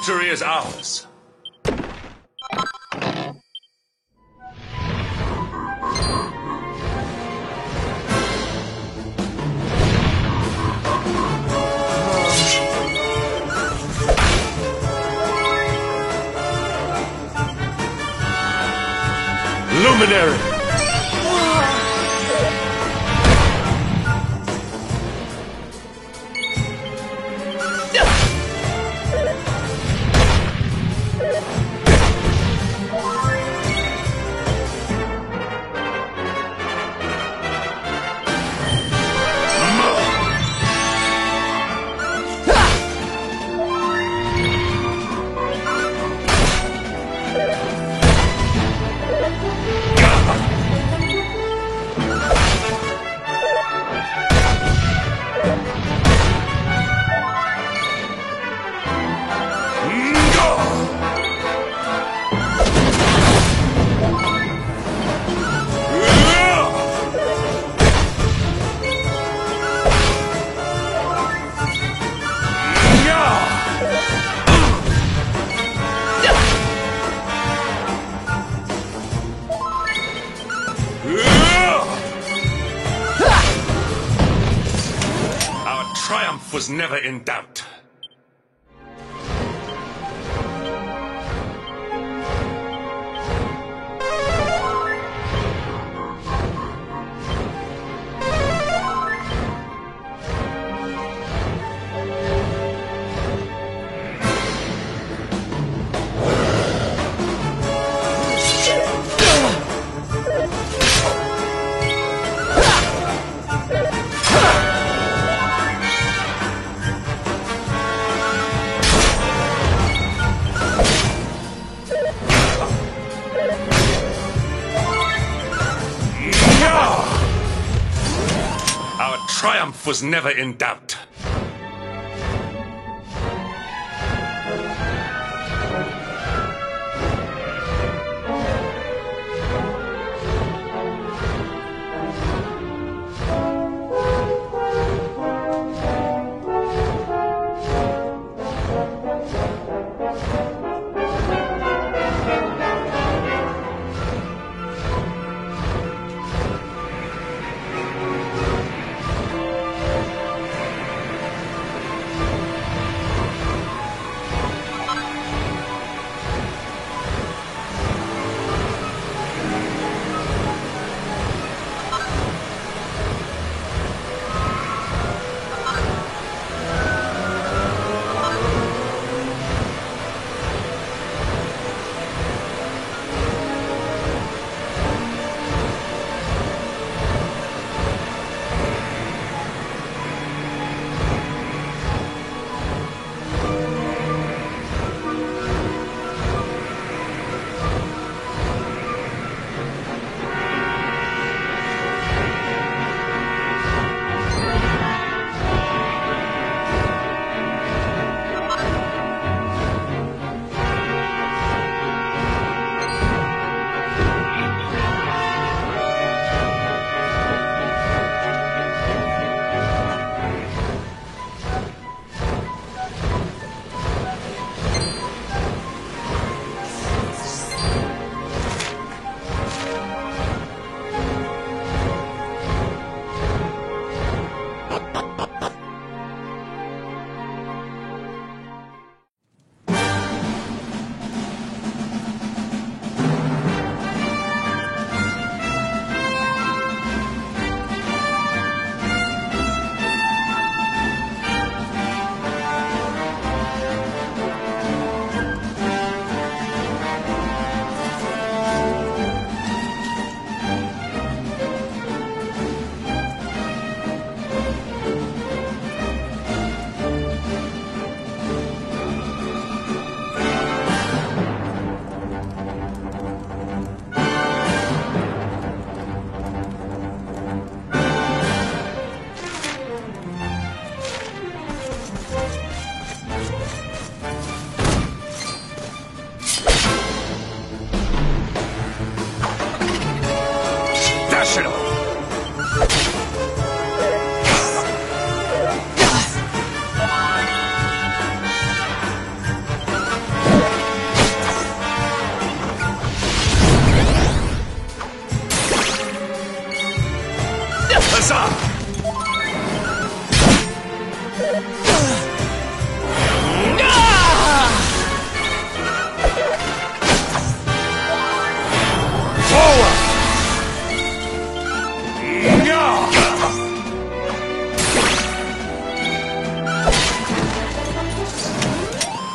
Victory is ours. Luminary! Our triumph was never in doubt. Our triumph was never in doubt.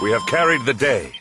We have carried the day.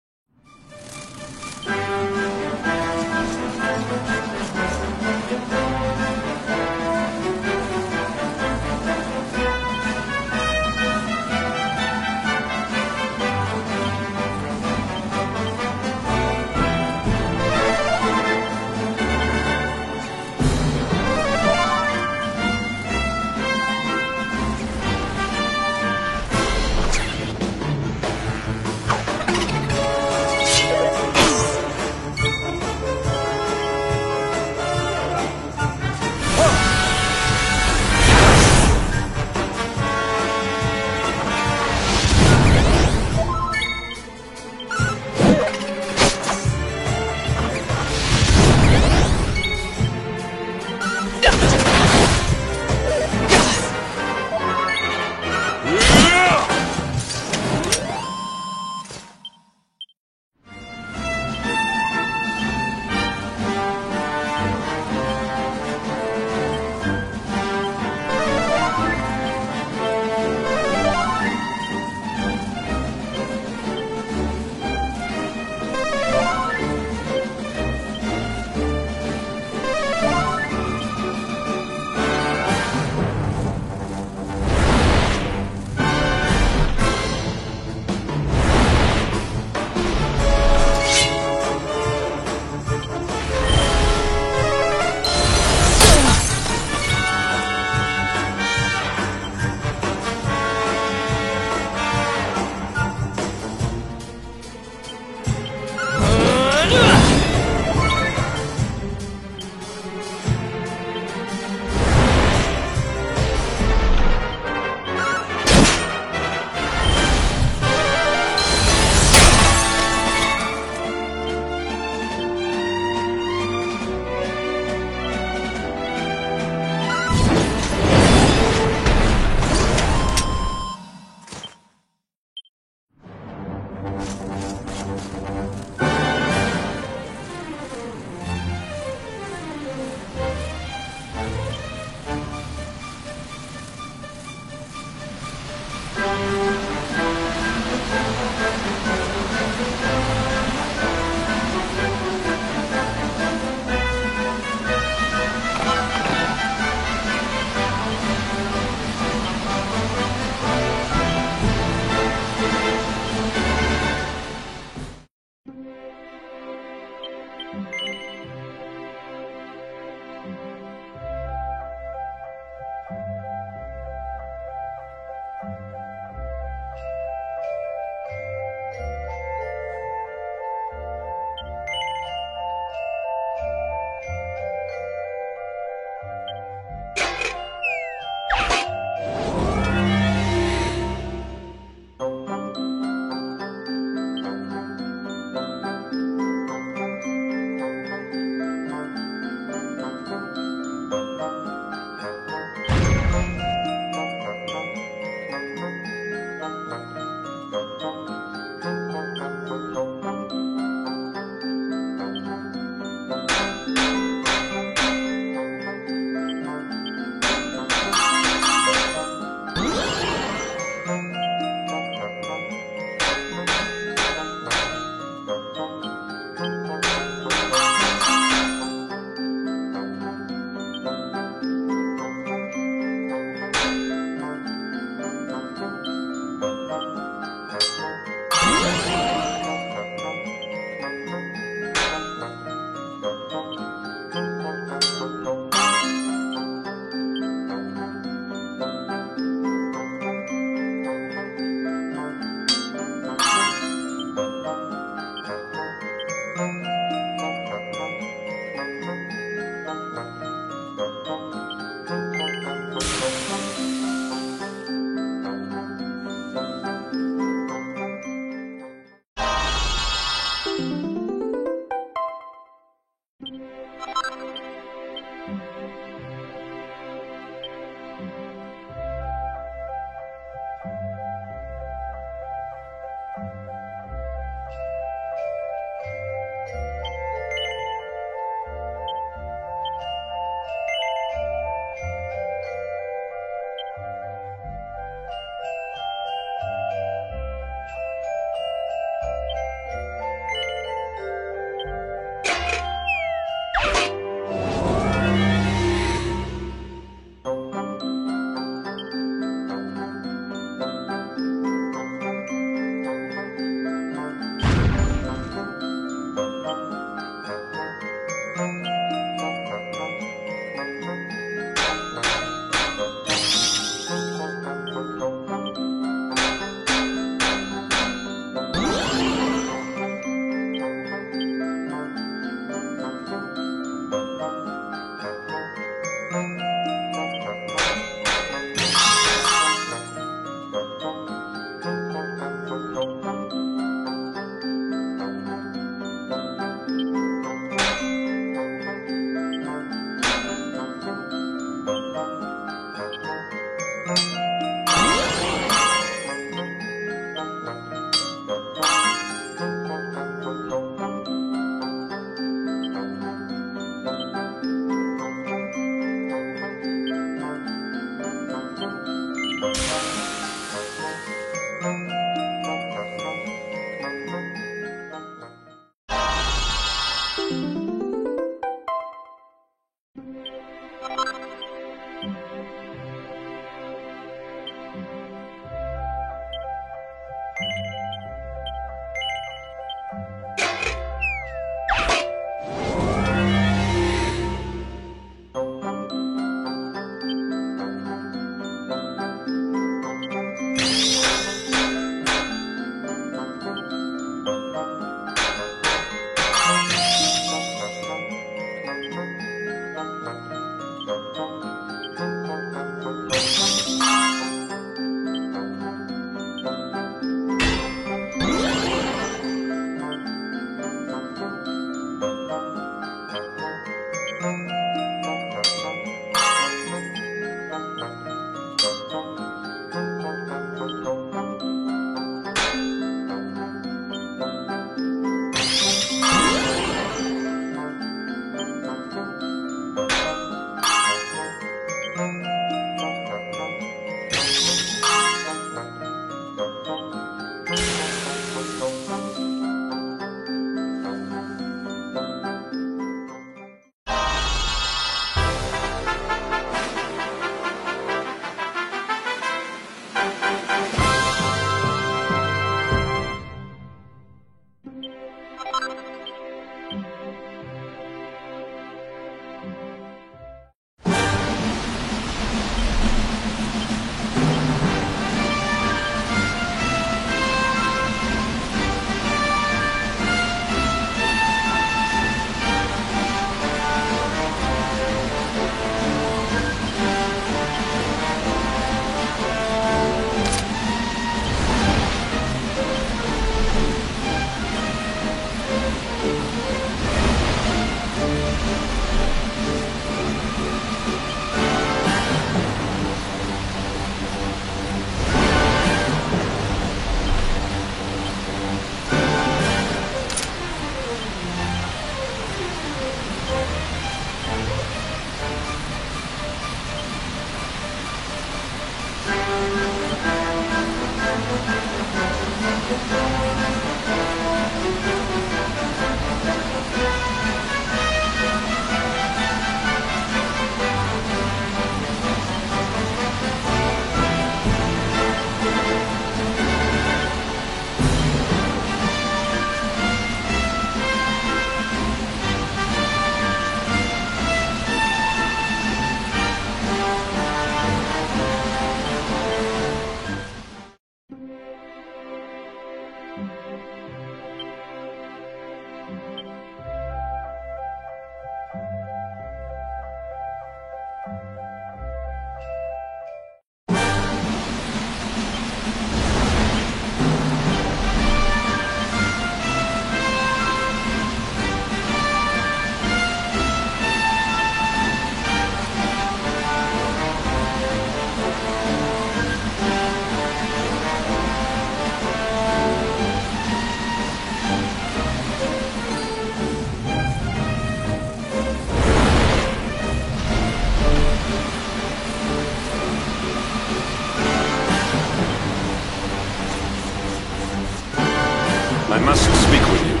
I must speak with you.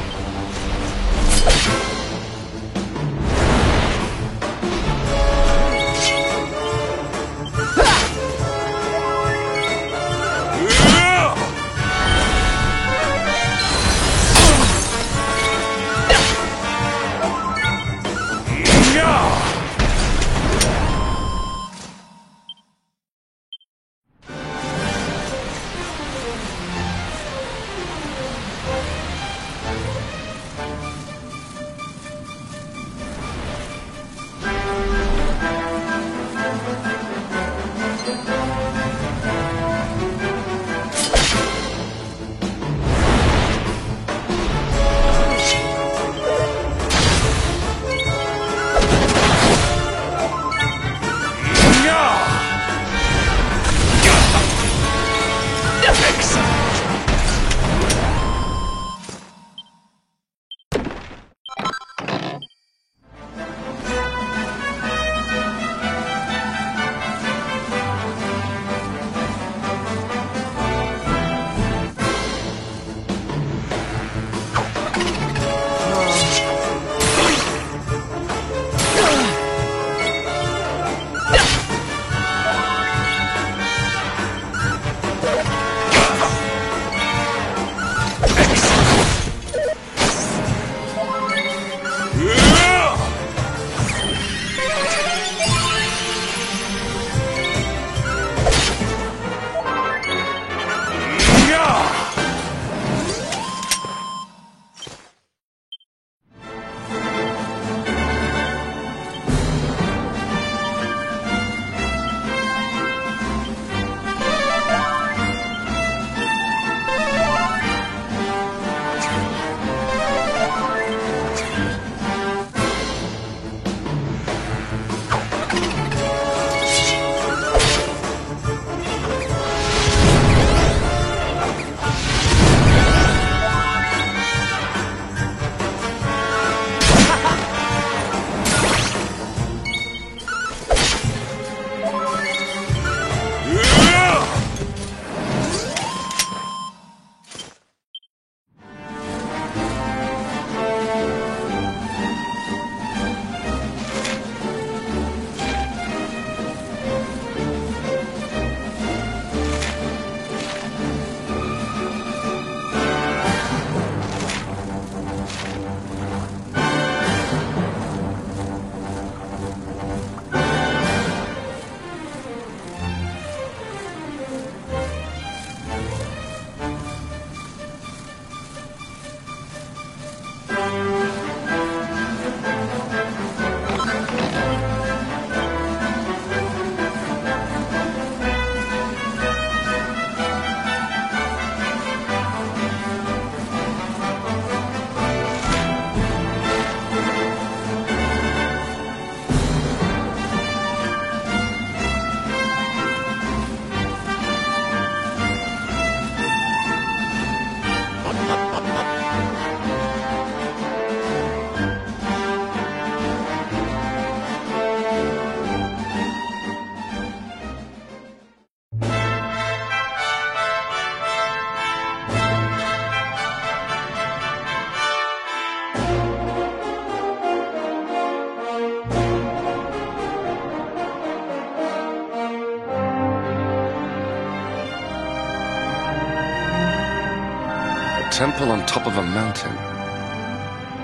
temple on top of a mountain.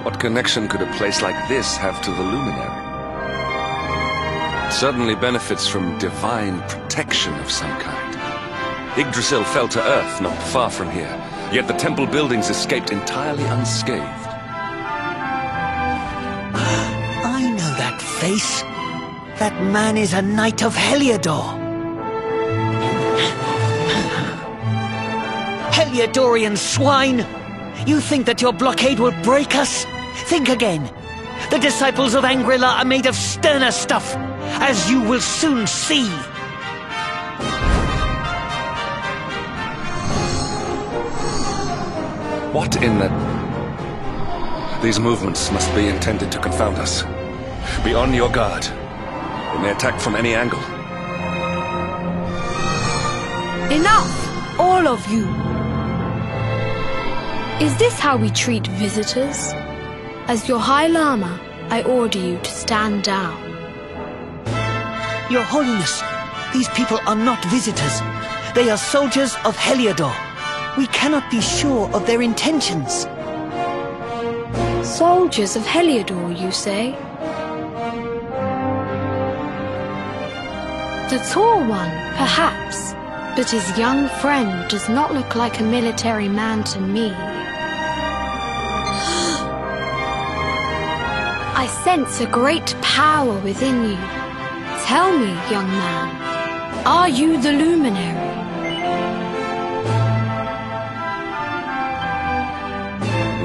What connection could a place like this have to the luminary? It certainly benefits from divine protection of some kind. Yggdrasil fell to earth not far from here, Yet the temple buildings escaped entirely unscathed. I know that face. That man is a knight of Heliodor. Heliodorian swine! You think that your blockade will break us? Think again. The disciples of Angrila are made of sterner stuff, as you will soon see. What in the... These movements must be intended to confound us. Be on your guard. They may attack from any angle. Enough! All of you! Is this how we treat visitors? As your High Lama, I order you to stand down. Your Holiness, these people are not visitors. They are soldiers of Heliodor. We cannot be sure of their intentions. Soldiers of Heliodor, you say? The tall one, perhaps, but his young friend does not look like a military man to me. I sense a great power within you. Tell me, young man, are you the luminary?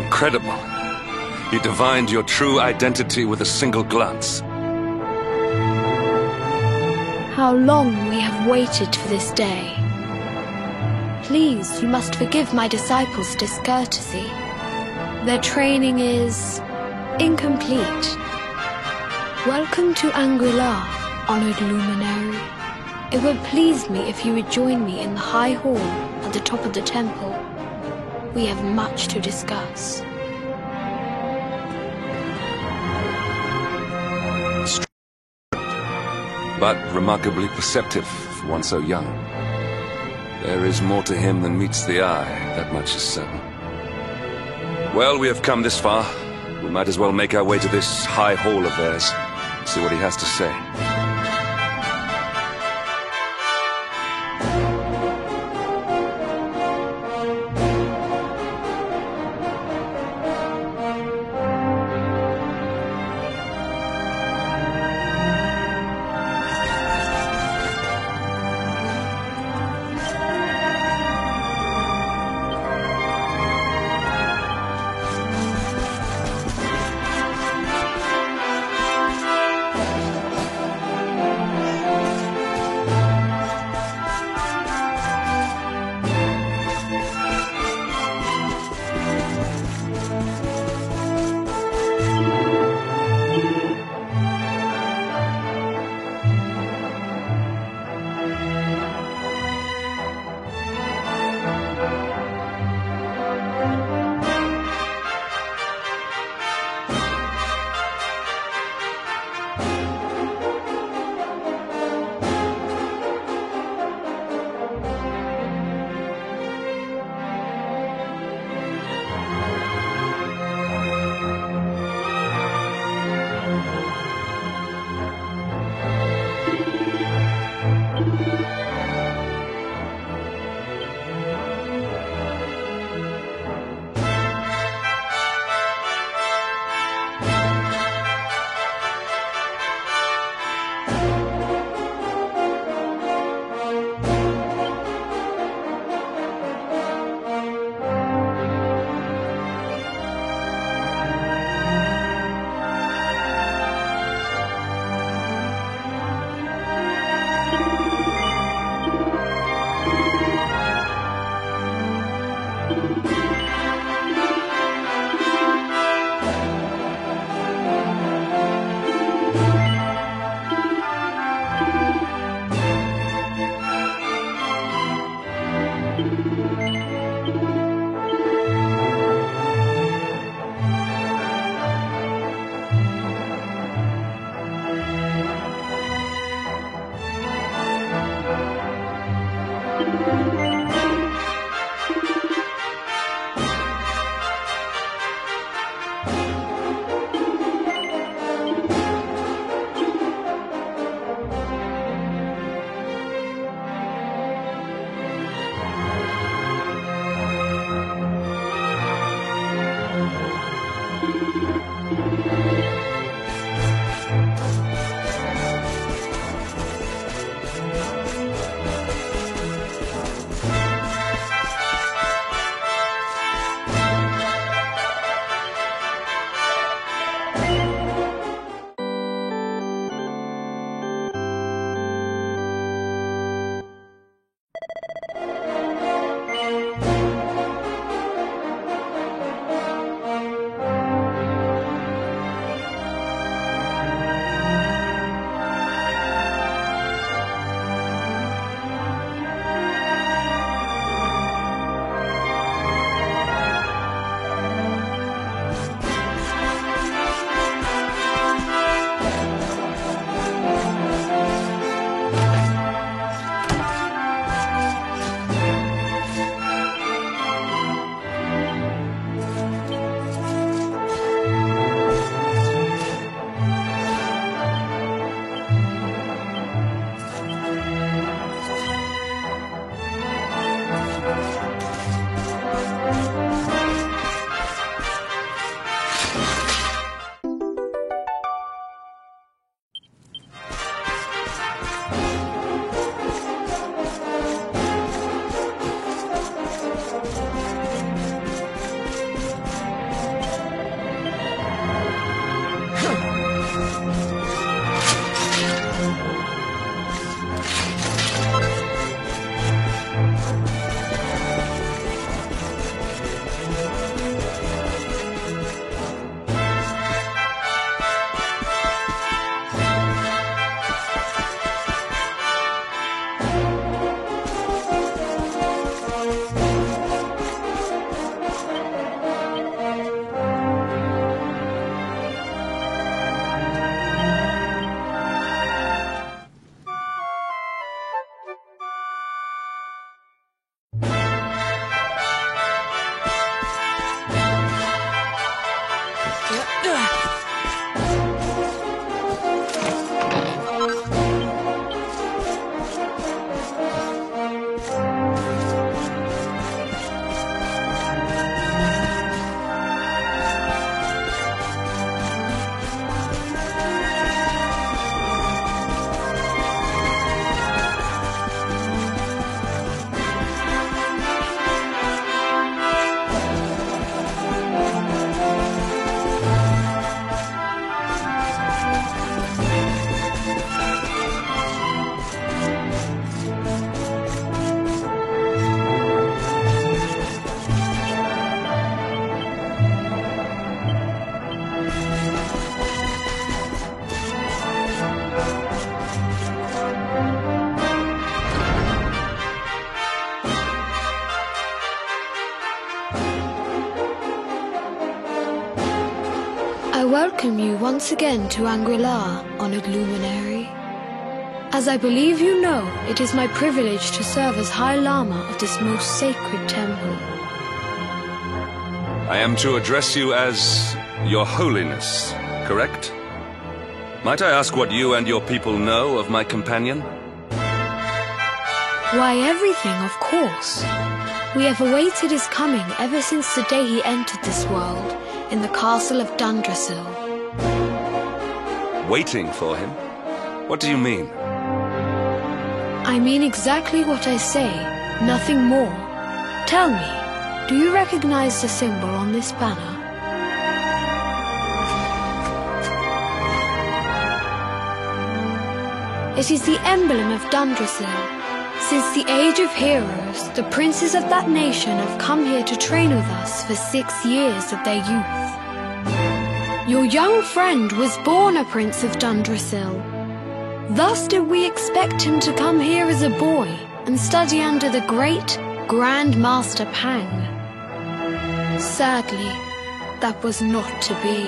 Incredible. You divined your true identity with a single glance. How long we have waited for this day. Please, you must forgive my disciples' discourtesy. Their training is incomplete. Welcome to Angrila, honored luminary. It would please me if you would join me in the high hall at the top of the temple. We have much to discuss. But remarkably perceptive for one so young. There is more to him than meets the eye, that much is certain. Well, we have come this far. We might as well make our way to this high hall of theirs, see what he has to say. welcome you once again to Angri-La, honored luminary. As I believe you know, it is my privilege to serve as High Lama of this most sacred temple. I am to address you as Your Holiness, correct? Might I ask what you and your people know of my companion? Why, everything, of course. We have awaited his coming ever since the day he entered this world, in the castle of Dundrasil. Waiting for him? What do you mean? I mean exactly what I say, nothing more. Tell me, do you recognize the symbol on this banner? It is the emblem of Dundrasil. Since the age of heroes, the princes of that nation have come here to train with us for 6 years of their youth. Your young friend was born a prince of Dundrasil. Thus did we expect him to come here as a boy and study under the great Grand Master Pang. Sadly, that was not to be.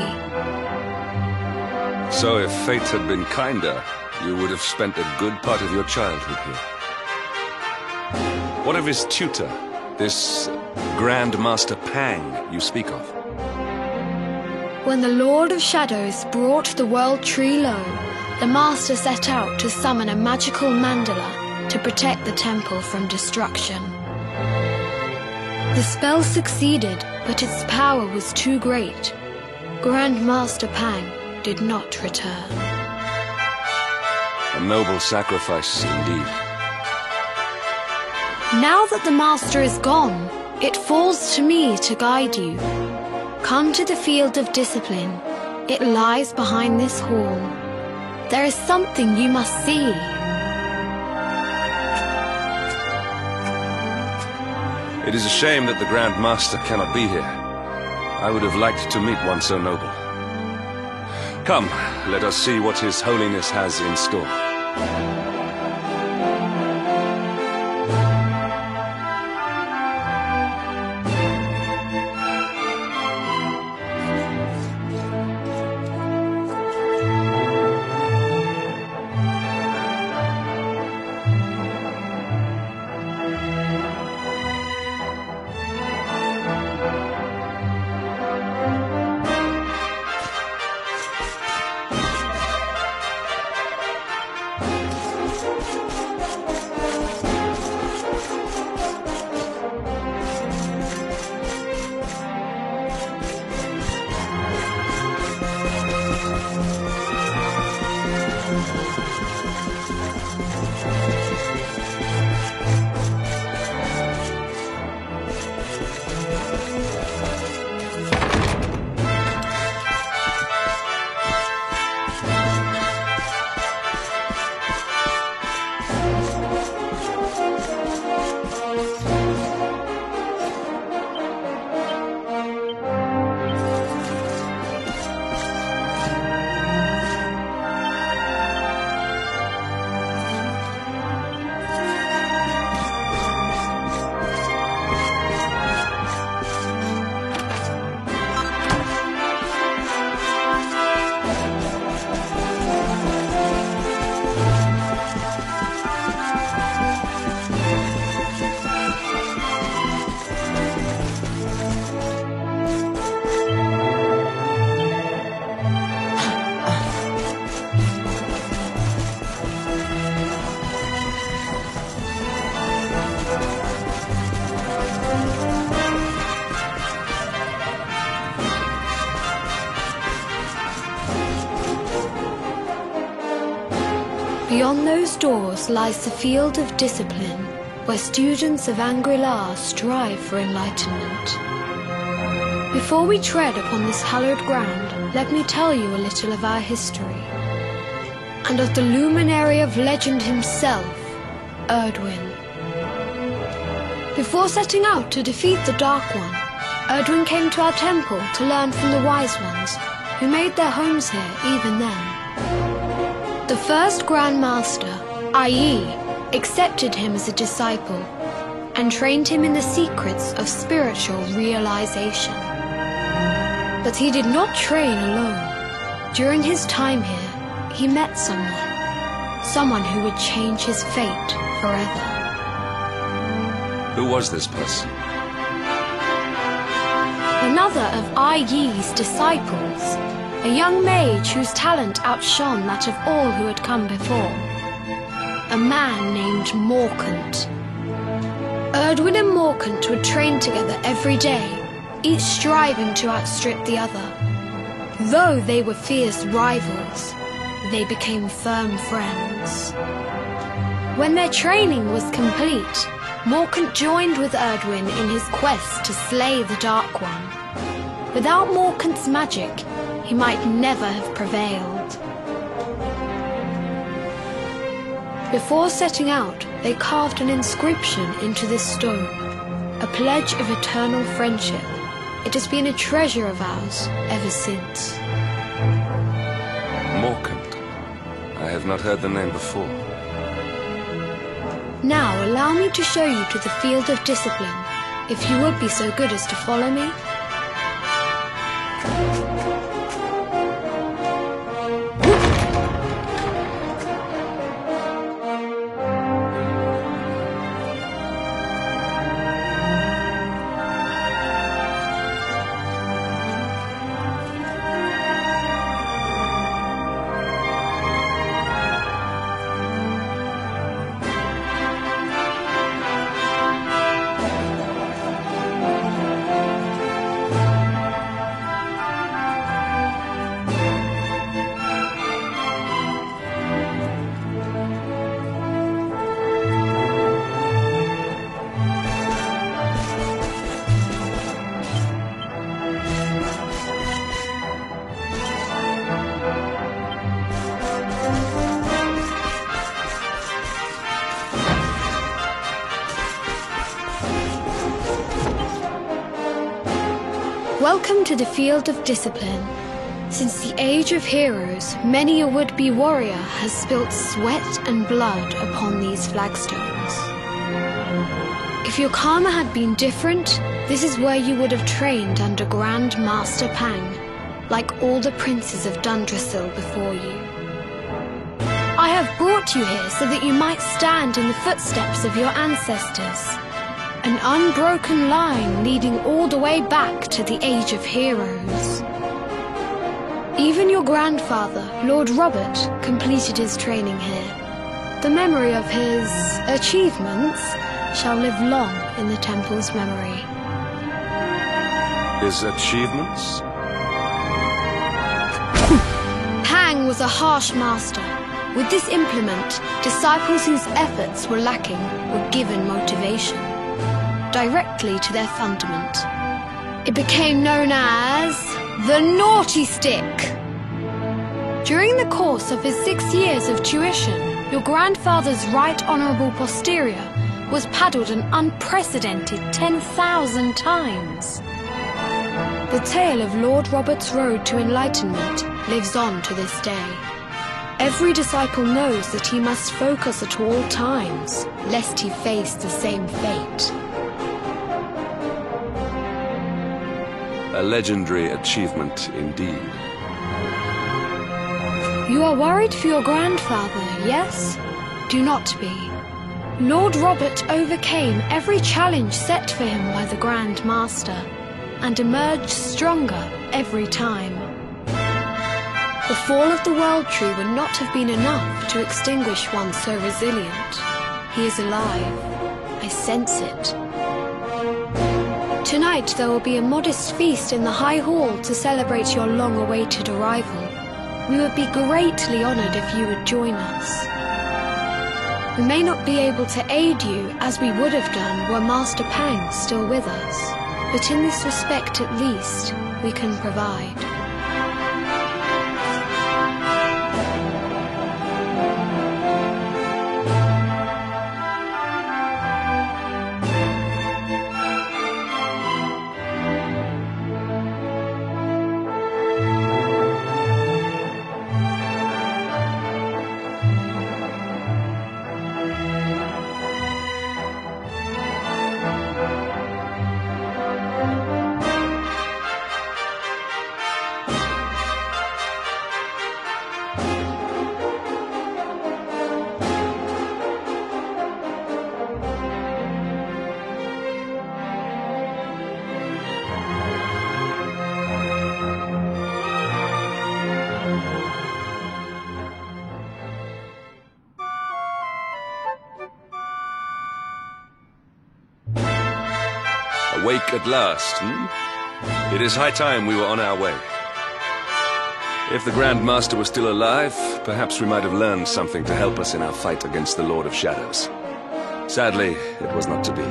So if fate had been kinder, you would have spent a good part of your childhood here. What of his tutor, this Grand Master Pang you speak of? When the Lord of Shadows brought the World Tree low, the Master set out to summon a magical mandala to protect the temple from destruction. The spell succeeded, but its power was too great. Grand Master Pang did not return. A noble sacrifice indeed. Now that the Master is gone, it falls to me to guide you. Come to the field of discipline. It lies behind this hall. There is something you must see. It is a shame that the Grand Master cannot be here. I would have liked to meet one so noble. Come, let us see what His Holiness has in store. Beyond those doors lies the field of discipline, where students of Angri-La strive for enlightenment. Before we tread upon this hallowed ground, let me tell you a little of our history, and of the luminary of legend himself, Erdwin. Before setting out to defeat the Dark One, Erdwin came to our temple to learn from the Wise Ones, who made their homes here even then. The first Grand Master, Ai, accepted him as a disciple and trained him in the secrets of spiritual realization. But he did not train alone. During his time here, he met someone who would change his fate forever. Who was this person? Another of Ai Yi's disciples, a young mage whose talent outshone that of all who had come before. A man named Morkant. Erdwin and Morkant would train together every day, each striving to outstrip the other. Though they were fierce rivals, they became firm friends. When their training was complete, Morkant joined with Erdwin in his quest to slay the Dark One. Without Morkant's magic, he might never have prevailed. Before setting out, they carved an inscription into this stone, a pledge of eternal friendship. It has been a treasure of ours ever since. Morkant. I have not heard the name before. Now allow me to show you to the Field of Discipline, if you would be so good as to follow me. Welcome to the Field of Discipline. Since the Age of Heroes, many a would-be warrior has spilt sweat and blood upon these flagstones. If your karma had been different, this is where you would have trained under Grand Master Pang, like all the princes of Dundrasil before you. I have brought you here so that you might stand in the footsteps of your ancestors. An unbroken line leading all the way back to the Age of Heroes. Even your grandfather, Lord Robert, completed his training here. The memory of his achievements shall live long in the temple's memory. His achievements? Pang was a harsh master. With this implement, disciples whose efforts were lacking were given motivation directly to their fundament. It became known as the Naughty Stick. During the course of his 6 years of tuition, your grandfather's right honourable posterior was paddled an unprecedented 10,000 times. The tale of Lord Robert's road to enlightenment lives on to this day. Every disciple knows that he must focus at all times, lest he face the same fate. A legendary achievement indeed. You are worried for your grandfather, yes? Do not be. Lord Robert overcame every challenge set for him by the Grand Master, and emerged stronger every time. The fall of the World Tree would not have been enough to extinguish one so resilient. He is alive. I sense it. Tonight there will be a modest feast in the High Hall to celebrate your long-awaited arrival. We would be greatly honoured if you would join us. We may not be able to aid you as we would have done were Master Pang still with us, but in this respect at least, we can provide. Awake at last, It is high time we were on our way. If the Grand Master were still alive, perhaps we might have learned something to help us in our fight against the Lord of Shadows. Sadly, it was not to be.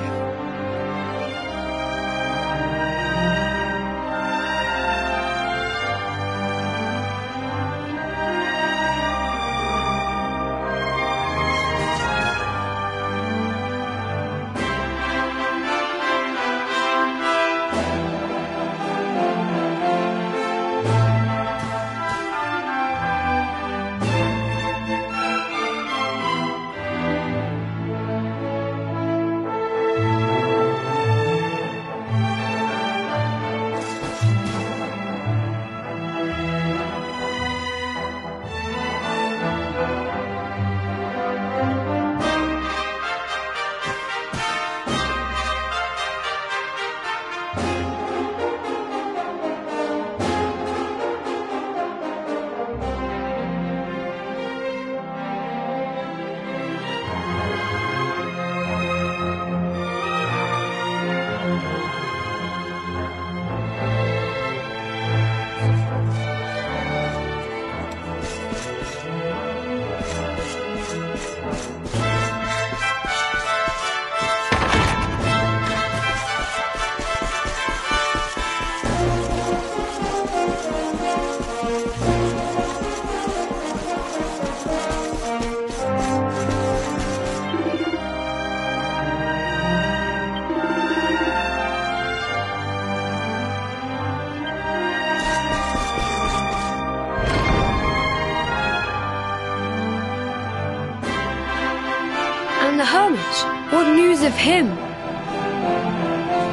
The hermit? What news of him?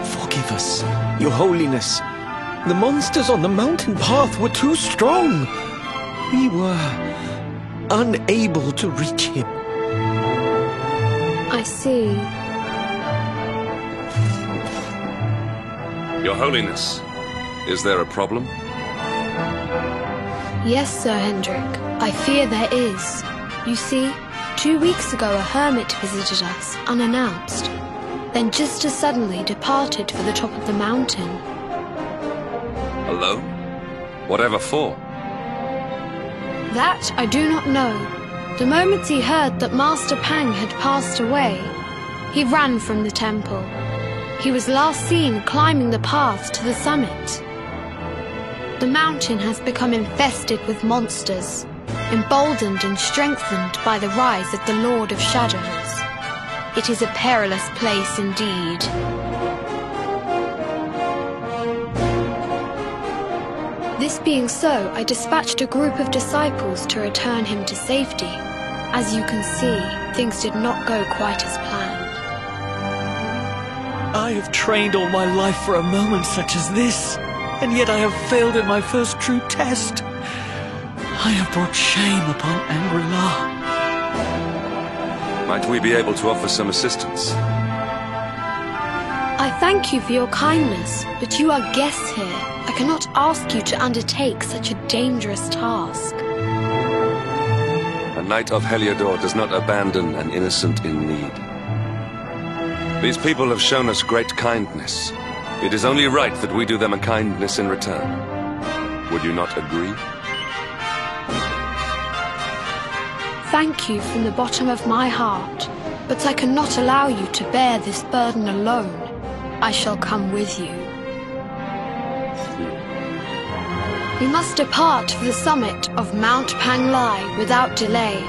Forgive us, Your Holiness. The monsters on the mountain path were too strong. We were unable to reach him. I see. Your Holiness, is there a problem? Yes, Sir Hendrik. I fear there is. You see, 2 weeks ago a hermit visited us, unannounced, then just as suddenly departed for the top of the mountain. Alone? Whatever for? That I do not know. The moment he heard that Master Pang had passed away, he ran from the temple. He was last seen climbing the path to the summit. The mountain has become infested with monsters, emboldened and strengthened by the rise of the Lord of Shadows. It is a perilous place indeed. This being so, I dispatched a group of disciples to return him to safety. As you can see, things did not go quite as planned. I have trained all my life for a moment such as this, and yet I have failed in my first true test. I have brought shame upon Angri-La. Might we be able to offer some assistance? I thank you for your kindness, but you are guests here. I cannot ask you to undertake such a dangerous task. A knight of Heliodor does not abandon an innocent in need. These people have shown us great kindness. It is only right that we do them a kindness in return. Would you not agree? Thank you from the bottom of my heart, but I cannot allow you to bear this burden alone. I shall come with you. We must depart for the summit of Mount Panglai without delay.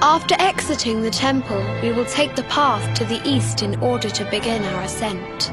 After exiting the temple, we will take the path to the east in order to begin our ascent.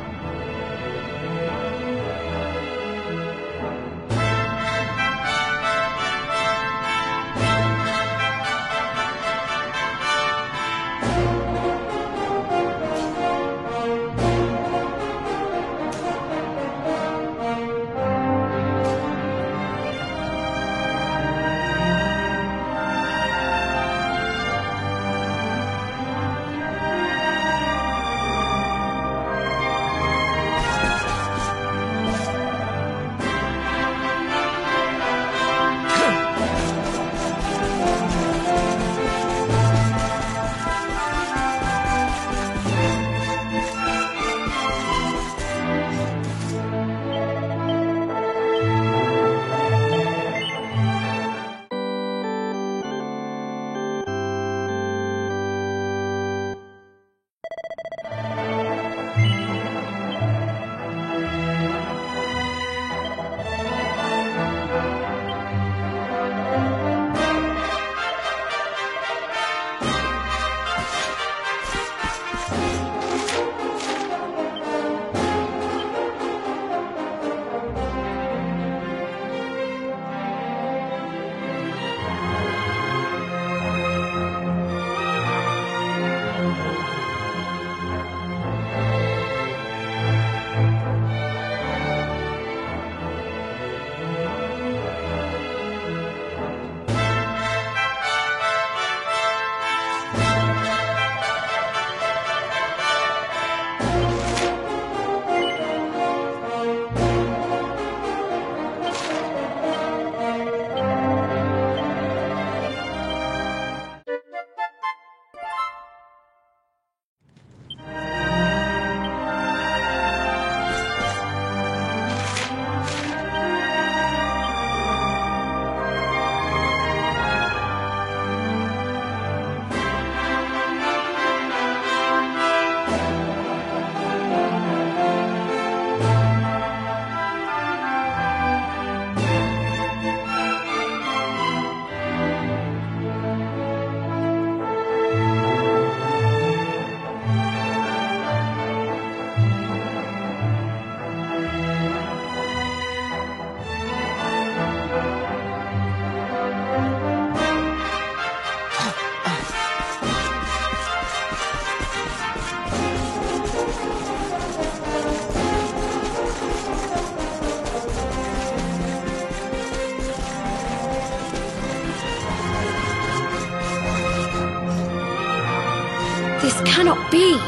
This cannot be.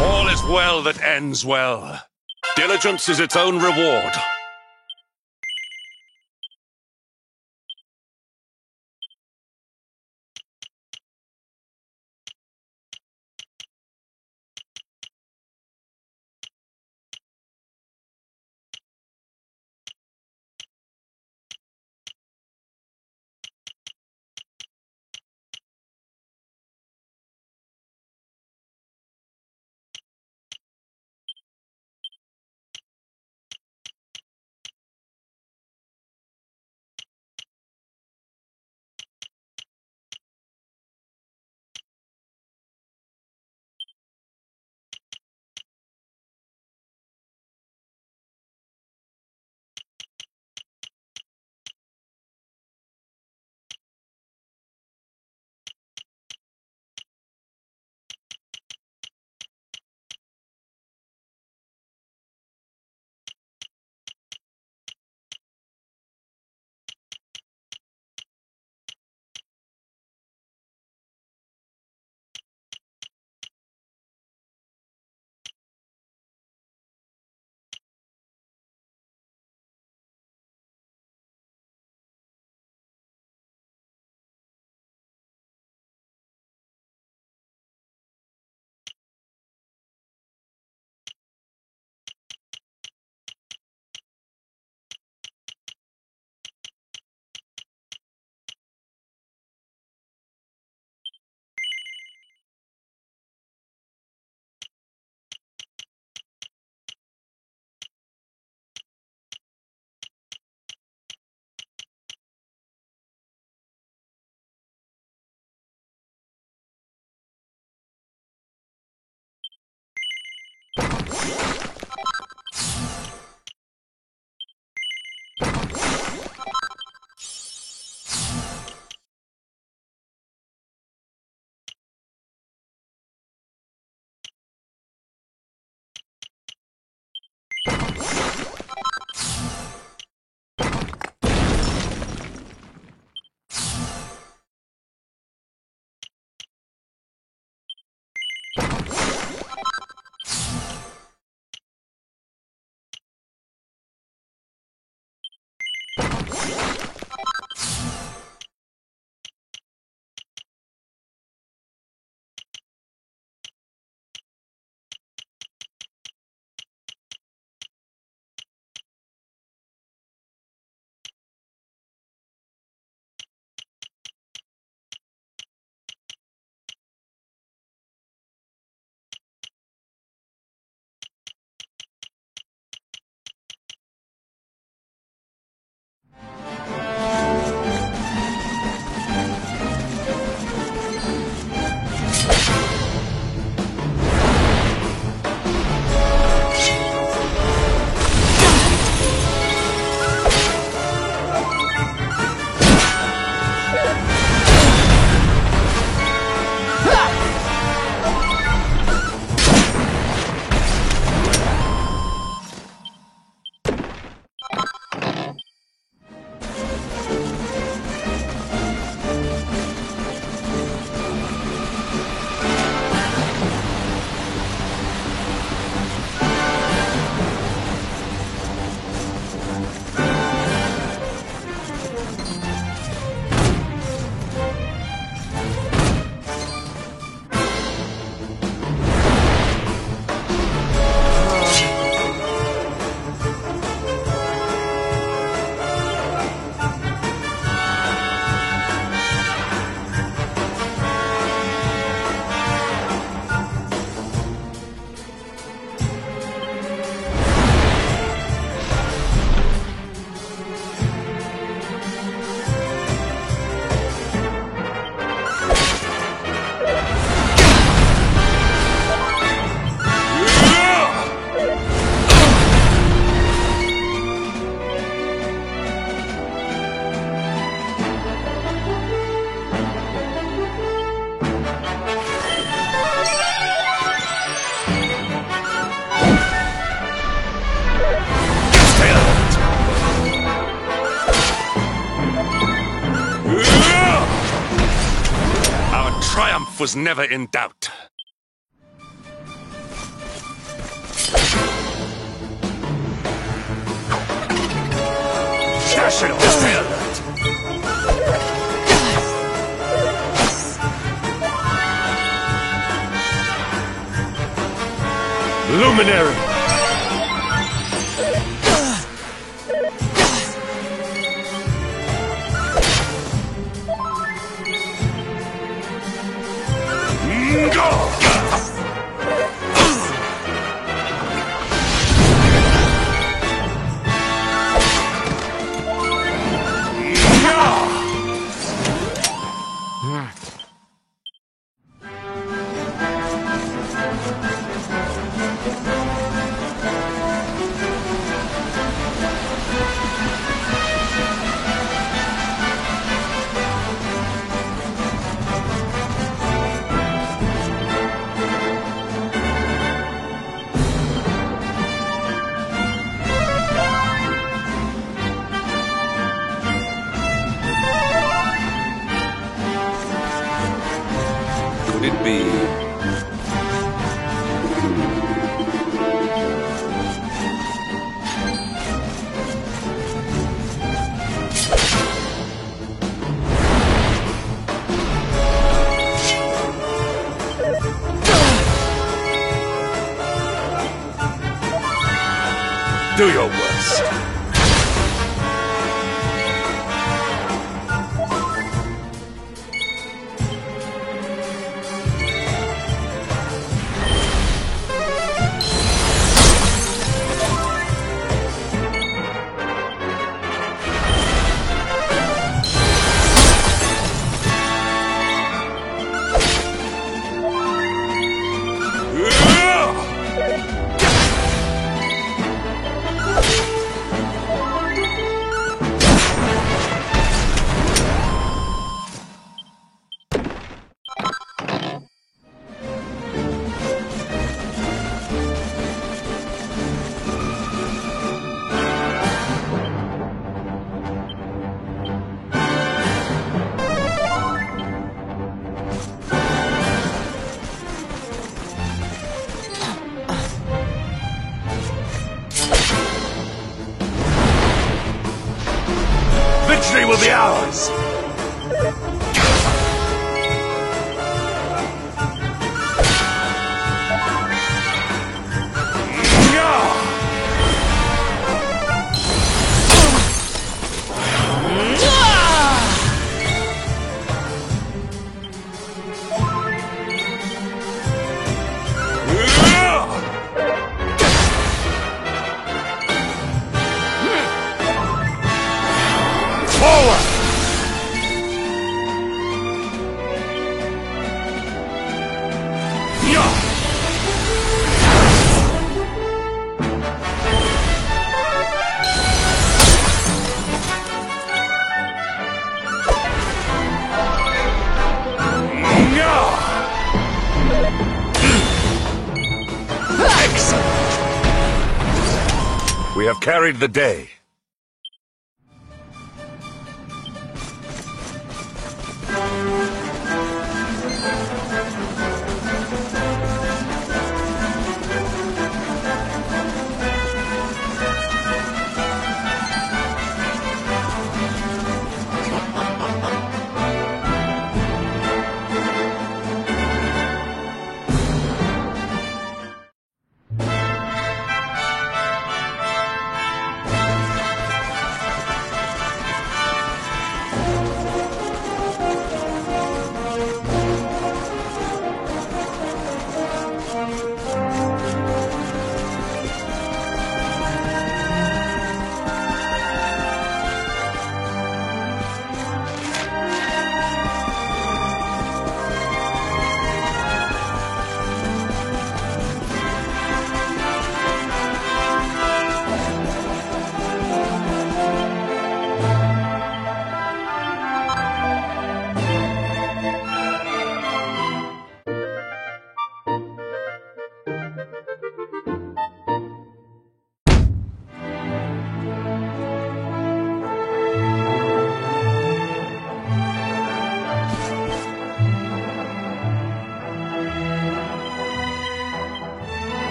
All is well that ends well. Diligence is its own reward. life was never in doubt. Dash it all! Stay alert! Luminary! Could it be? Do your worst. Victory will be ours! We have carried the day.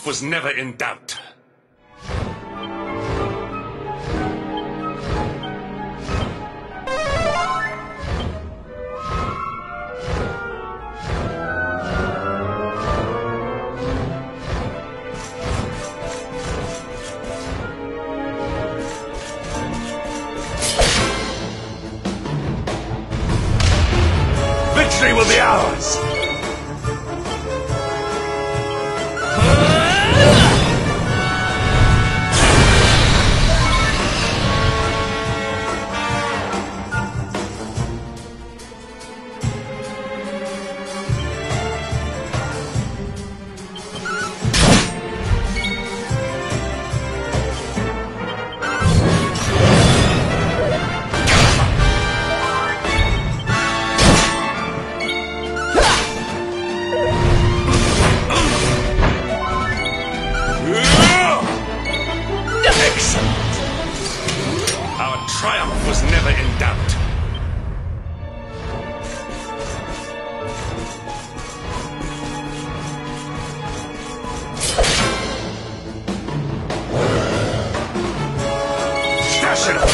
triumph was never in doubt. Victory will be ours! Our triumph was never in doubt. Stash it up!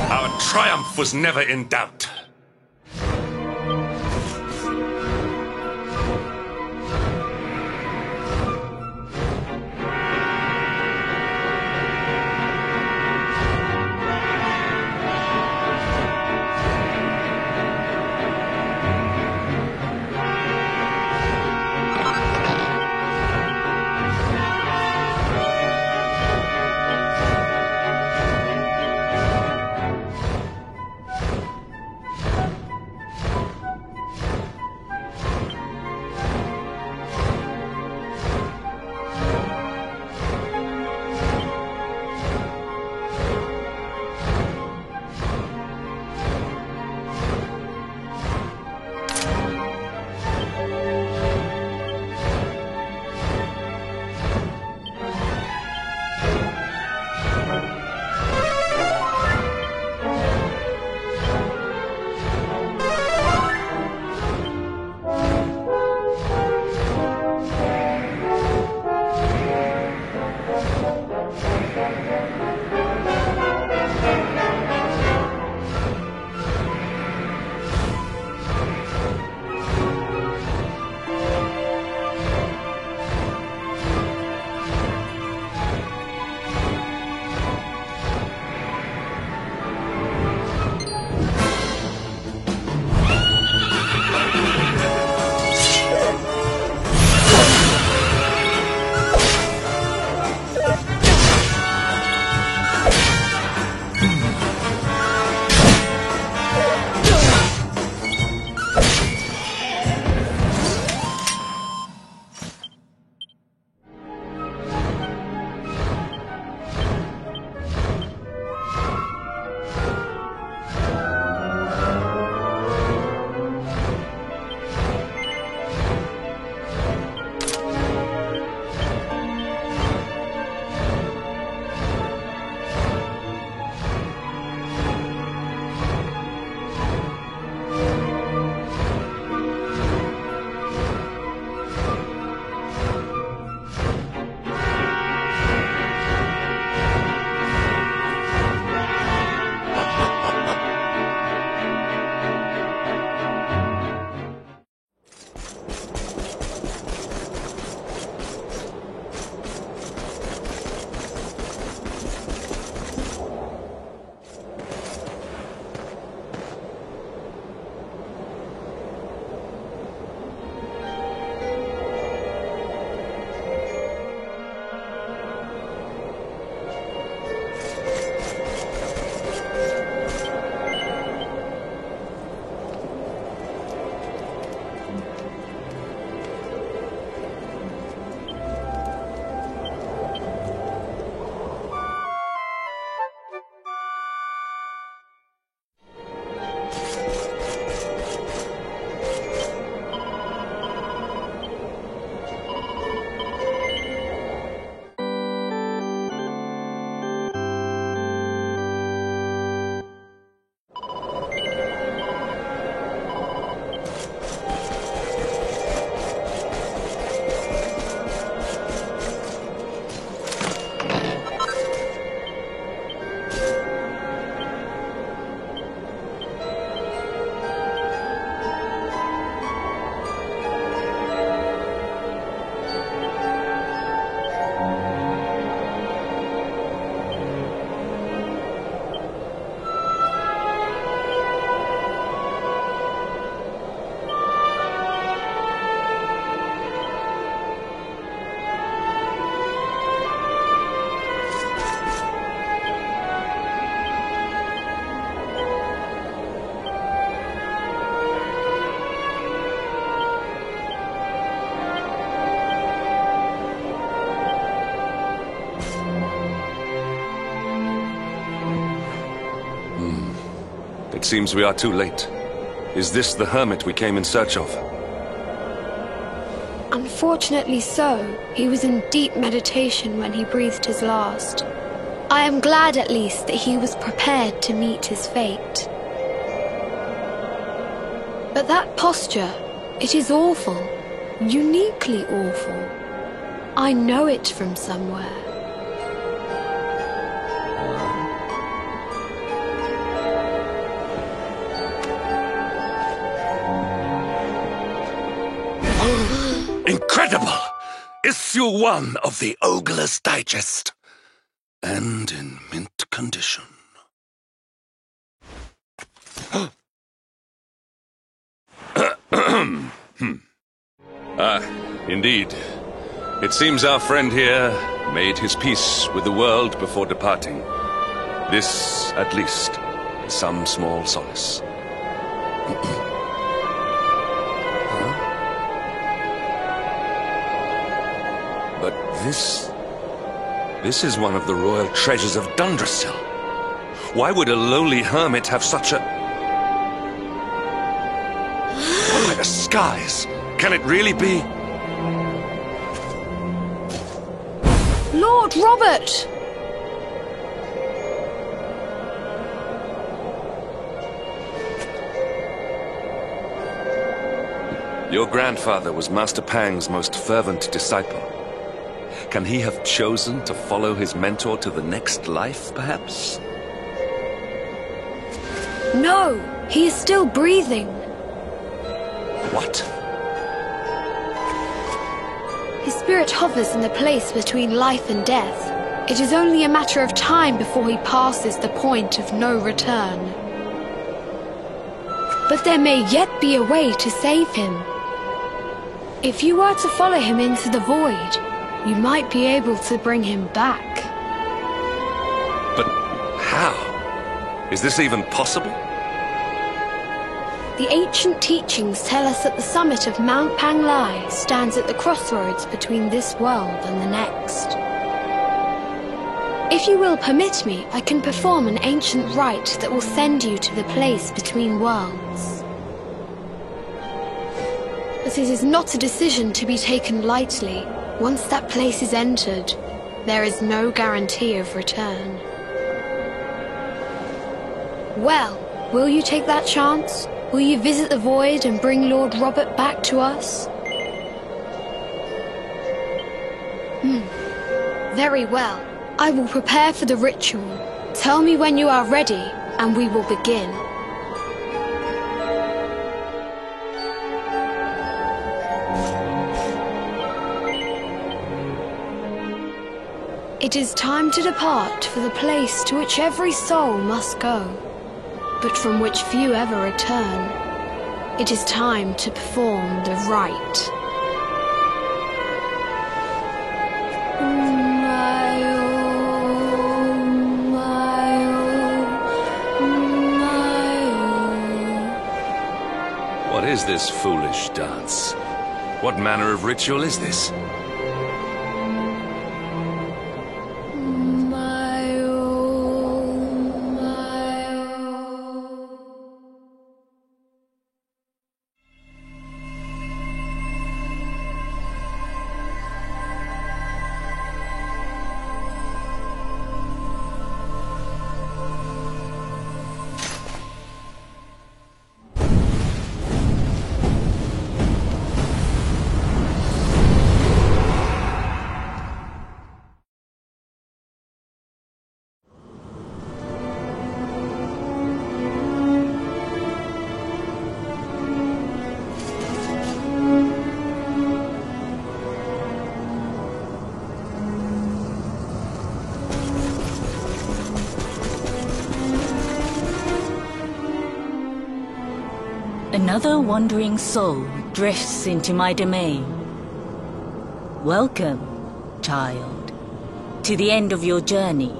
Our triumph was never in doubt. seems we are too late. Is this the hermit we came in search of? Unfortunately so. He was in deep meditation when he breathed his last. I am glad at least that he was prepared to meet his fate. But that posture, it is awful. Uniquely awful. I know it from somewhere. Incredible! Issue 1 of the Ogler's Digest. And in mint condition. Indeed. It seems our friend here made his peace with the world before departing. This, at least, is some small solace. But this is one of the royal treasures of Dundrasil. Why would a lowly hermit have such a... By the skies! Can it really be? Lord Robert! Your grandfather was Master Pang's most fervent disciple. Can he have chosen to follow his mentor to the next life, perhaps? No, he is still breathing. What? His spirit hovers in the place between life and death. It is only a matter of time before he passes the point of no return. But there may yet be a way to save him. If you were to follow him into the void, you might be able to bring him back. But how? Is this even possible? The ancient teachings tell us that the summit of Mount Panglai stands at the crossroads between this world and the next. If you will permit me, I can perform an ancient rite that will send you to the place between worlds. But it is not a decision to be taken lightly. Once that place is entered, there is no guarantee of return. Well, will you take that chance? Will you visit the void and bring Lord Robert back to us? Very well. I will prepare for the ritual. Tell me when you are ready, and we will begin. It is time to depart for the place to which every soul must go, but from which few ever return. It is time to perform the rite. What is this foolish dance? What manner of ritual is this? Another wandering soul drifts into my domain. Welcome, child, to the end of your journey.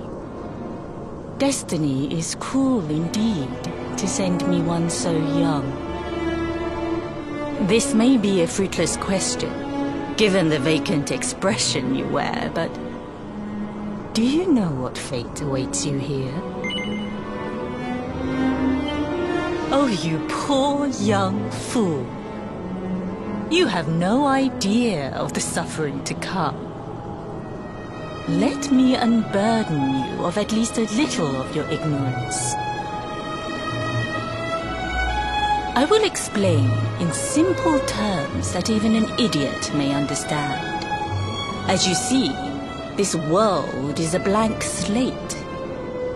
Destiny is cruel indeed to send me one so young. This may be a fruitless question, given the vacant expression you wear, but do you know what fate awaits you here? Oh, you poor young fool. You have no idea of the suffering to come. Let me unburden you of at least a little of your ignorance. I will explain in simple terms that even an idiot may understand. As you see, this world is a blank slate.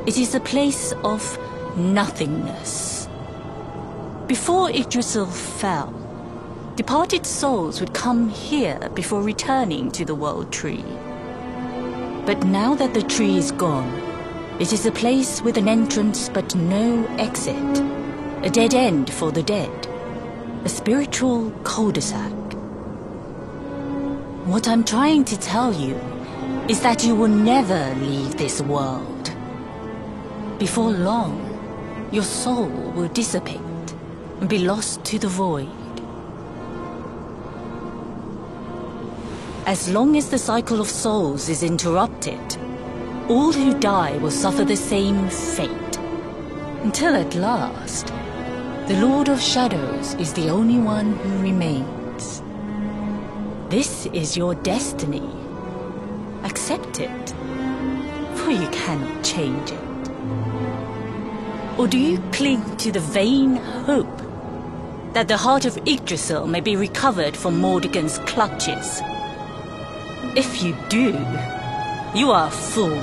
It is a place of nothingness. Before Yggdrasil fell, departed souls would come here before returning to the World Tree. But now that the tree is gone, it is a place with an entrance but no exit. A dead end for the dead. A spiritual cul-de-sac. What I'm trying to tell you is that you will never leave this world. Before long, your soul will dissipate and be lost to the void. As long as the cycle of souls is interrupted, all who die will suffer the same fate. Until at last, the Lord of Shadows is the only one who remains. This is your destiny. Accept it, for you cannot change it. Or do you cling to the vain hope that the heart of Yggdrasil may be recovered from Mordegon's clutches? If you do, you are a fool.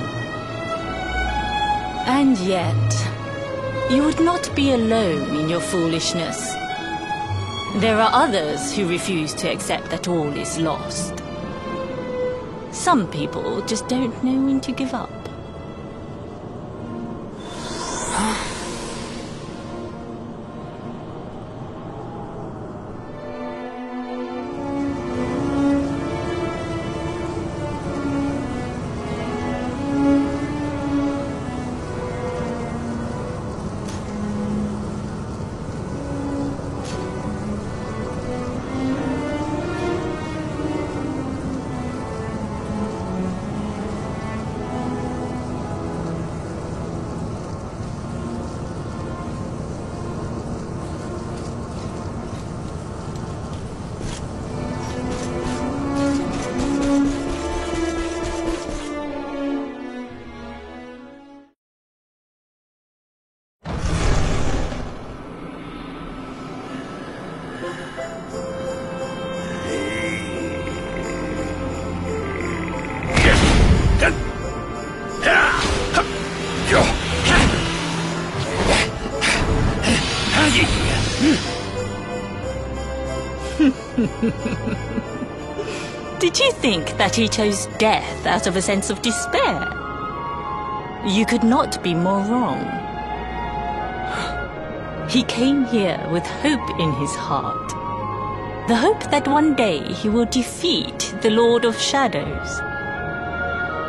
And yet, you would not be alone in your foolishness. There are others who refuse to accept that all is lost. Some people just don't know when to give up. Did you think that he chose death out of a sense of despair? You could not be more wrong. He came here with hope in his heart. The hope that one day he will defeat the Lord of Shadows.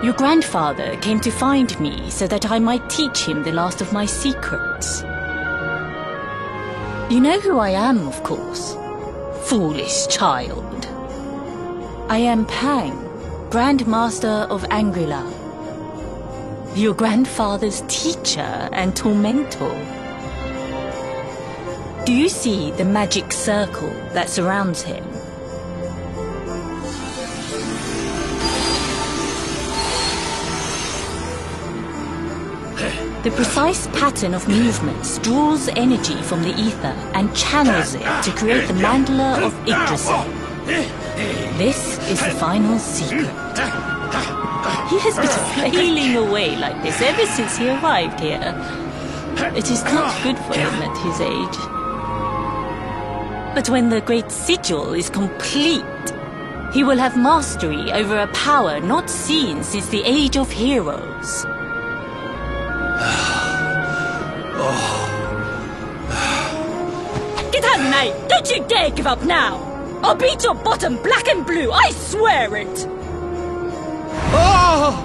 Your grandfather came to find me so that I might teach him the last of my secrets. You know who I am, of course. Foolish child. I am Pang, Grand Master of Angrila. Your grandfather's teacher and tormentor. Do you see the magic circle that surrounds him? The precise pattern of movements draws energy from the ether and channels it to create the mandala of Yggdrasil. This is the final secret. He has been flailing away like this ever since he arrived here. It is not good for him at his age. But when the great sigil is complete, he will have mastery over a power not seen since the Age of Heroes. Get out, mate! Don't you dare give up now! I'll beat your bottom black and blue, I swear it! Oh!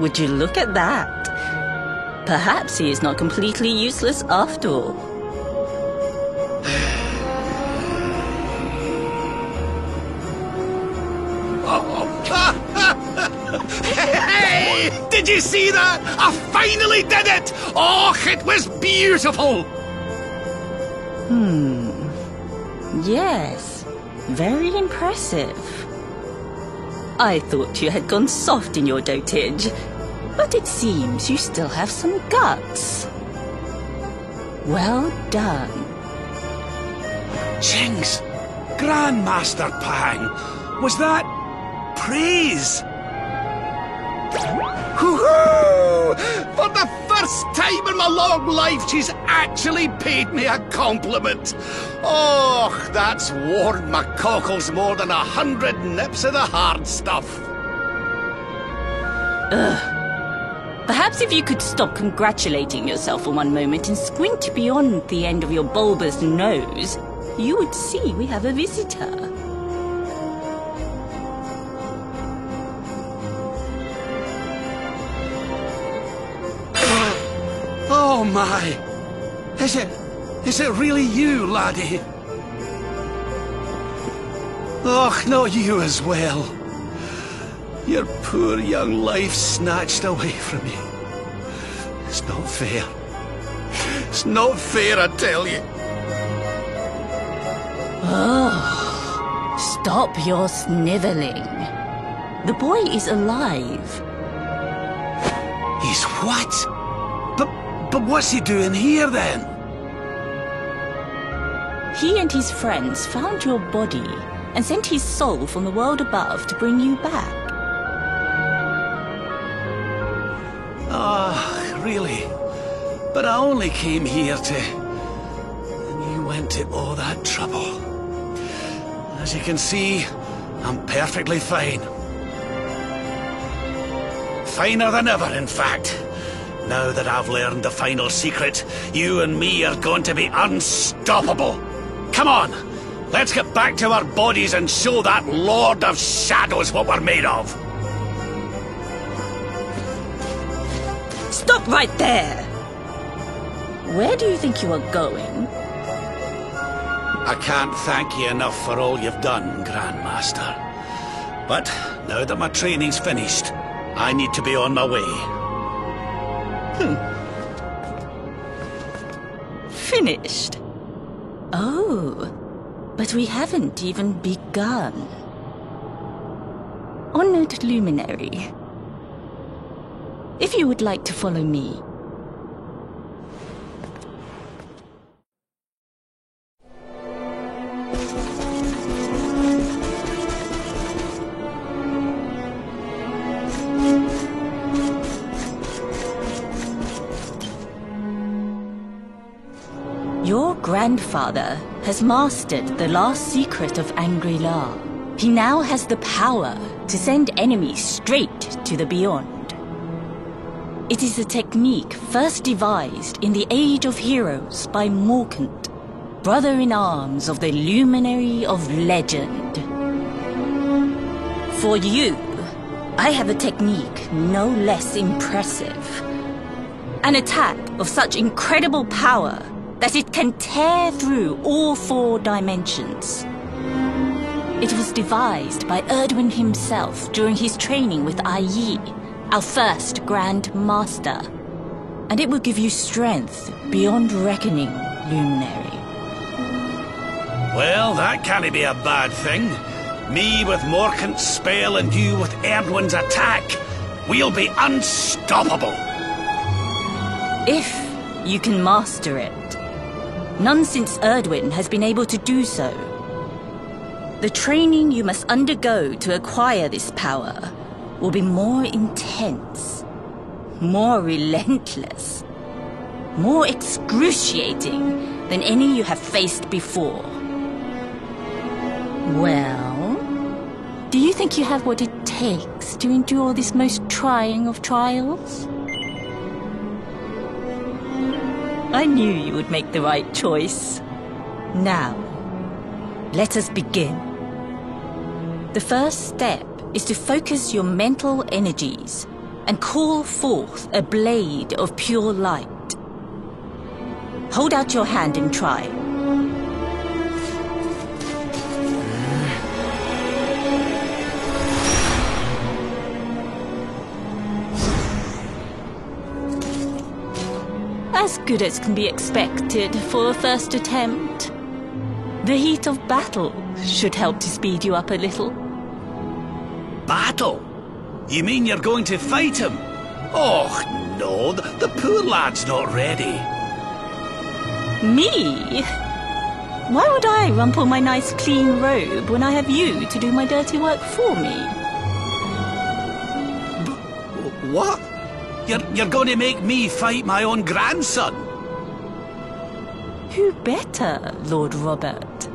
Would you look at that? Perhaps he is not completely useless after all. Hey! Did you see that? I finally did it! Oh, it was beautiful! Yes, very impressive. I thought you had gone soft in your dotage, but it seems you still have some guts. Well done. Jinx! Grandmaster Pang! Was that praise? Woohoo! For the first time in my long life, she's actually paid me a compliment. Oh, that's warmed my cockles more than 100 nips of the hard stuff. Perhaps if you could stop congratulating yourself for one moment and squint beyond the end of your bulbous nose, you would see we have a visitor. Oh my! Is it really you, laddie? Och, not you as well. Your poor young life snatched away from you. It's not fair. It's not fair, I tell you. Oh, stop your sniveling. The boy is alive. He's what? But what's he doing here then? He and his friends found your body and sent his soul from the world above to bring you back. Ah, really? But I only came here to... And you went to all that trouble. As you can see, I'm perfectly fine. Finer than ever, in fact. Now that I've learned the final secret, you and me are going to be unstoppable. Come on, let's get back to our bodies and show that Lord of Shadows what we're made of. Stop right there! Where do you think you are going? I can't thank you enough for all you've done, Grandmaster. But now that my training's finished, I need to be on my way. Finished? Oh, but we haven't even begun. Honored Luminary, if you would like to follow me. Your grandfather has mastered the last secret of Angri-La. He now has the power to send enemies straight to the Beyond. It is a technique first devised in the Age of Heroes by Morkant, brother-in-arms of the Luminary of Legend. For you, I have a technique no less impressive. An attack of such incredible power that it can tear through all 4 dimensions. It was devised by Erdwin himself during his training with Ai Yi, our first Grand Master. And it will give you strength beyond reckoning, Luminary. Well, that can't be a bad thing. Me with Morkant's spell and you with Erdwin's attack. We'll be unstoppable. If you can master it. None since Erdwin has been able to do so. The training you must undergo to acquire this power will be more intense, more relentless, more excruciating than any you have faced before. Well, do you think you have what it takes to endure this most trying of trials? I knew you would make the right choice. Now, let us begin. The first step is to focus your mental energies and call forth a blade of pure light. Hold out your hand and try. As good as can be expected for a first attempt. The heat of battle should help to speed you up a little. Battle? You mean you're going to fight him? Oh, no, the poor lad's not ready. Me? Why would I rumple my nice clean robe when I have you to do my dirty work for me? What? You're going to make me fight my own grandson? Who better, Lord Robert?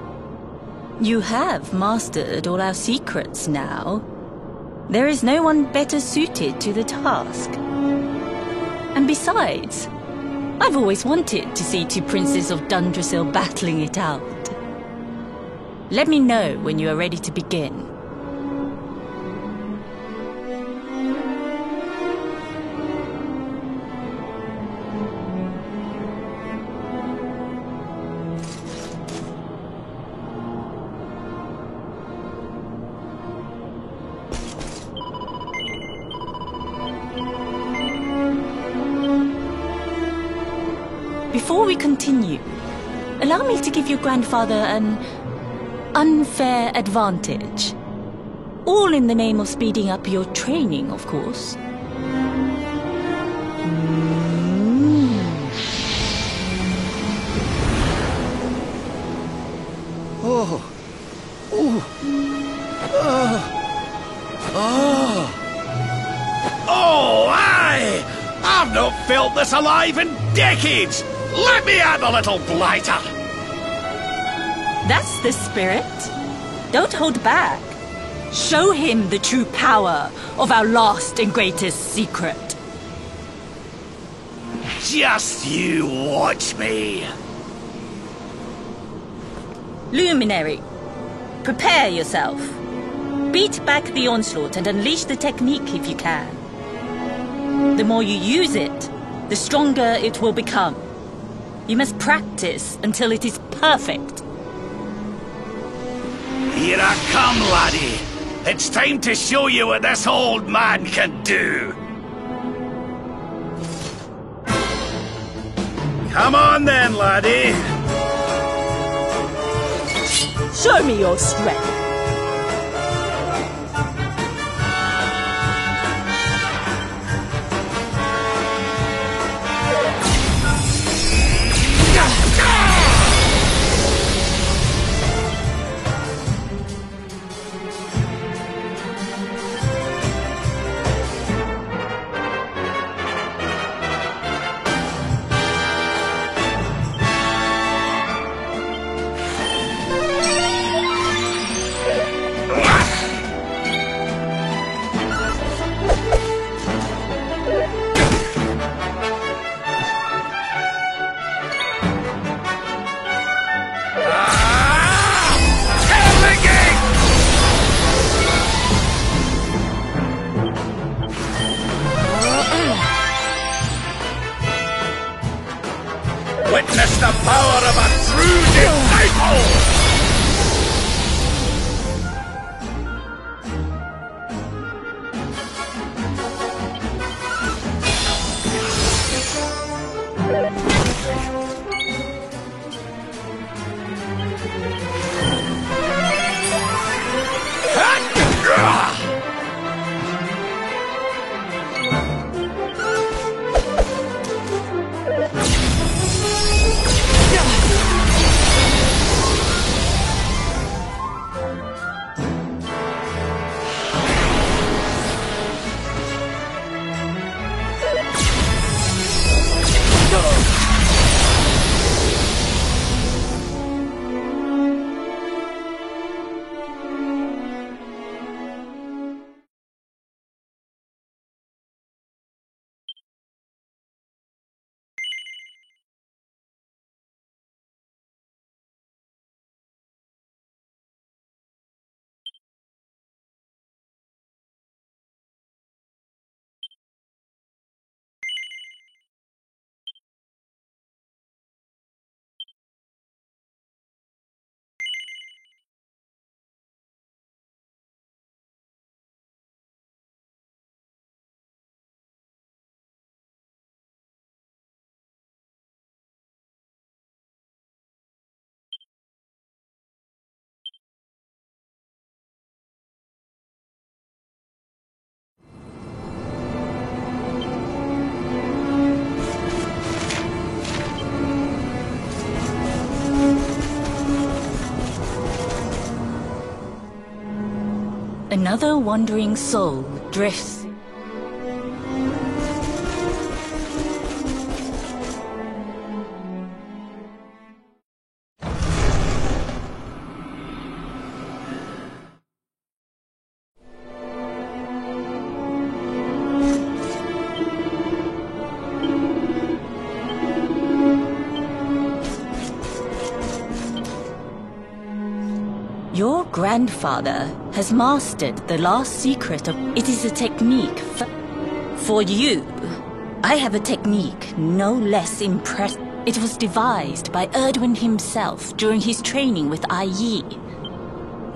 You have mastered all our secrets now. There is no one better suited to the task. And besides, I've always wanted to see two princes of Dundrasil battling it out. Let me know when you are ready to begin. Before we continue, allow me to give your grandfather an unfair advantage. All in the name of speeding up your training, of course. Oh, aye! I've not felt this alive in decades! Let me at the little blighter! That's the spirit. Don't hold back. Show him the true power of our last and greatest secret. Just you watch me! Luminary, prepare yourself. Beat back the onslaught and unleash the technique if you can. The more you use it, the stronger it will become. You must practice until it is perfect. Here I come, laddie. It's time to show you what this old man can do. Come on then, laddie. Show me your strength. Another wandering soul drifts. Your grandfather has mastered the last secret of... It is a technique for you. I have a technique no less impressive. It was devised by Erdwin himself during his training with Yi.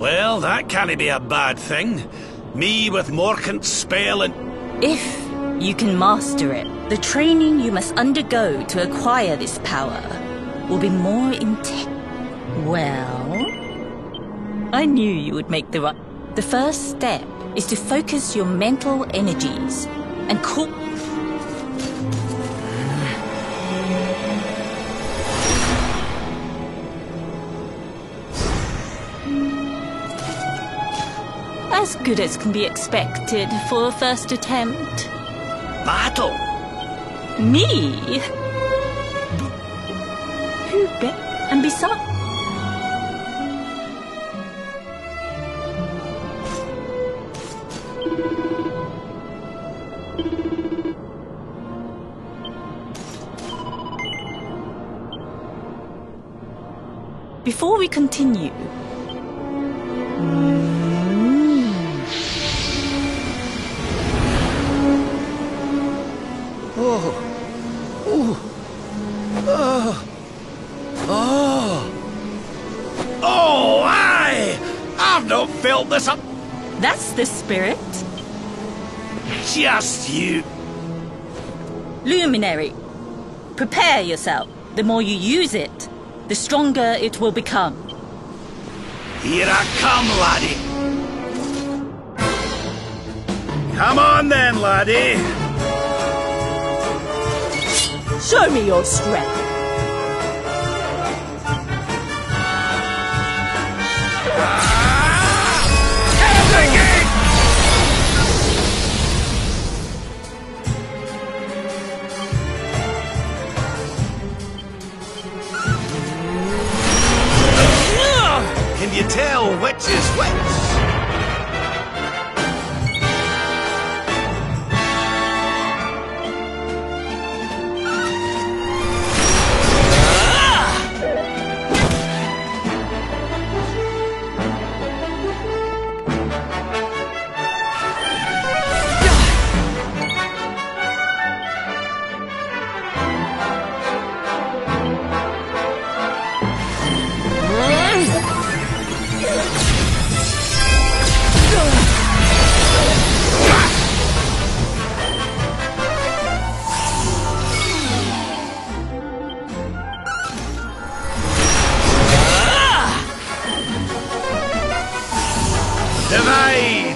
Well, that can't be a bad thing. Me with Morkant's spell and... If you can master it, the training you must undergo to acquire this power will be more intense. Well... I knew you would make the right... The first step is to focus your mental energies and cool... As good as can be expected for a first attempt. Battle? Me? Who bet? And besides... Before we continue... Oh, aye! I've not felt this up... That's the spirit. Just you. Luminary, prepare yourself. The more you use it, the stronger it will become. Here I come, laddie. Come on then, laddie. Show me your strength. Can you tell which is which? Divide!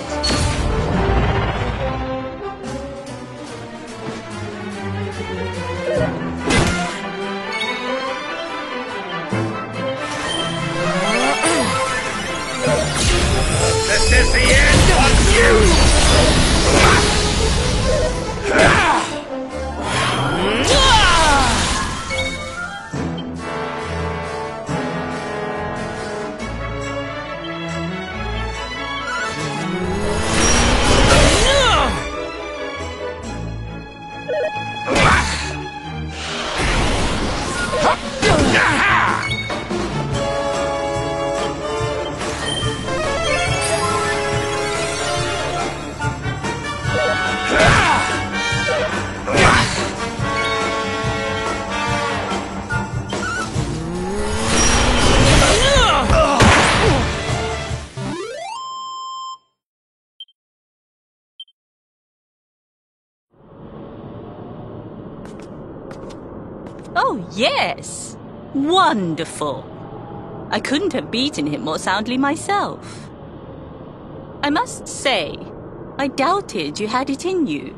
This is the end of you! Oh, yes! Wonderful! I couldn't have beaten him more soundly myself. I must say, I doubted you had it in you.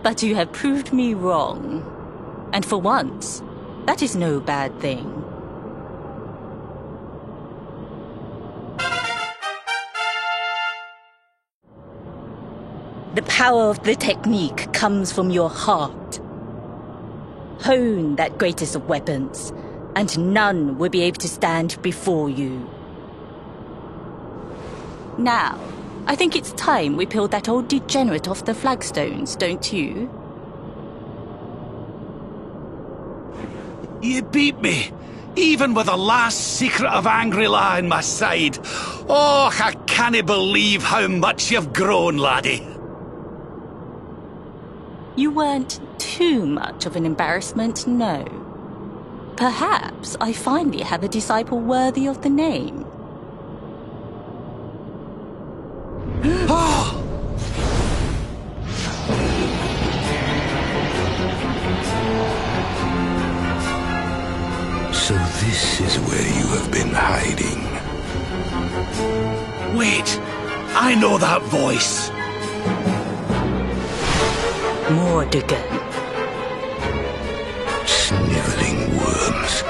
But you have proved me wrong. And for once, that is no bad thing. The power of the technique comes from your heart. Hone that greatest of weapons, and none will be able to stand before you. Now, I think it's time we peeled that old degenerate off the flagstones, don't you? You beat me, even with the last secret of Angri-La in my side. Oh, I can't believe how much you've grown, laddie. You weren't too much of an embarrassment, no. Perhaps I finally have a disciple worthy of the name. So this is where you have been hiding. Wait, I know that voice. Mordegon. Sniveling worms.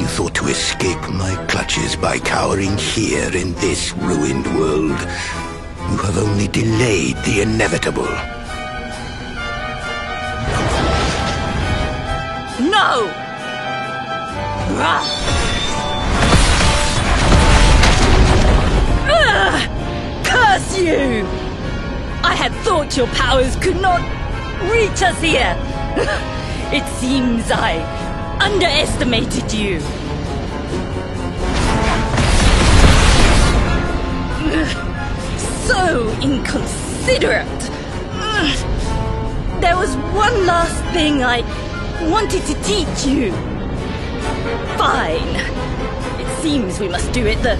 You thought to escape my clutches by cowering here in this ruined world. You have only delayed the inevitable. No! Curse you! I had thought your powers could not reach us here. It seems I underestimated you. So inconsiderate. There was one last thing I wanted to teach you. Fine. It seems we must do it the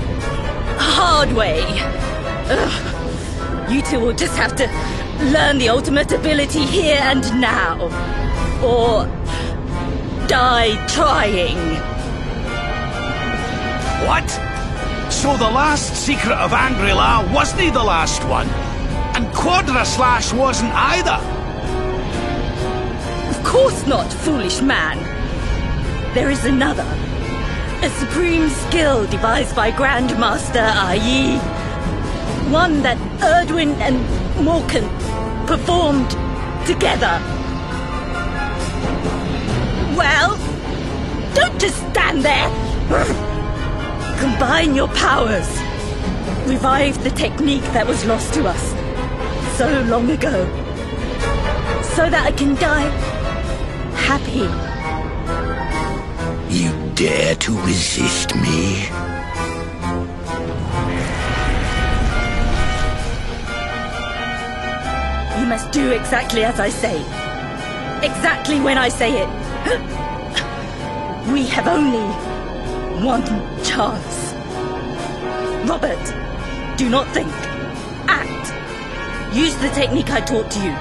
hard way. You two will just have to learn the ultimate ability here and now. Or die trying. What? So the last secret of Angri-La wasn't the last one? And Quadra Slash wasn't either? Of course not, foolish man. There is another. A supreme skill devised by Grandmaster Ai. One that Erdwin and Morkan performed together. Well, don't just stand there. Combine your powers. Revive the technique that was lost to us so long ago. So that I can die happy. You dare to resist me? You must do exactly as I say. Exactly when I say it. We have only one chance. Robert, do not think. Act. Use the technique I taught to you.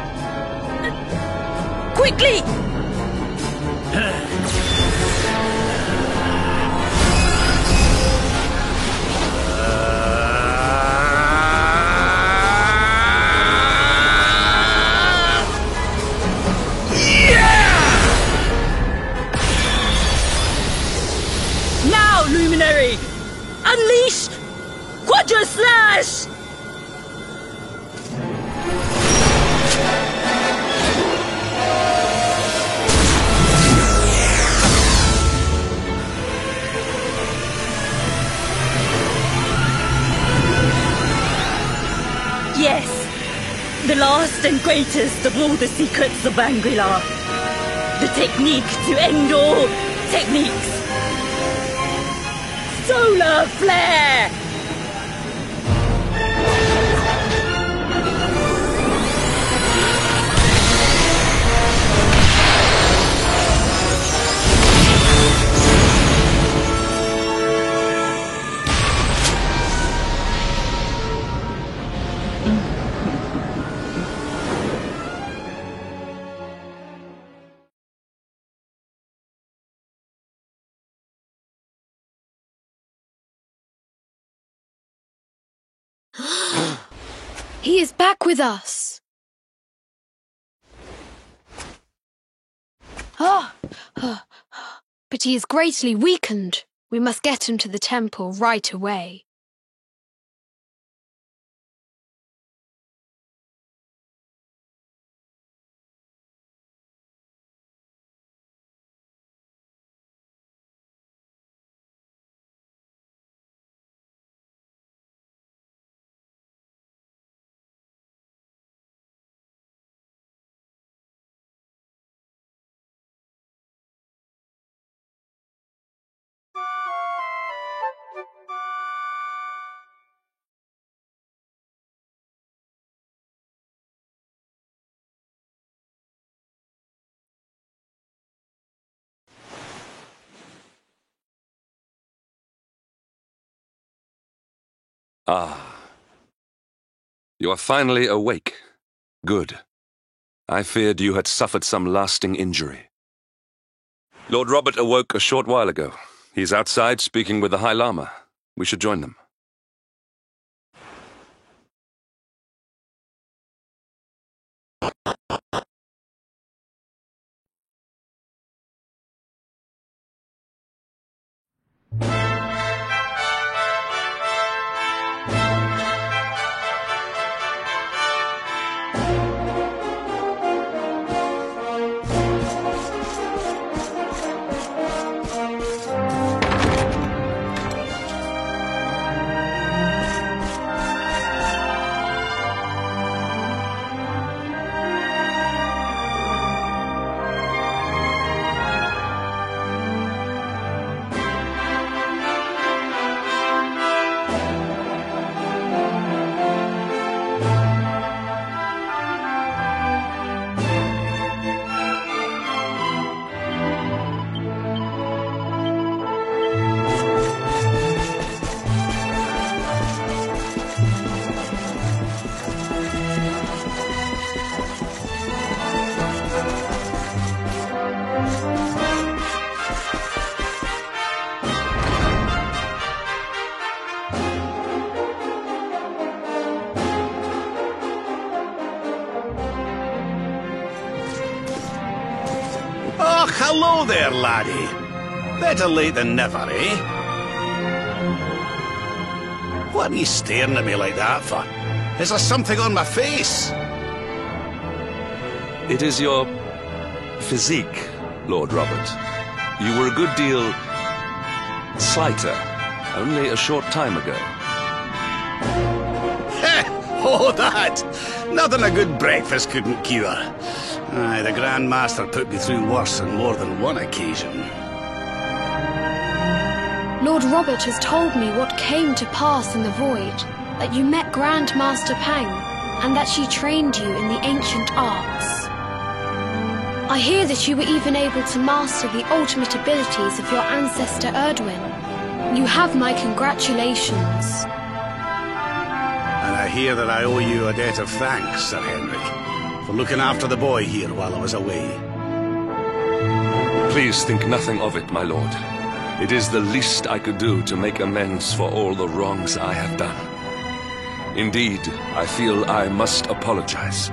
Quickly! Luminary! Unleash Quadra Slash! Yes, the last and greatest of all the secrets of Angri-La. The technique to end all techniques. Solar Flare! He is back with us. But he is greatly weakened. We must get him to the temple right away. Ah. You are finally awake. Good. I feared you had suffered some lasting injury. Lord Robert awoke a short while ago. He's outside speaking with the High Lama. We should join them. Oh, hello there, laddie. Better late than never, eh? What are you staring at me like that for? Is there something on my face? It is your physique, Lord Robert. You were a good deal slighter only a short time ago. Oh, that! Nothing a good breakfast couldn't cure. Aye, the Grand Master put me through worse on more than one occasion. Lord Robert has told me what came to pass in the void, that you met Grand Master Pang, and that she trained you in the ancient arts. I hear that you were even able to master the ultimate abilities of your ancestor Erdwin. You have my congratulations. And I hear that I owe you a debt of thanks, Sir Henrik, for looking after the boy here while I was away. Please think nothing of it, my lord. It is the least I could do to make amends for all the wrongs I have done. Indeed, I feel I must apologize.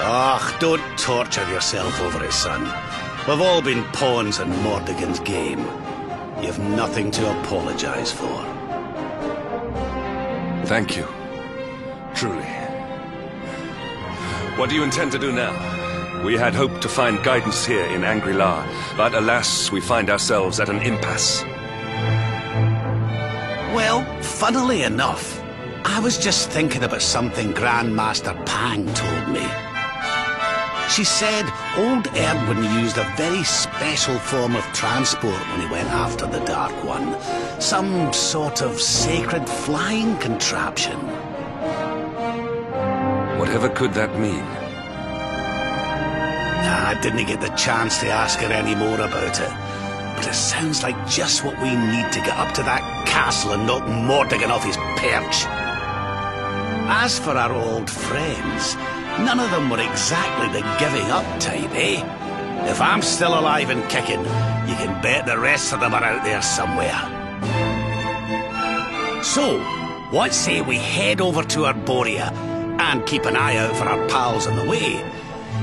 Ah, don't torture yourself over it, son. We've all been pawns in Mordegon's game. You've nothing to apologize for. Thank you. Truly. What do you intend to do now? We had hoped to find guidance here in Angri-La, but alas, we find ourselves at an impasse. Well, funnily enough, I was just thinking about something Grand Master Pang told me. She said old Erdwin used a very special form of transport when he went after the Dark One. Some sort of sacred flying contraption. Whatever could that mean? I didn't get the chance to ask her any more about it. But it sounds like just what we need to get up to that castle and knock Mordegon off his perch. As for our old friends, none of them were exactly the giving up type, eh? If I'm still alive and kicking, you can bet the rest of them are out there somewhere. So, what say we head over to Arborea and keep an eye out for our pals on the way?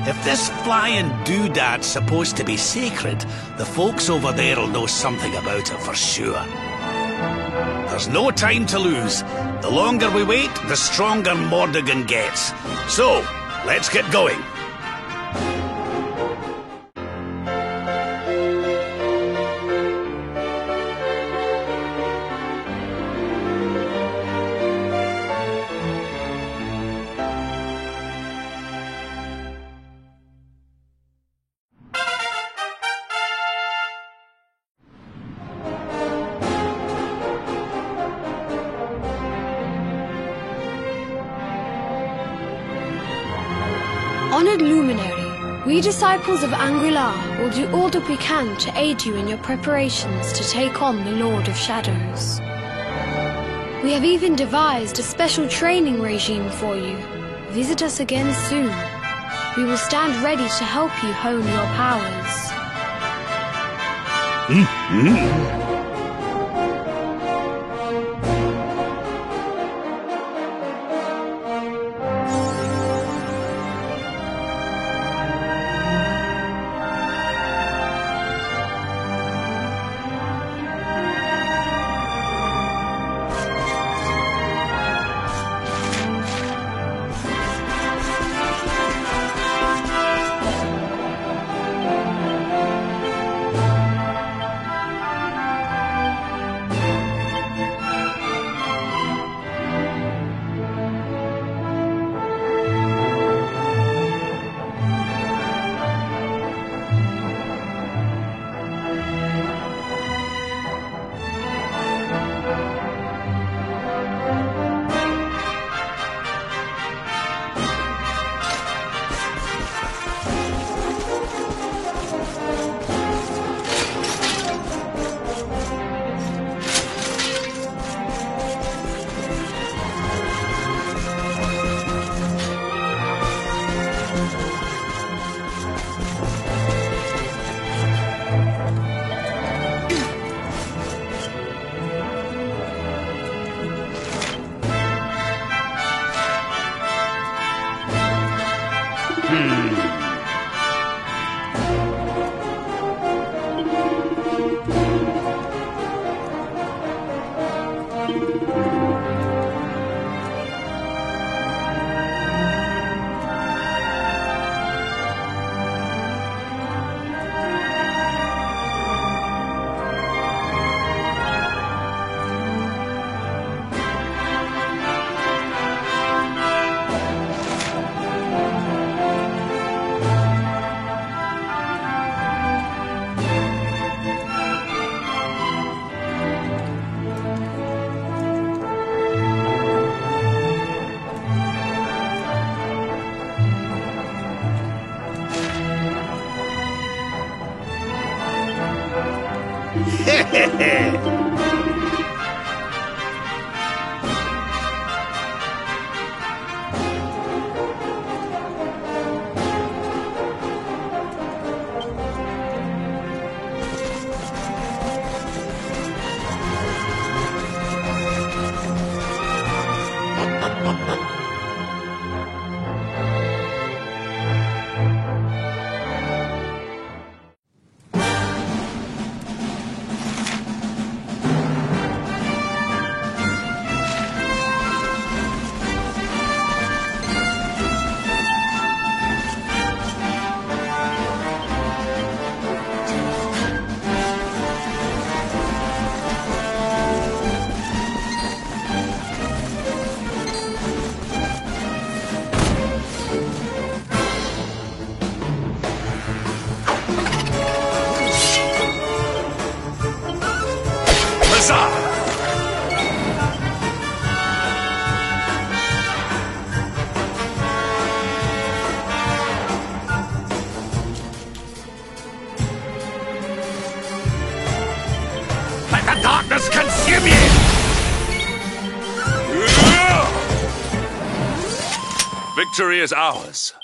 If this flying doodad's supposed to be sacred, the folks over there will know something about it for sure. There's no time to lose. The longer we wait, the stronger Mordegon gets. So, let's get going. Honored Luminary, we disciples of Angri-La will do all that we can to aid you in your preparations to take on the Lord of Shadows. We have even devised a special training regime for you. Visit us again soon. We will stand ready to help you hone your powers. Let the darkness consume you! Victory is ours.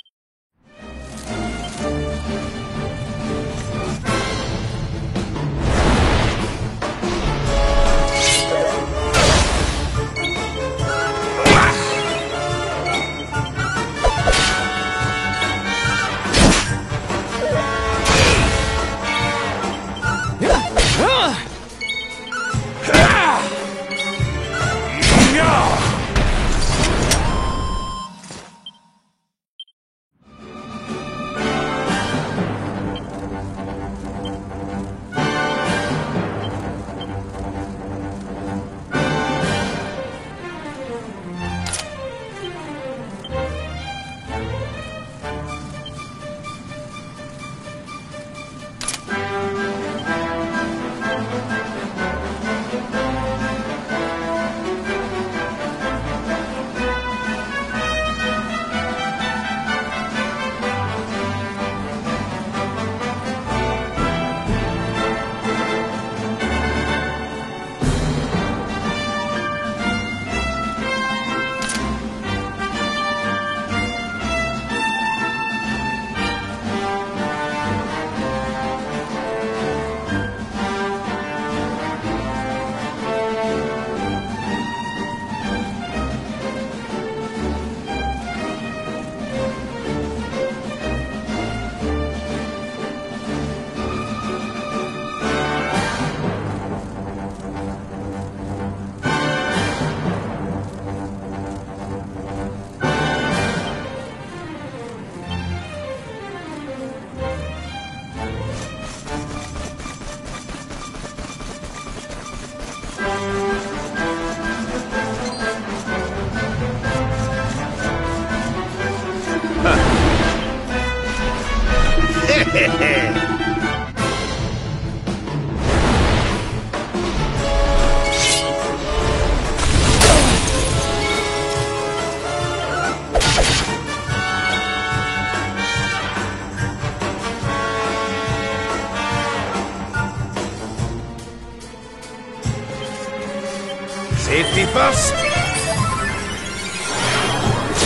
Safety first.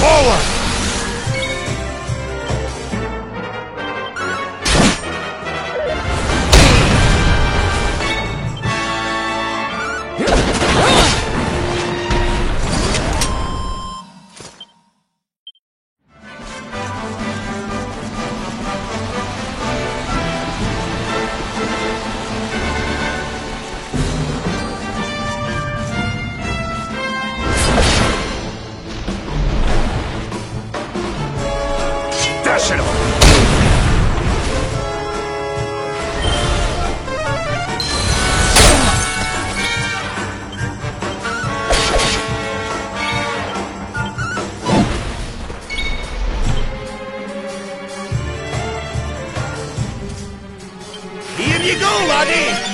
Forward! Here you go, laddie!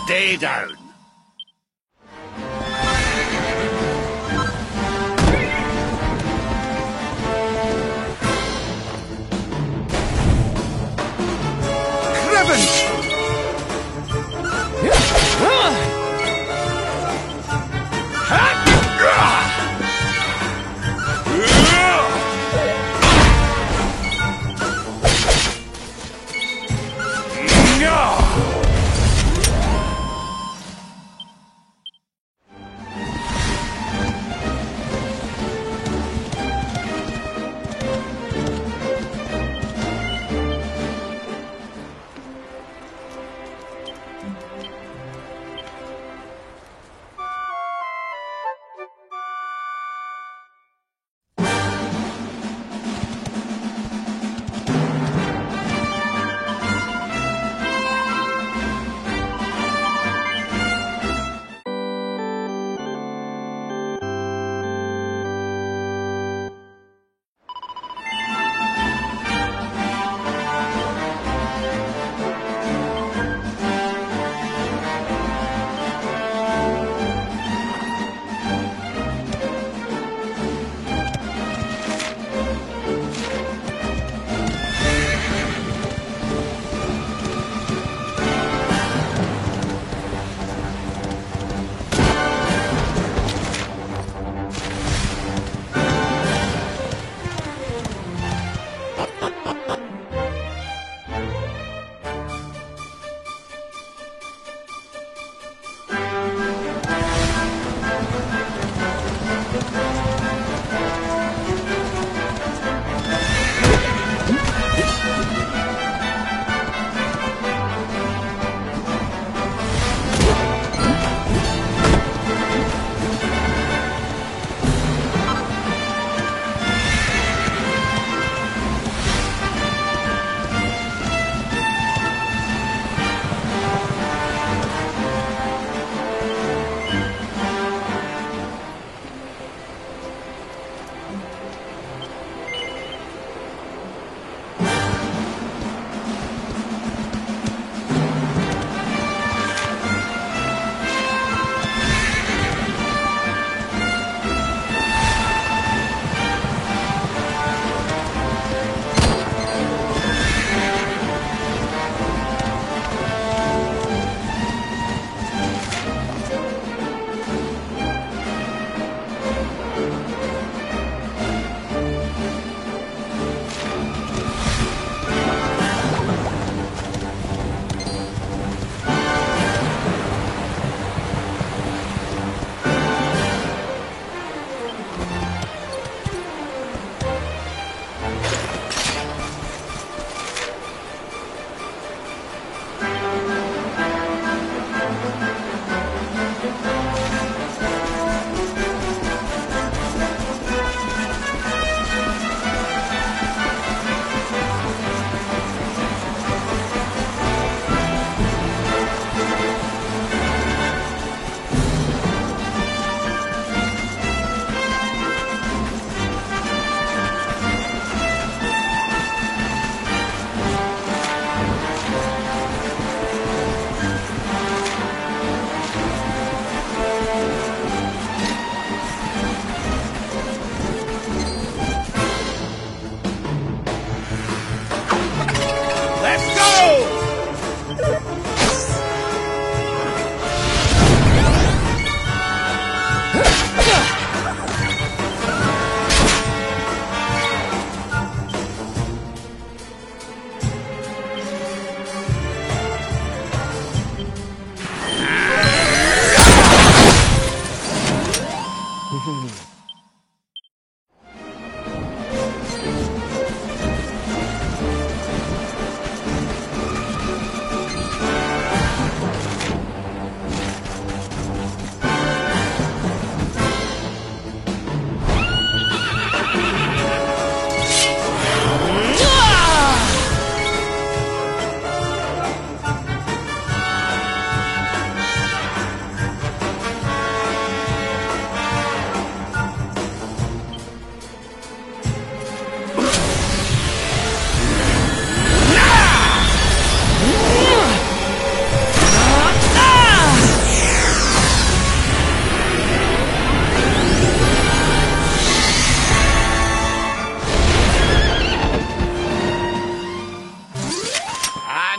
Stay down.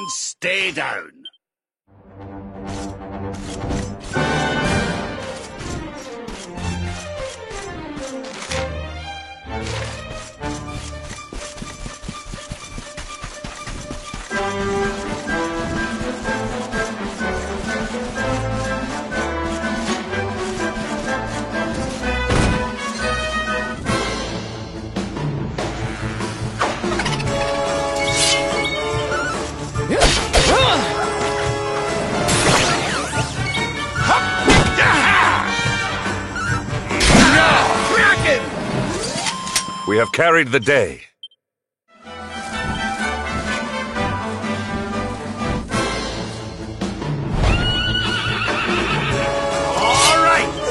Stay down. We have carried the day. All right.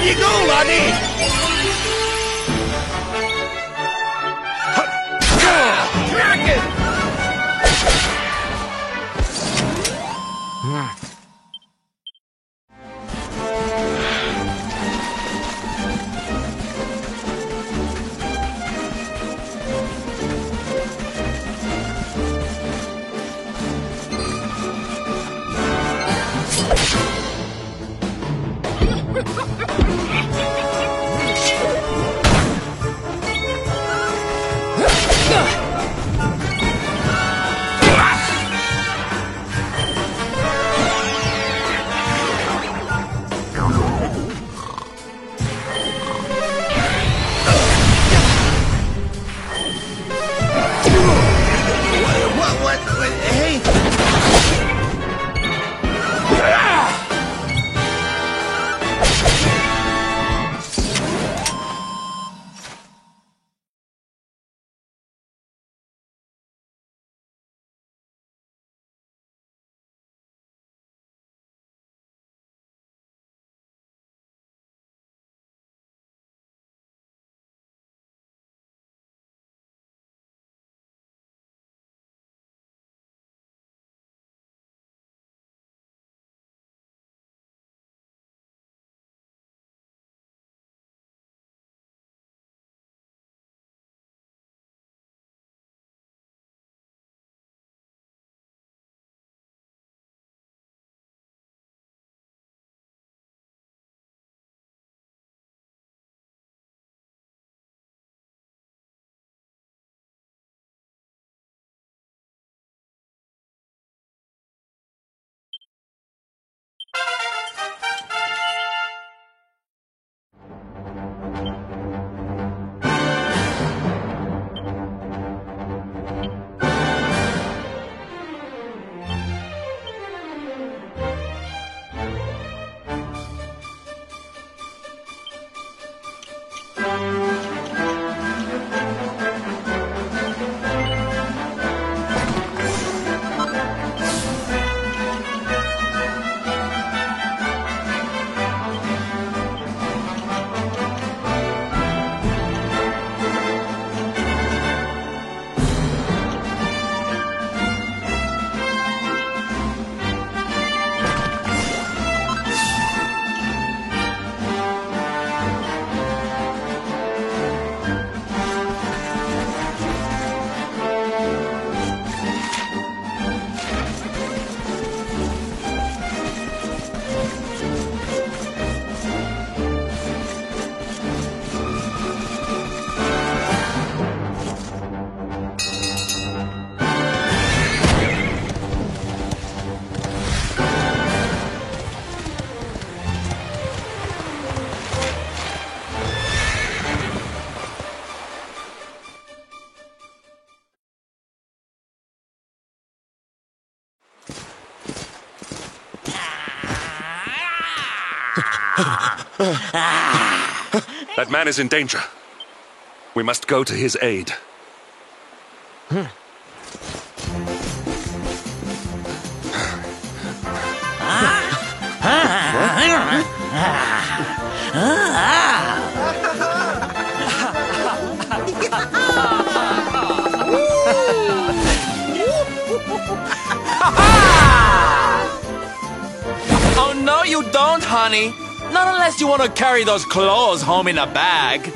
you go, laddie! Kraken! Hey! That man is in danger. We must go to his aid. Oh, no, you don't, honey. Not unless you want to carry those clothes home in a bag.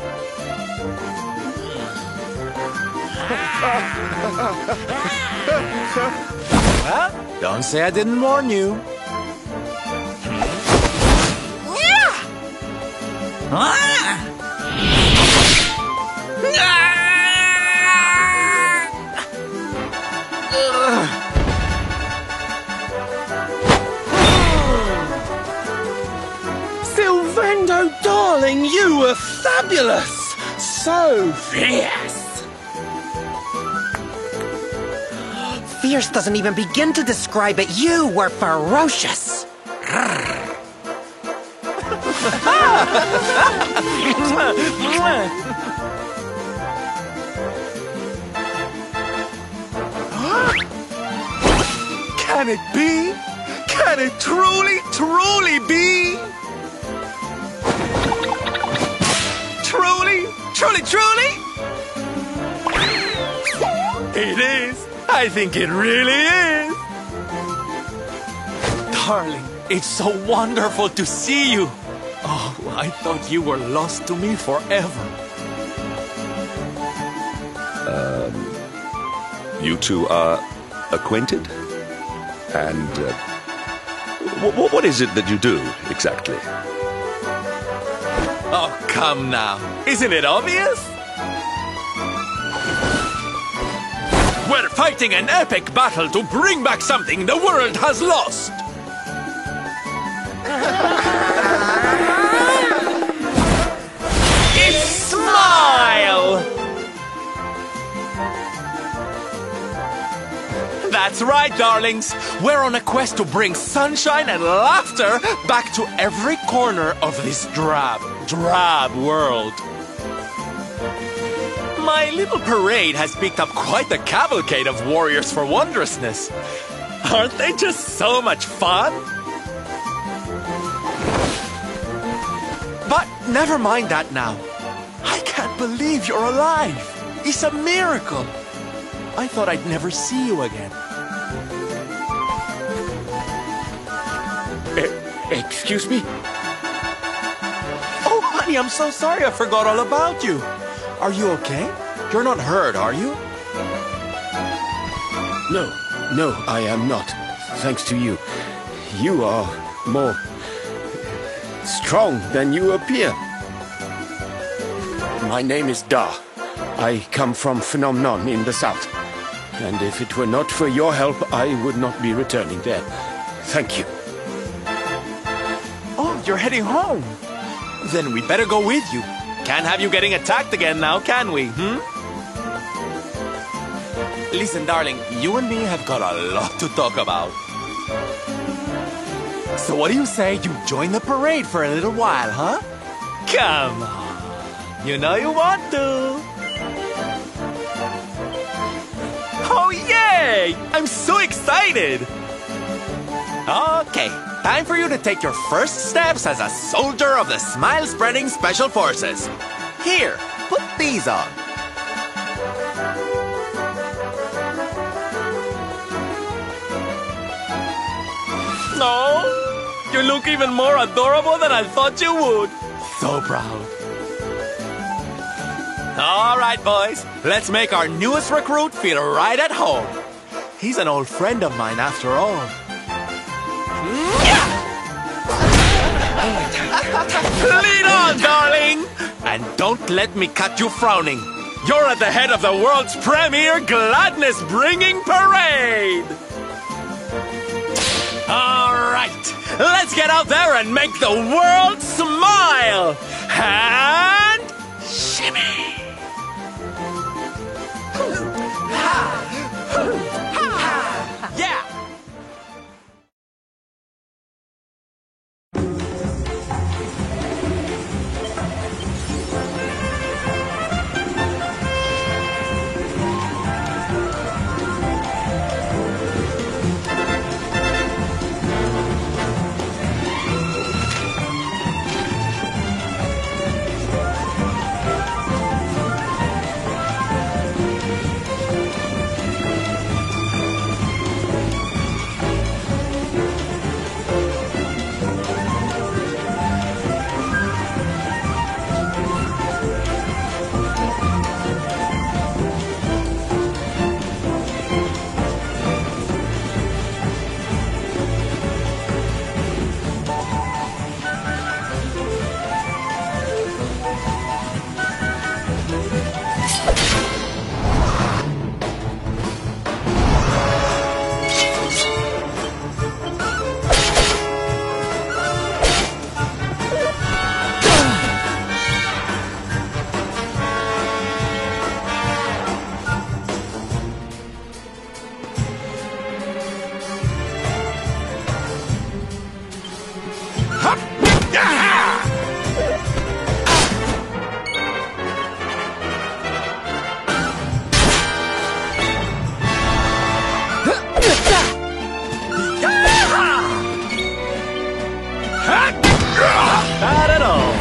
Well, don't say I didn't warn you. Sylvando, darling, you were fabulous! So fierce! Fierce doesn't even begin to describe it. You were ferocious! Can it be? Can it truly, truly be? Truly, truly? It is. I think it really is. Darling, it's so wonderful to see you. Oh, I thought you were lost to me forever. You two are acquainted? And what is it that you do, exactly? Oh, come now. Isn't it obvious? We're fighting an epic battle to bring back something the world has lost. It's Smile! That's right, darlings. We're on a quest to bring sunshine and laughter back to every corner of this drab world. My little parade has picked up quite the cavalcade of warriors for wondrousness. Aren't they just so much fun? But never mind that now. I can't believe you're alive. It's a miracle. I thought I'd never see you again. Excuse me? Oh, honey, I'm so sorry. I forgot all about you. Are you okay? You're not hurt, are you? No, I am not. Thanks to you. You are more strong than you appear. My name is Da. I come from Phenomenon in the south. And if it were not for your help, I would not be returning there. Thank you. Oh, you're heading home. Then we better go with you. Can't have you getting attacked again now, can we, Listen, darling, you and me have got a lot to talk about. So what do you say you join the parade for a little while, huh? Come on. You know you want to. Oh, yay! I'm so excited! Okay, time for you to take your first steps as a soldier of the Smile-Spreading Special Forces. Here, put these on. No, you look even more adorable than I thought you would. So proud. All right, boys. Let's make our newest recruit feel right at home. He's an old friend of mine after all. Lead on, darling! And don't let me catch you frowning. You're at the head of the world's premier gladness-bringing parade! All right, let's get out there and make the world smile! And shimmy! Yeah! Not at all.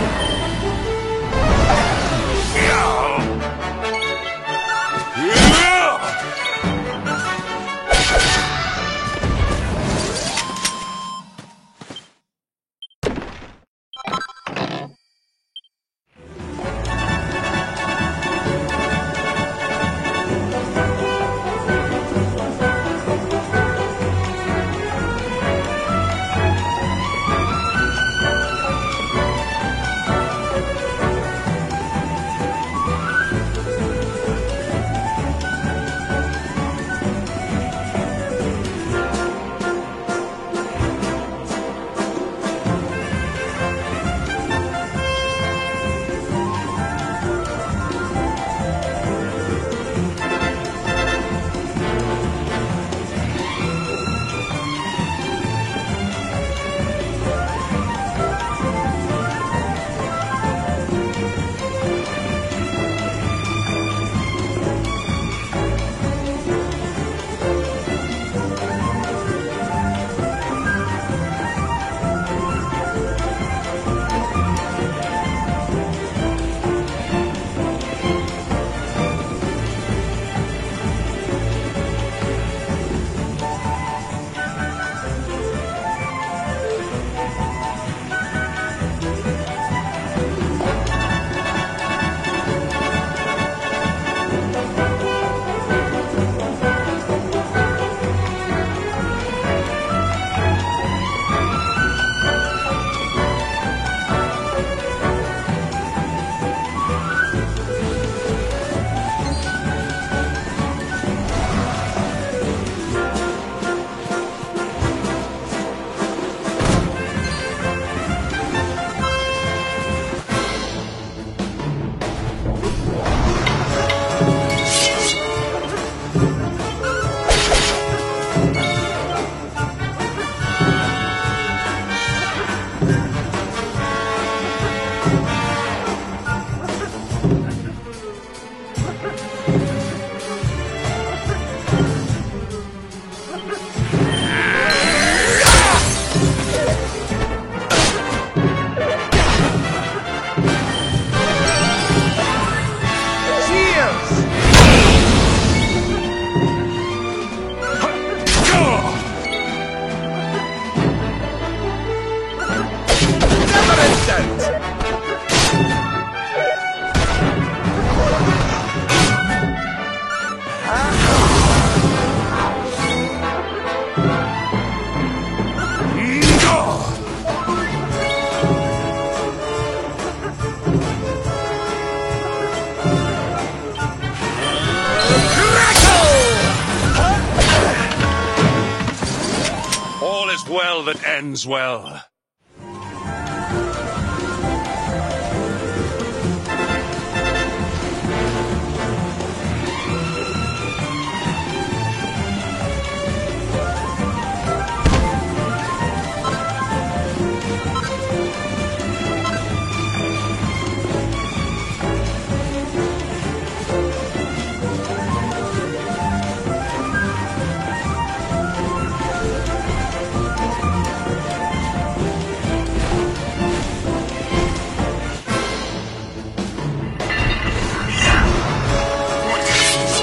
tale that ends well.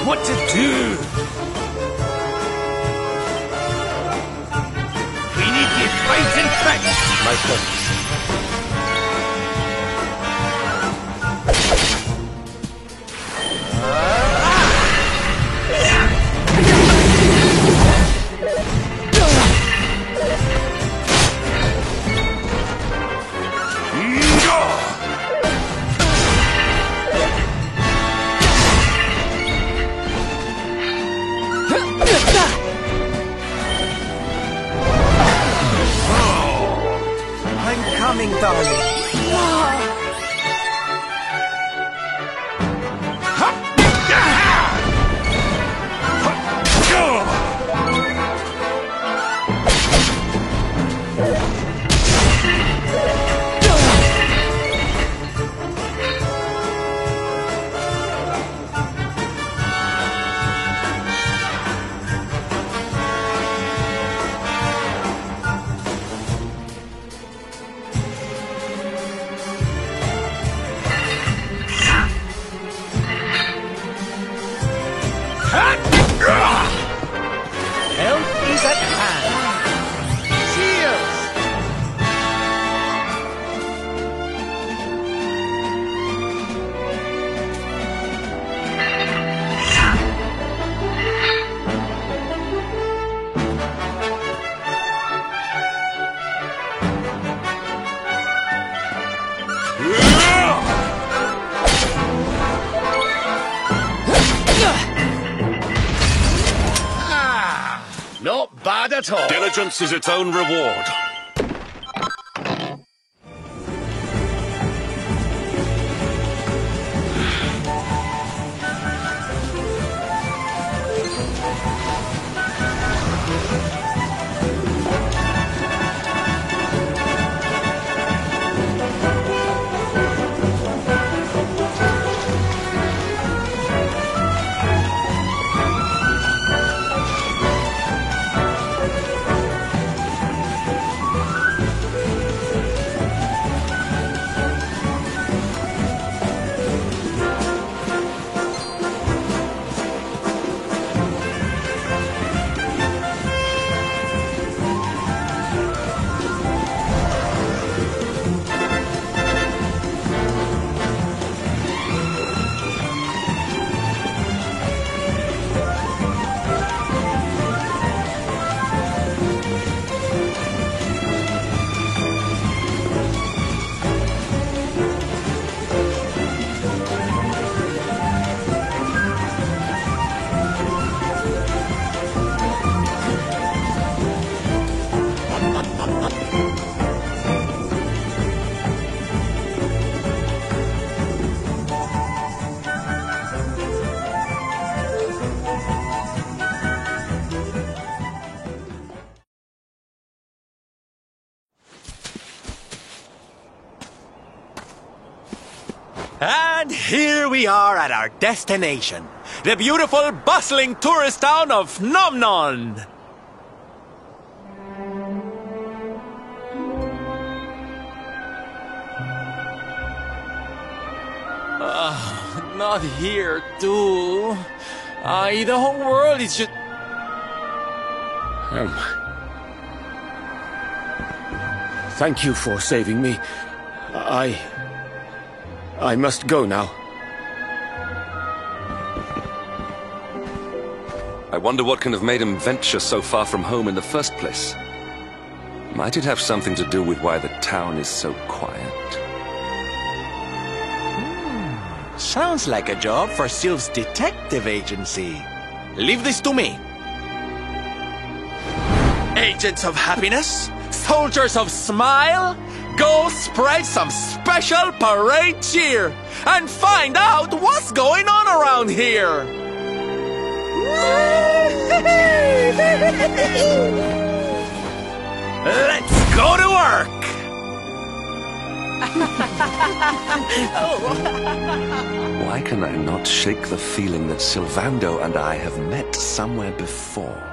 What to do? We need to fight and fix. My friends. I'm coming, darling. Help is at hand. Cheers! Not bad at all. Diligence is its own reward. And here we are at our destination, the beautiful, bustling tourist town of Nomnon. Not here, too. The whole world is just... Thank you for saving me. I must go now. I wonder what can have made him venture so far from home in the first place. Might it have something to do with why the town is so quiet? Sounds like a job for Sylph's detective agency. Leave this to me. Agents of happiness, soldiers of Smile, go spread some special parade cheer and find out what's going on around here. Let's go to work. Why can I not shake the feeling that Sylvando and I have met somewhere before?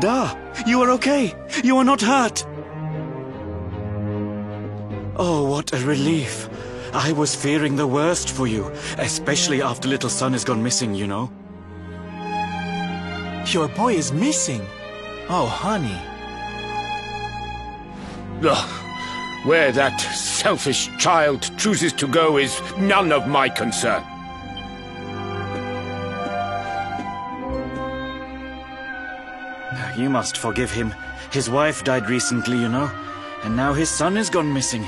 Da, you are okay. You are not hurt. Oh, what a relief. I was fearing the worst for you, especially after little son has gone missing, you know. Your boy is missing. Oh, honey. Ugh. Where that selfish child chooses to go is none of my concern. You must forgive him. His wife died recently, you know, and now his son has gone missing.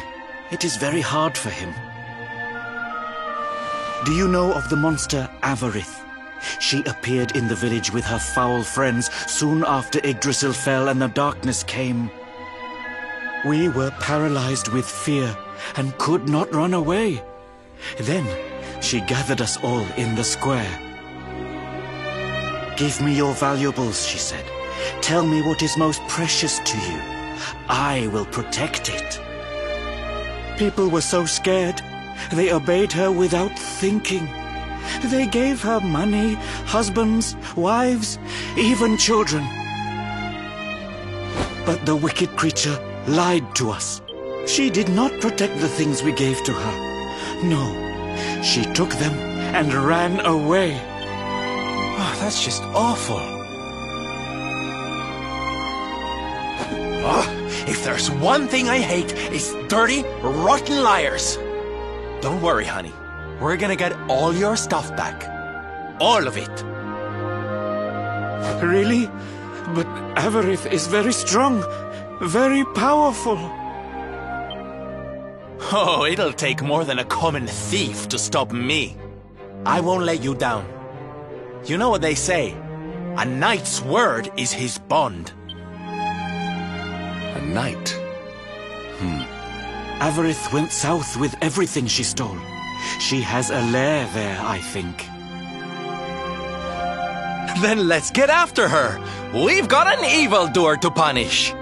It is very hard for him. Do you know of the monster Avarith? She appeared in the village with her foul friends soon after Yggdrasil fell and the darkness came. We were paralyzed with fear and could not run away. Then she gathered us all in the square. "Give me your valuables," she said. "Tell me what is most precious to you. I will protect it." People were so scared, they obeyed her without thinking. They gave her money, husbands, wives, even children. But the wicked creature lied to us. She did not protect the things we gave to her. No, she took them and ran away. Oh, that's just awful. Oh, if there's one thing I hate, it's dirty, rotten liars. Don't worry, honey. We're gonna get all your stuff back. All of it. Really? But Avarith is very strong, very powerful. Oh, it'll take more than a common thief to stop me. I won't let you down. You know what they say? A knight's word is his bond. A knight? Avarith went south with everything she stole. She has a lair there, I think. Then let's get after her. We've got an evildoer to punish.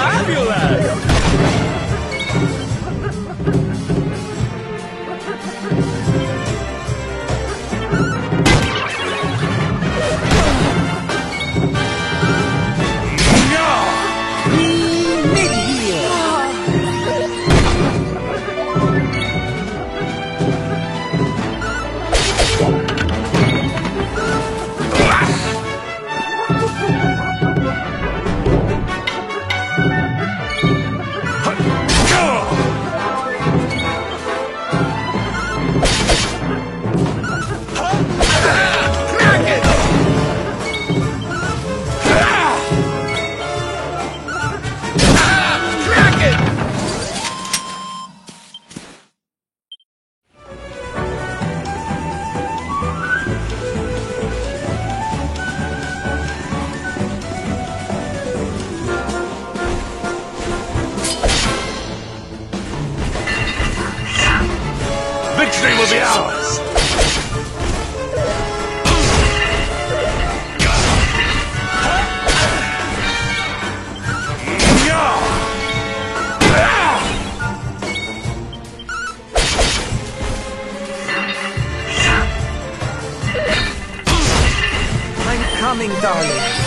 Fabulous! Victory will be ours! I'm coming, darling.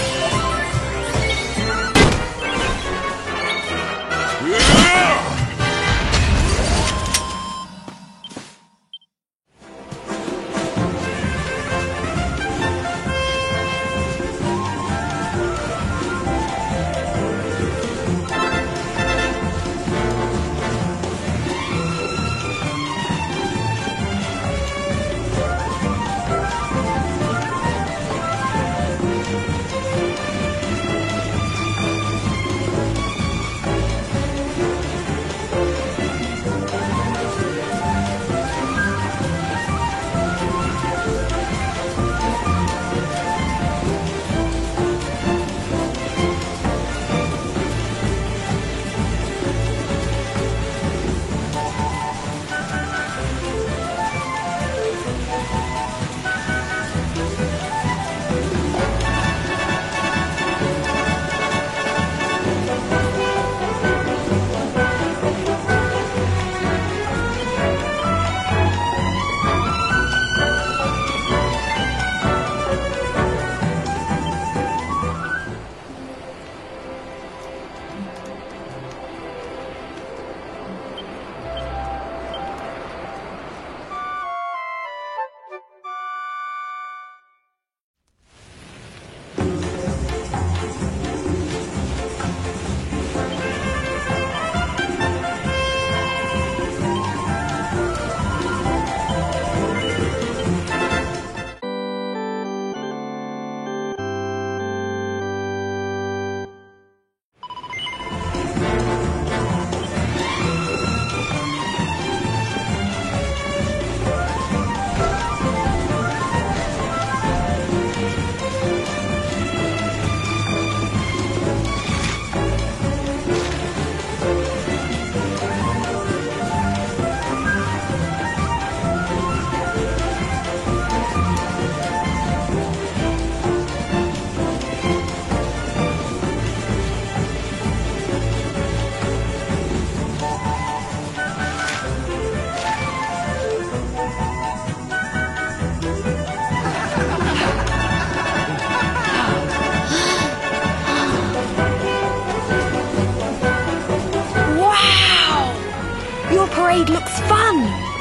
parade looks fun.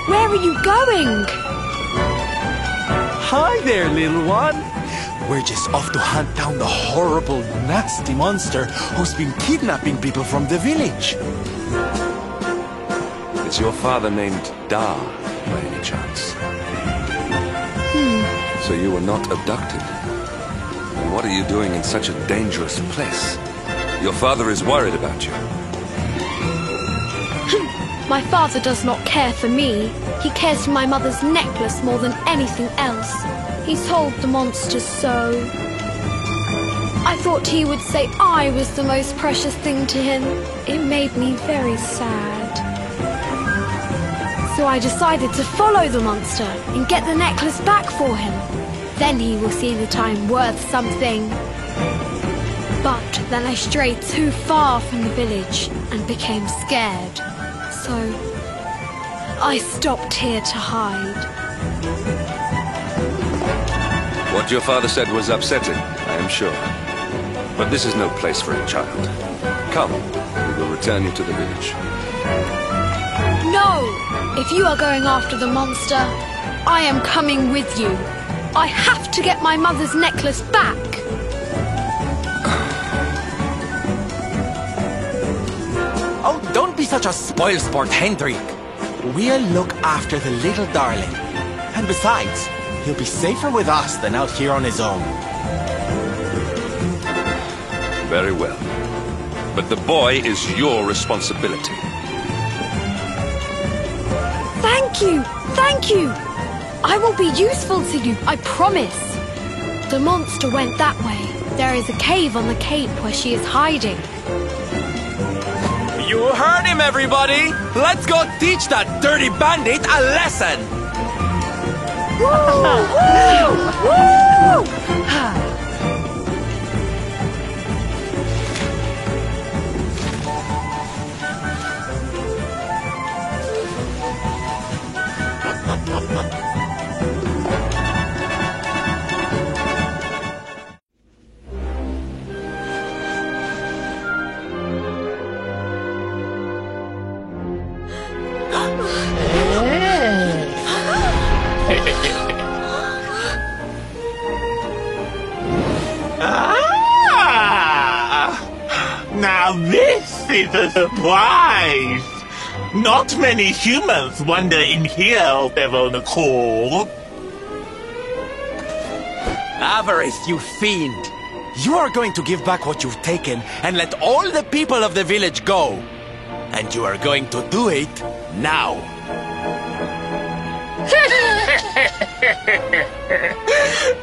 Where are you going? Hi there, little one. We're just off to hunt down the horrible, nasty monster who's been kidnapping people from the village. Is your father named Dar, by any chance? So you were not abducted? And what are you doing in such a dangerous place? Your father is worried about you. My father does not care for me. He cares for my mother's necklace more than anything else. He told the monster so. I thought he would say I was the most precious thing to him. It made me very sad. So I decided to follow the monster and get the necklace back for him. Then he will see that I'm worth something. But Then I strayed too far from the village and became scared. So I stopped here to hide. What your father said was upsetting, I am sure. But this is no place for a child. Come, we will return you to the village. No! If you are going after the monster, I am coming with you. I have to get my mother's necklace back. Oh, don't be such a spoilsport, Hendrik. We'll look after the little darling. And besides, he'll be safer with us than out here on his own. Very well. But the boy is your responsibility. Thank you! Thank you! I will be useful to you, I promise. The monster went that way. There is a cave on the cape where she is hiding. You heard him, everybody! Let's go teach that dirty bandit a lesson! Now this is a surprise! Not many humans wander in here of their own accord. Avarice, you fiend! You are going to give back what you've taken and let all the people of the village go. And you are going to do it now.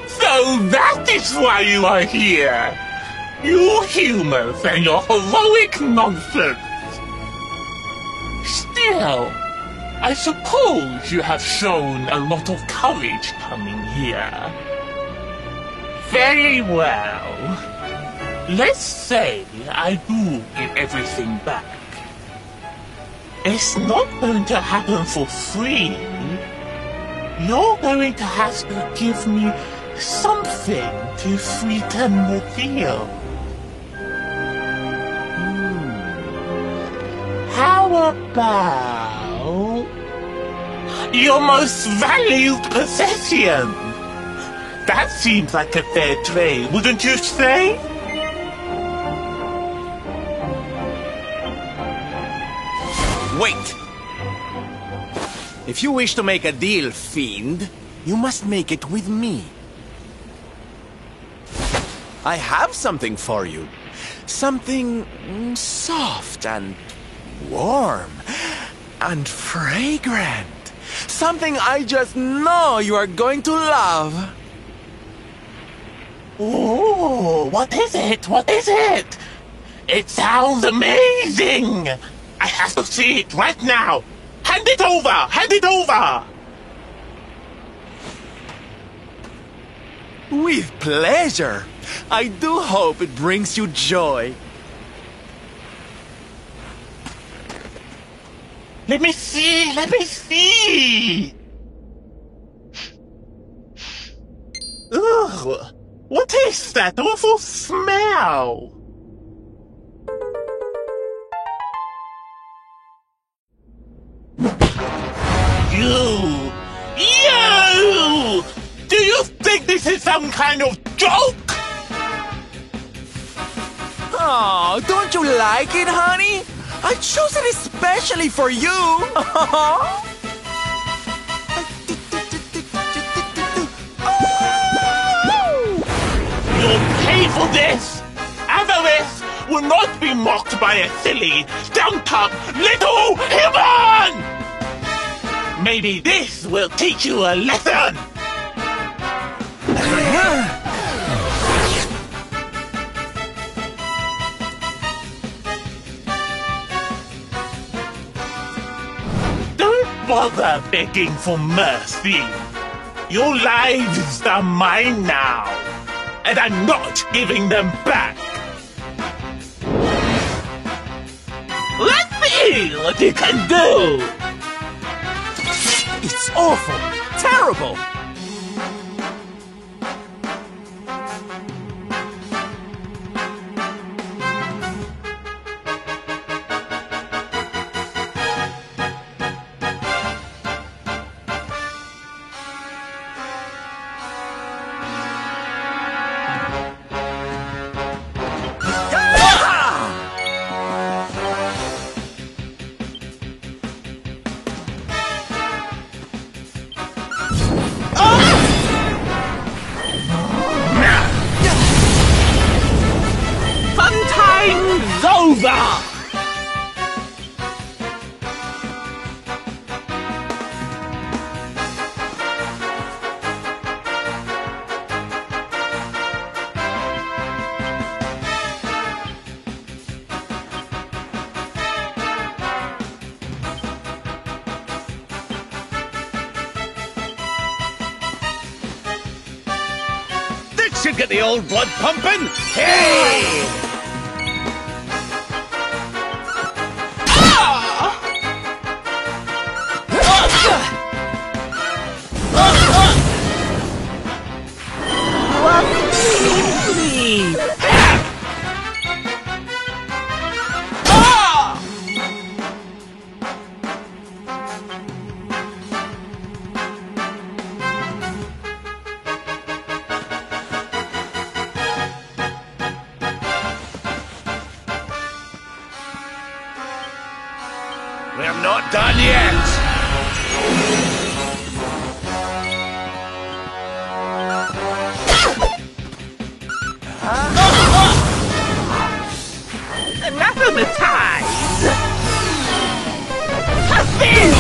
So that is why you are here! You humans and your heroic nonsense! Still, I suppose you have shown a lot of courage coming here. Very well. Let's say I do give everything back. It's not going to happen for free. You're going to have to give me something to sweeten the deal. How about your most valued possession? That seems like a fair trade, wouldn't you say? Wait! If you wish to make a deal, fiend, you must make it with me. I have something for you. Something soft and warm and fragrant. Something I just know you are going to love. Oh, what is it? What is it? It sounds amazing! I have to see it right now! Hand it over! Hand it over! With pleasure. I do hope it brings you joy. Let me see! Let me see! Ugh! What is that awful smell? You! Do you think this is some kind of joke? Oh, don't you like it, honey? I chose it especially for you. You'll pay for this! Avarice will not be mocked by a silly, stumped-up little human! Maybe this will teach you a lesson! Don't bother begging for mercy. Your lives are mine now, and I'm not giving them back. see what you can do! It's awful! Terrible! Over! This should get the old blood pumping! Hey! We're not done yet! Anathematize! Hafiz!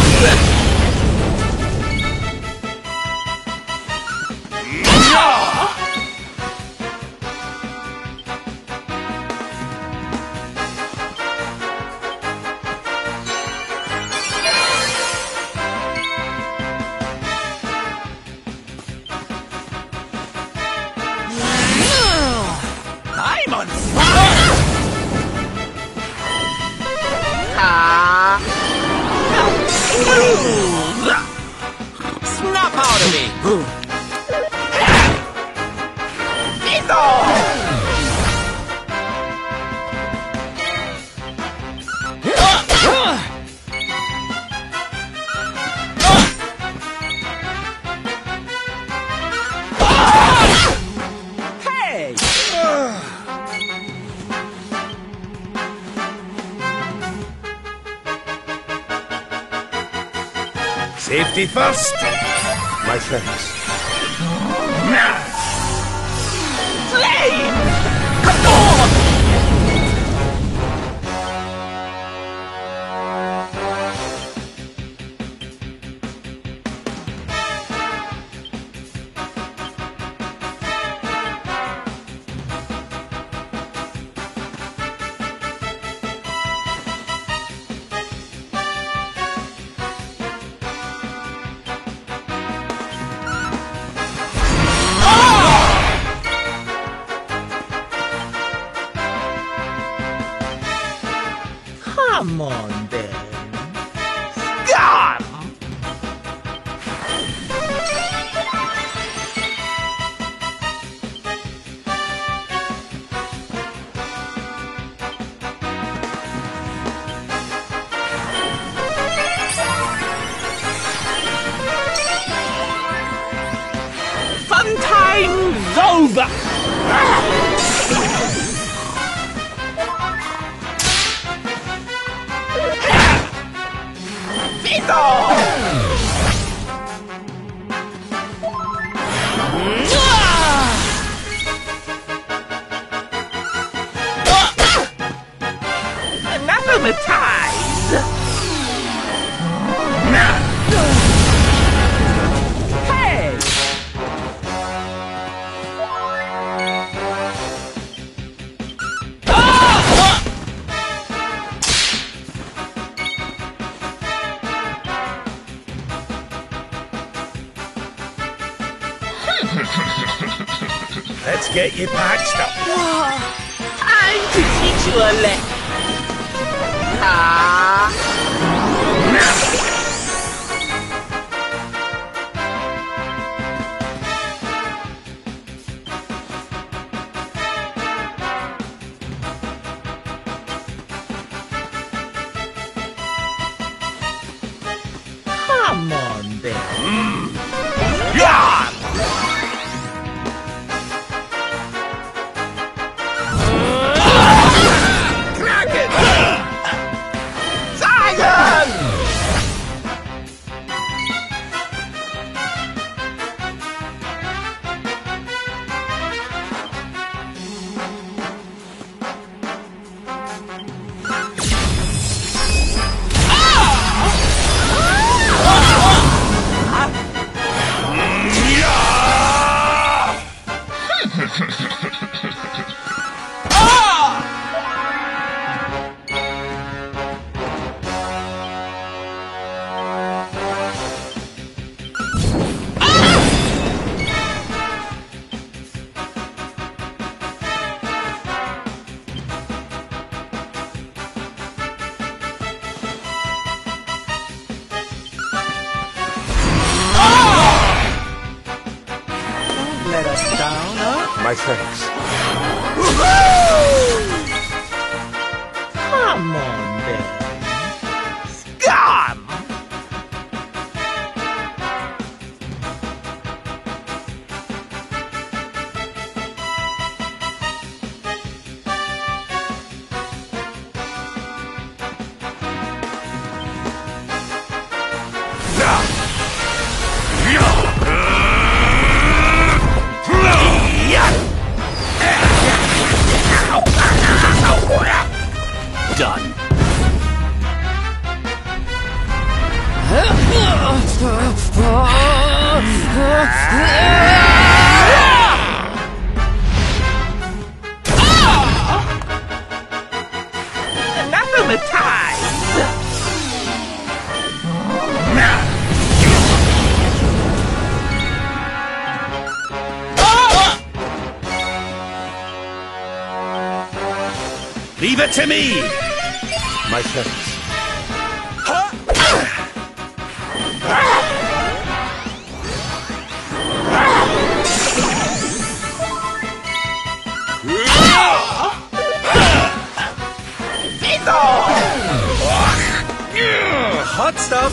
I'm on fire! Snap out of me! Hey! Safety first, my friends. Flame! Come on! Come on, then. Gone! Fun time's over! Anathematize! Hey! Let's get you patched up. Time to teach you a lesson. Come on, then. Yeah! Kraken! Zion! Let us down, huh? My thanks. Come on, then. Scum! Done. Leave it to me! My thanks. Hot stuff!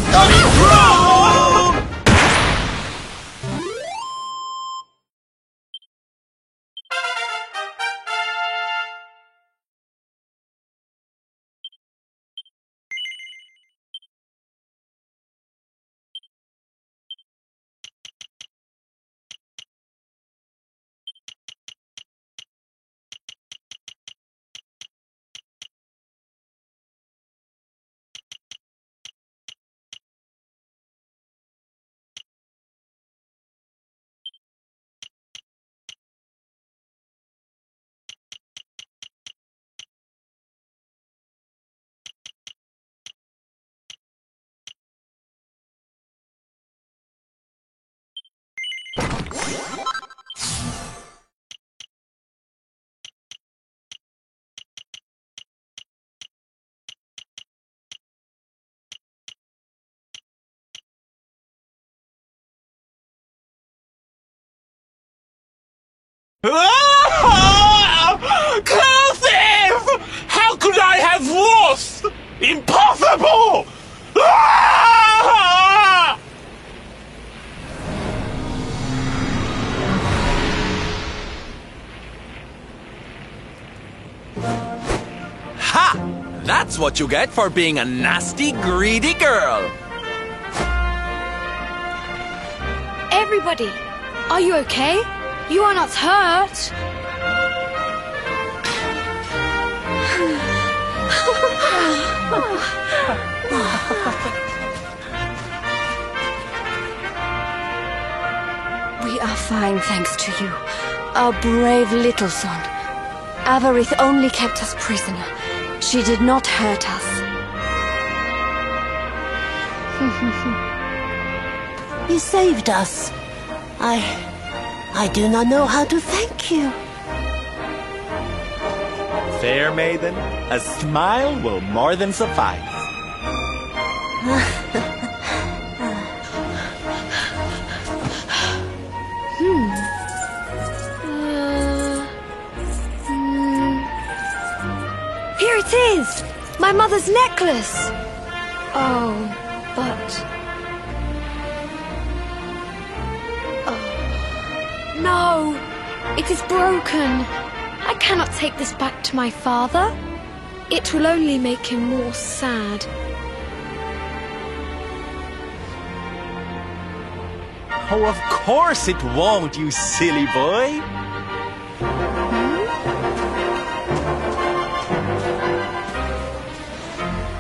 Cursive! How could I have lost? Impossible! Ah! Ha! That's what you get for being a nasty, greedy girl. Everybody, are you okay? You are not hurt. We are fine, thanks to you, our brave little son. Avarith only kept us prisoner. She did not hurt us. You saved us. I do not know how to thank you. Fair maiden, a smile will more than suffice. Here it is! My mother's necklace! Oh, but No! It is broken. I cannot take this back to my father. It will only make him more sad. Oh, of course it won't, you silly boy.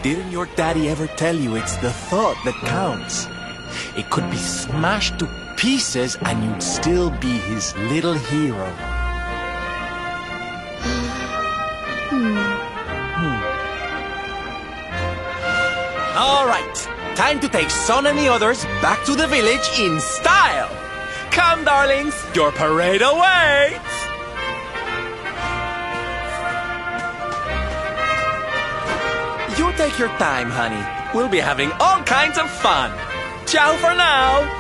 Didn't your daddy ever tell you it's the thought that counts? It could be smashed to pieces and you'd still be his little hero. All right, time to take Son and the others back to the village in style. Come, darlings, your parade awaits. You take your time, honey. We'll be having all kinds of fun. Ciao for now.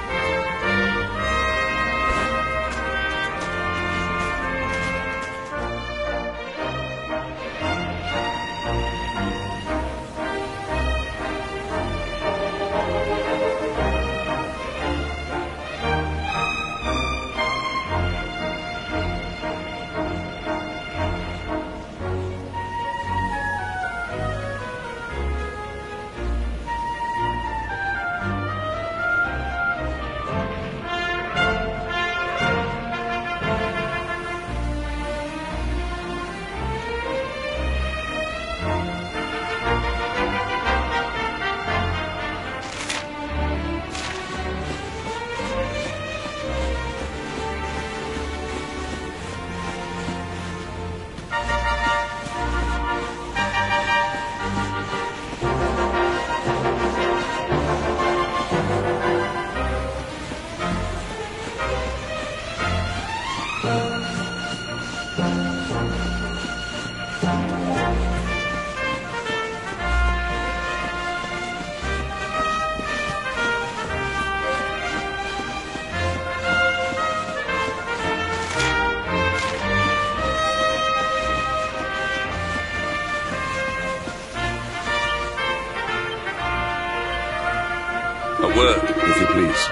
A word, if you please.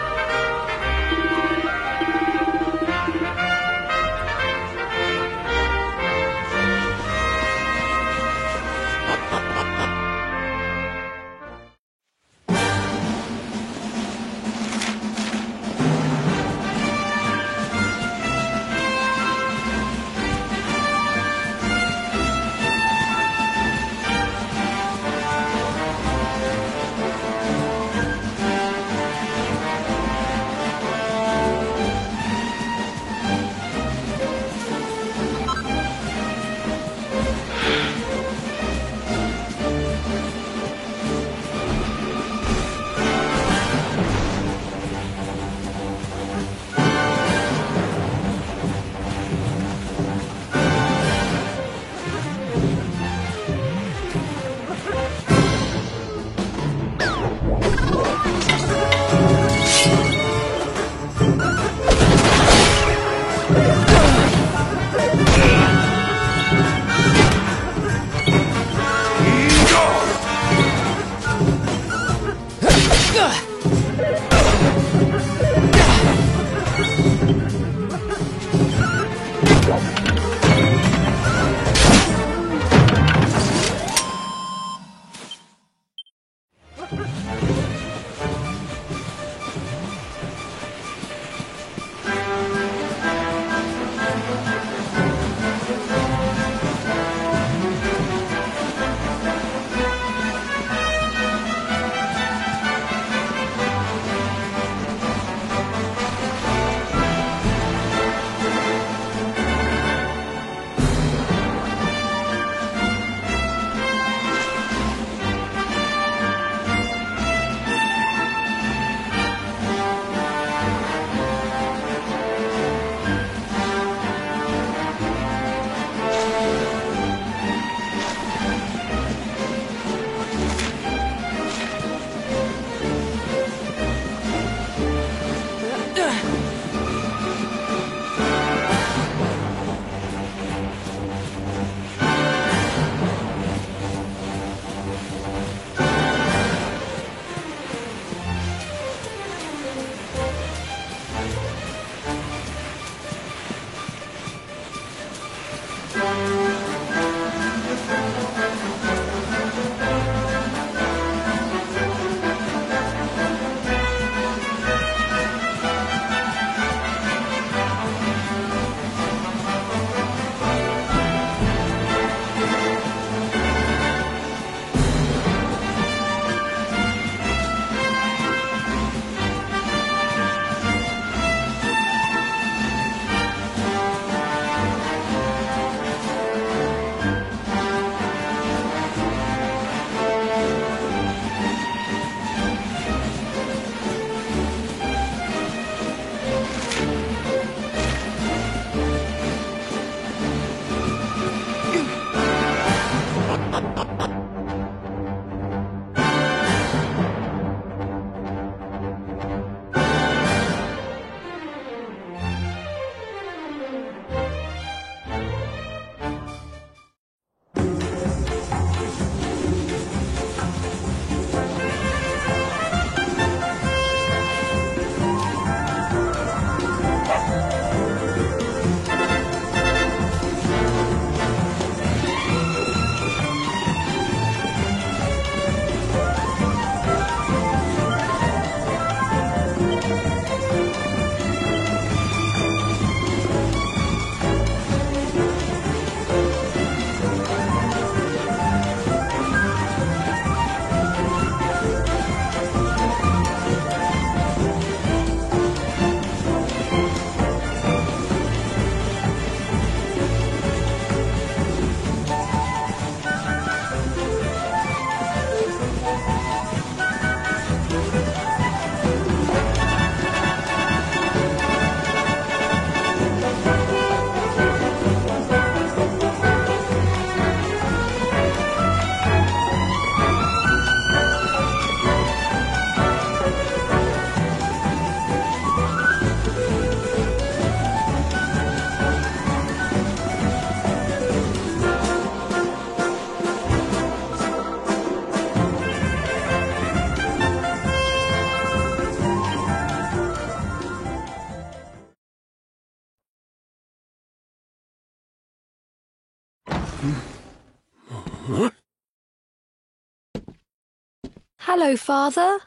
Hello, Father.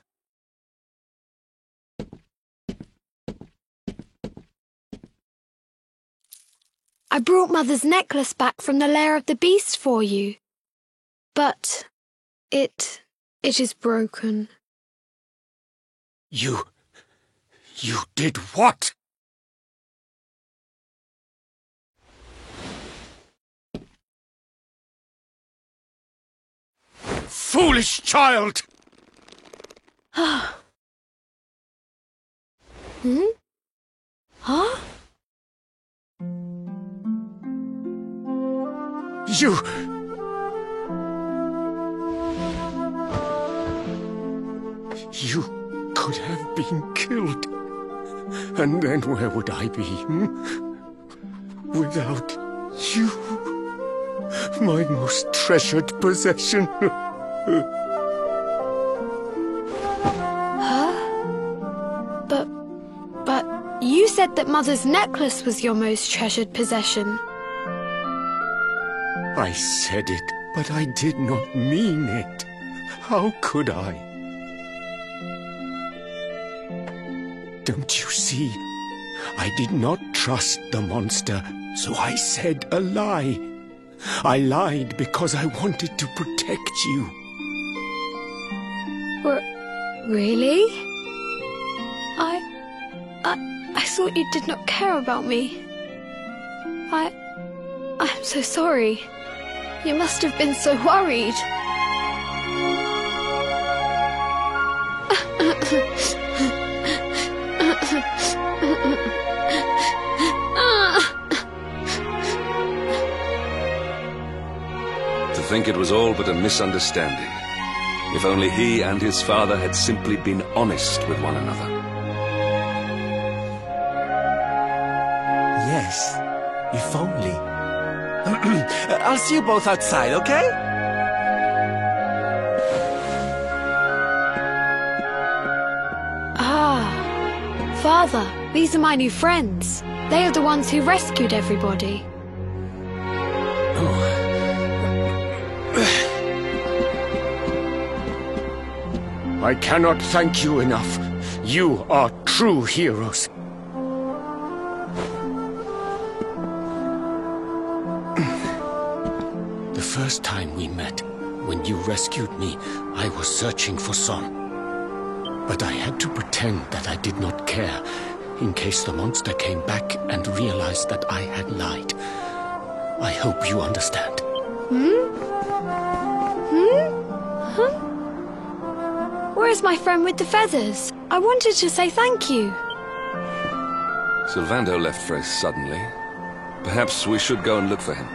I brought Mother's necklace back from the lair of the beast for you. But it is broken. You did what? Foolish child! Hmm? Huh? You could have been killed. And then where would I be, without you, my most treasured possession? Huh? But you said that Mother's necklace was your most treasured possession. I said it, but I did not mean it. How could I? Don't you see? I did not trust the monster, so I said a lie. I lied because I wanted to protect you. Really? I thought you did not care about me. I'm so sorry. You must have been so worried. To think it was all but a misunderstanding. If only he and his father had simply been honest with one another. Yes, if only. I'll see you both outside, okay? Father, these are my new friends. They are the ones who rescued everybody. I cannot thank you enough. You are true heroes. The first time we met, when you rescued me, I was searching for Son. But I had to pretend that I did not care, in case the monster came back and realized that I had lied. I hope you understand. Where's my friend with the feathers? I wanted to say thank you. Sylvando left Frey suddenly. Perhaps we should go and look for him.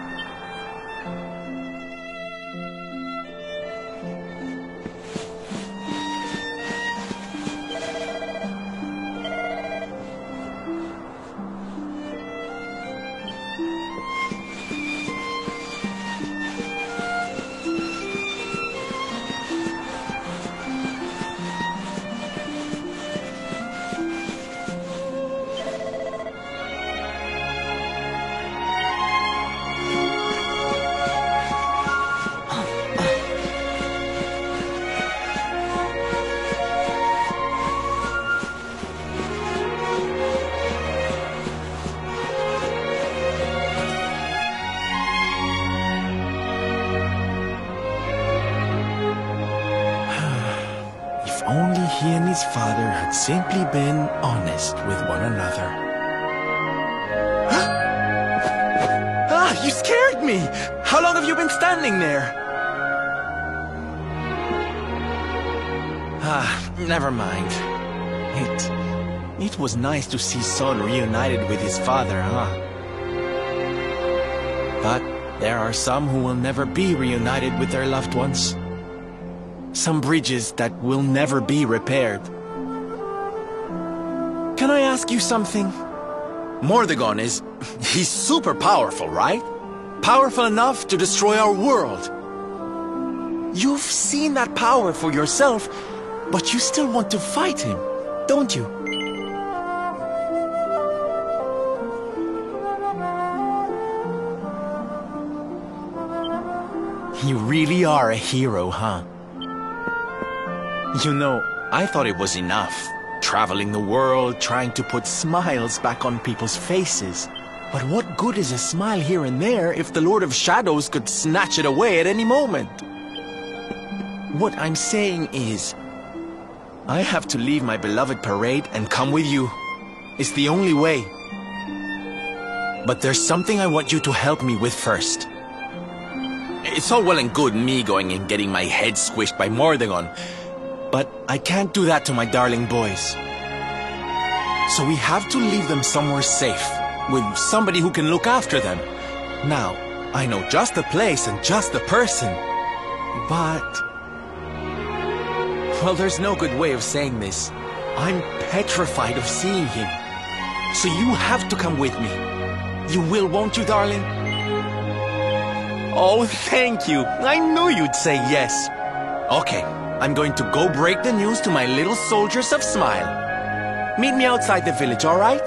Only he and his father had simply been honest with one another. You scared me! How long have you been standing there? Never mind. It was nice to see Son reunited with his father, huh? But there are some who will never be reunited with their loved ones. Some bridges that will never be repaired. Can I ask you something? Mordegon he's super powerful, right? Powerful enough to destroy our world. You've seen that power for yourself, but you still want to fight him, don't you? You really are a hero, huh? You know, I thought it was enough. Traveling the world, trying to put smiles back on people's faces. But what good is a smile here and there if the Lord of Shadows could snatch it away at any moment? What I'm saying is, I have to leave my beloved parade and come with you. It's the only way. But there's something I want you to help me with first. It's all well and good me going and getting my head squished by Mordegon, but I can't do that to my darling boys. So we have to leave them somewhere safe, with somebody who can look after them. Now, I know just the place and just the person, but... well, there's no good way of saying this. I'm petrified of seeing him. So you have to come with me. You will, won't you, darling? Oh, thank you. I knew you'd say yes. Okay, I'm going to go break the news to my little soldiers of Smile. Meet me outside the village, all right?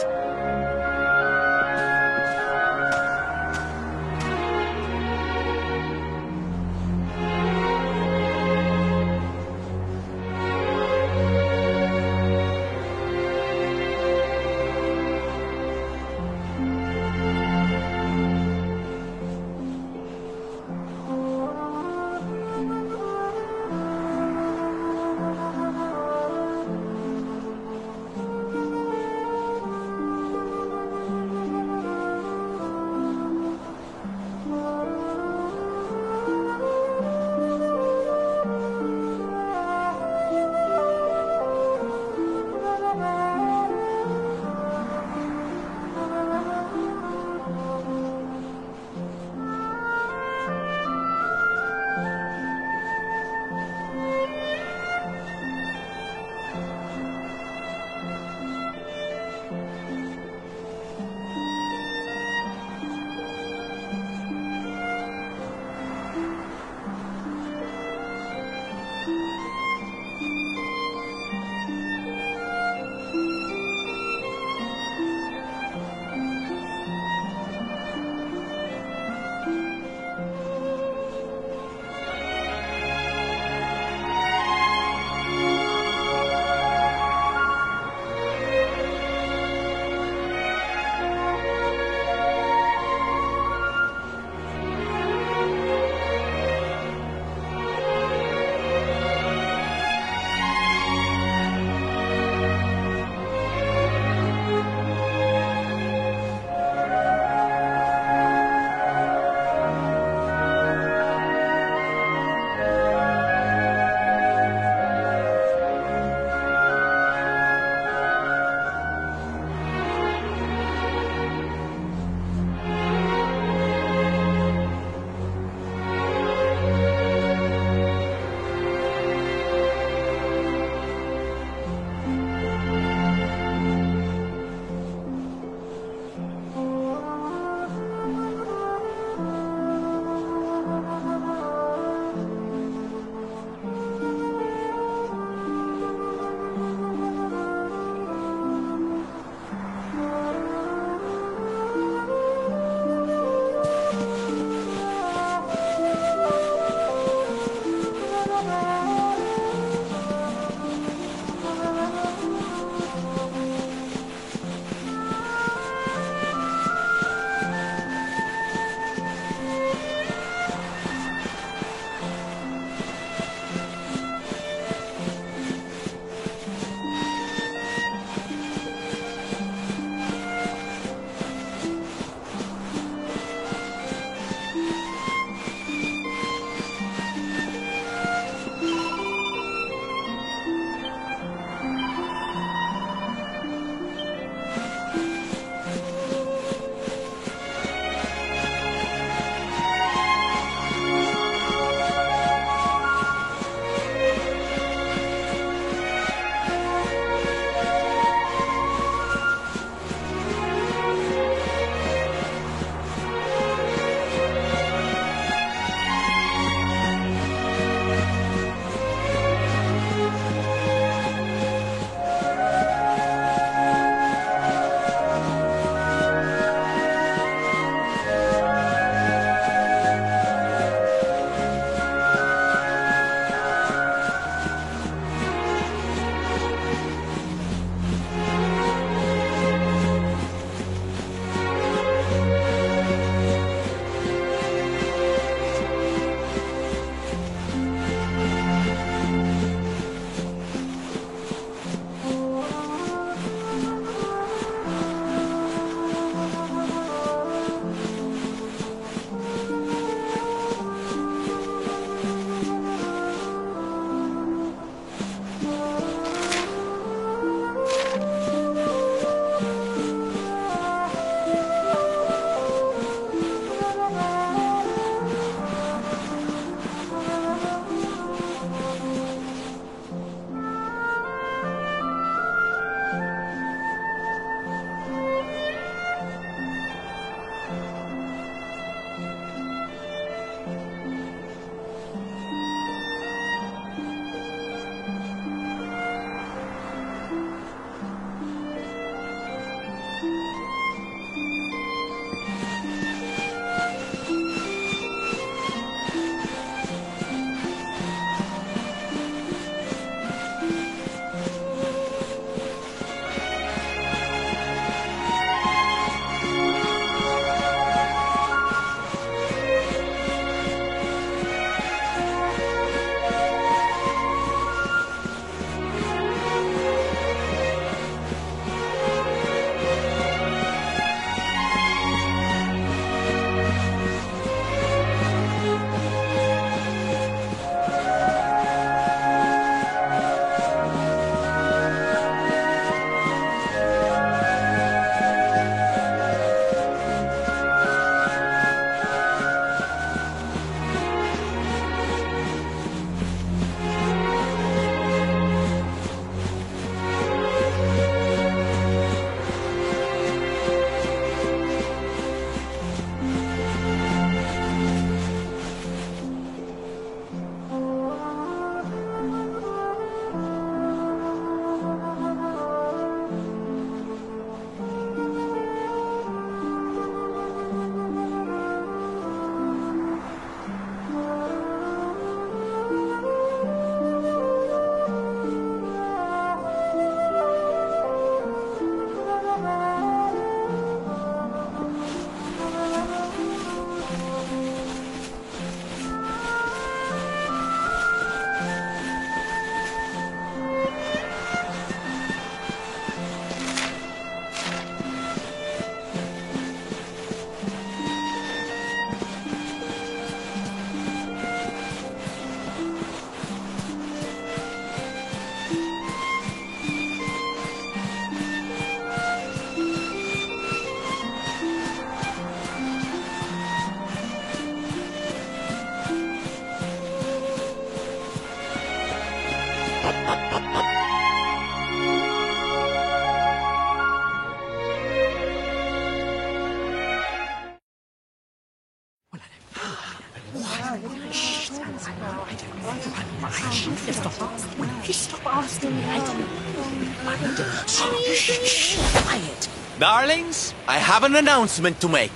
Darlings, I have an announcement to make.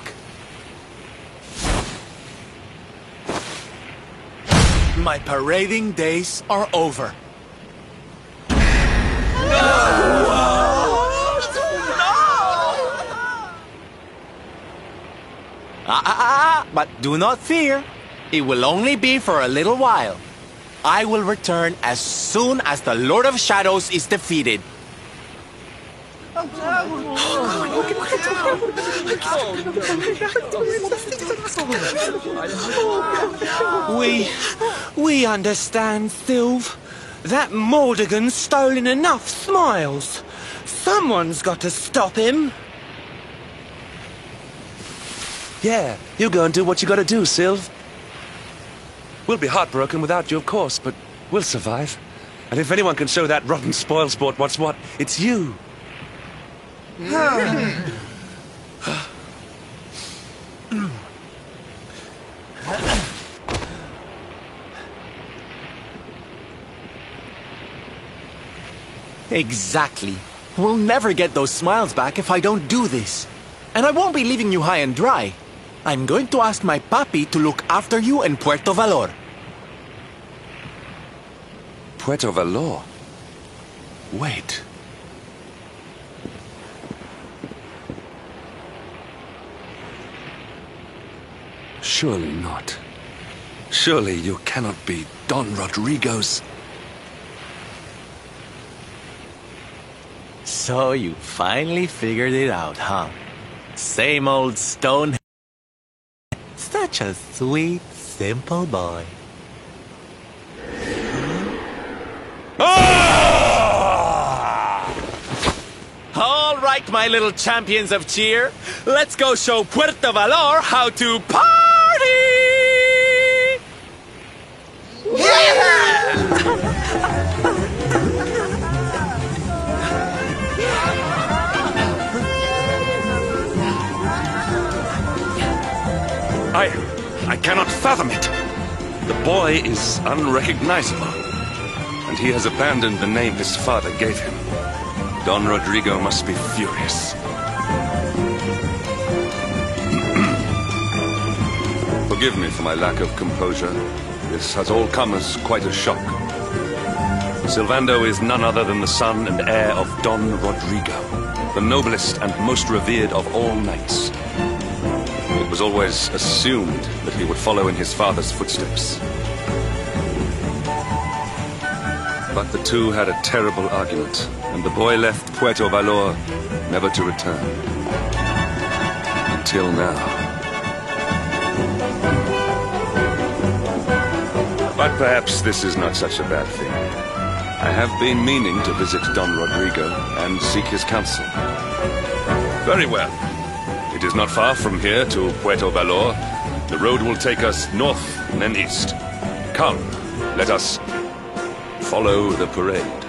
My parading days are over. But do not fear. It will only be for a little while. I will return as soon as the Lord of Shadows is defeated. We understand, Sylve. That Mordegon's stolen enough smiles. Someone's got to stop him. Yeah, you go and do what you gotta do, Sylve. We'll be heartbroken without you, of course, but we'll survive. And if anyone can show that rotten spoilsport what's what, it's you. Exactly. We'll never get those smiles back if I don't do this. And I won't be leaving you high and dry. I'm going to ask my papi to look after you in Puerto Valor. Puerto Valor? Wait. Surely not. Surely you cannot be Don Rodrigo's... So you finally figured it out, huh? Same old stone. Such a sweet, simple boy. All right, my little champions of cheer. Let's go show Puerto Valor how to party! I cannot fathom it. The boy is unrecognizable, and he has abandoned the name his father gave him. Don Rodrigo must be furious. Forgive me for my lack of composure. This has all come as quite a shock. Sylvando is none other than the son and heir of Don Rodrigo, the noblest and most revered of all knights. It was always assumed that he would follow in his father's footsteps. But the two had a terrible argument, and the boy left Puerto Valor never to return. Until now. But perhaps this is not such a bad thing. I have been meaning to visit Don Rodrigo and seek his counsel. Very well. It is not far from here to Puerto Valor. The road will take us north and then east. Come, let us follow the parade.